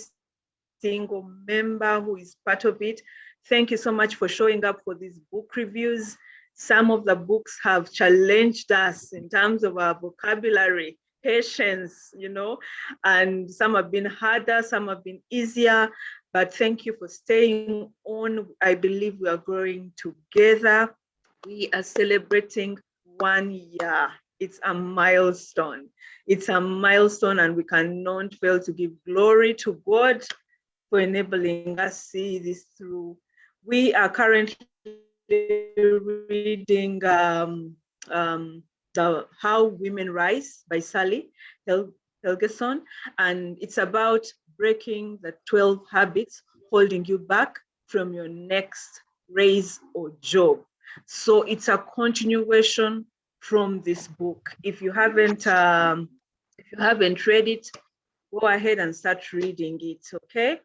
single member who is part of it. Thank you so much for showing up for these book reviews. Some of the books have challenged us in terms of our vocabulary, patience, you know, and some have been harder, some have been easier, but thank you for staying on. I believe we are growing together. We are celebrating 1 year. It's a milestone. It's a milestone, and we cannot fail to give glory to God for enabling us see this through. We are currently reading the How Women Rise by Sally Helgeson, and it's about breaking the 12 habits holding you back from your next raise or job. So it's a continuation from this book. If you haven't read it, go ahead and start reading it, okay?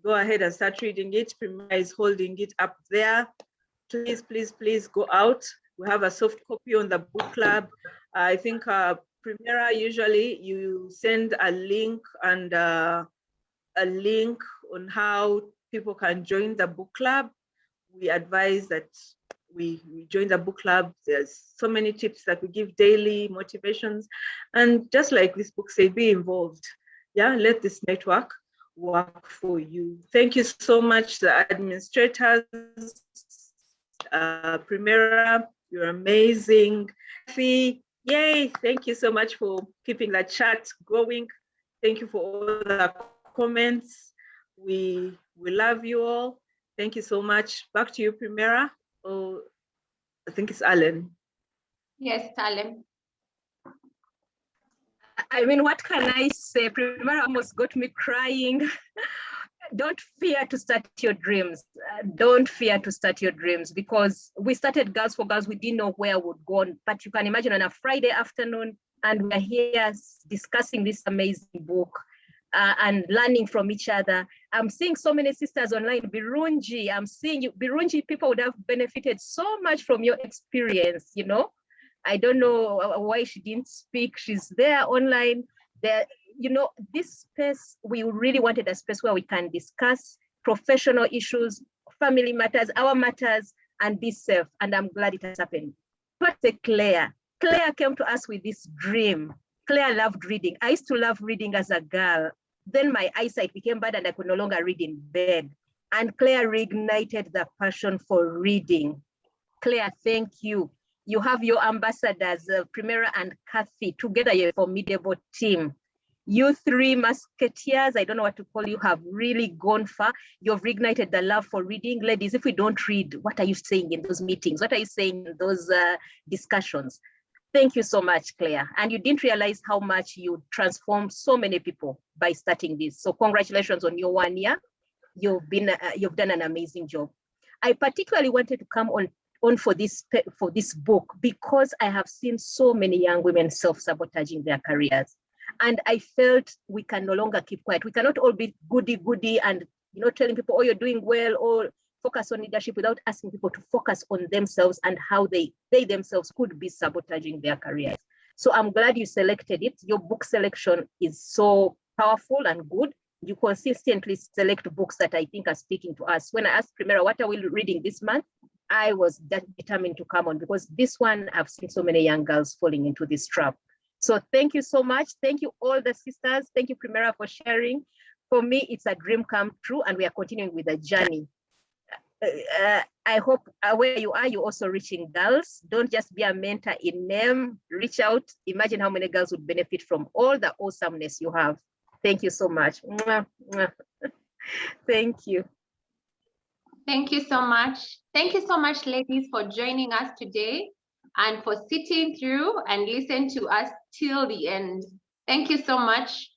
Go ahead and start reading it. Primera is holding it up there. Please, please, please go out. We have a soft copy on the book club. I think Primera, usually you send a link and a link on how people can join the book club. We advise that we join the book club. There's so many tips that we give daily, motivations. And just like this book say, be involved. Yeah, let this network work for you. Thank you so much, the administrators, Primera, you're amazing. Yay, thank you so much for keeping the chat going. Thank you for all the comments. We love you all. Thank you so much. Back to you, Primera. Oh, I think it's Alan. Yes, Salem. I mean, what can I say? Primera almost got me crying. Don't fear to start your dreams. Don't fear to start your dreams, because we started Girls for Girls. We didn't know where we'd go on, but you can imagine on a Friday afternoon, and we're here discussing this amazing book and learning from each other. I'm seeing so many sisters online. Birunji, I'm seeing you. Birunji, people would have benefited so much from your experience, you know. I don't know why she didn't speak. She's there online. There, you know, this space, we really wanted a space where we can discuss professional issues, family matters, our matters, and be safe. And I'm glad it has happened. But Claire came to us with this dream. Claire loved reading. I used to love reading as a girl. Then my eyesight became bad and I could no longer read in bed. And Claire reignited the passion for reading. Claire, thank you. You have your ambassadors, Primera and Kathy, together you're a formidable team. You three musketeers, I don't know what to call you, have really gone far. You've reignited the love for reading. Ladies, if we don't read, what are you saying in those meetings? What are you saying in those discussions? Thank you so much, Claire. And you didn't realize how much you transformed so many people by starting this. So congratulations on your 1 year. You've done an amazing job. I particularly wanted to come on for this book because I have seen so many young women self-sabotaging their careers. And I felt we can no longer keep quiet. We cannot all be goody and, you know, telling people, oh, you're doing well, or focus on leadership without asking people to focus on themselves and how they themselves could be sabotaging their careers. So I'm glad you selected it. Your book selection is so powerful and good. You consistently select books that I think are speaking to us. When I asked Primera, what are we reading this month? I was determined to come on because this one, I've seen so many young girls falling into this trap. So thank you so much. Thank you all the sisters. Thank you, Primera, for sharing. For me, it's a dream come true, and we are continuing with the journey. I hope where you are, you're also reaching girls. Don't just be a mentor in name, reach out. Imagine how many girls would benefit from all the awesomeness you have. Thank you so much. Thank you. Thank you so much. Thank you so much, ladies, for joining us today and for sitting through and listen to us till the end. Thank you so much.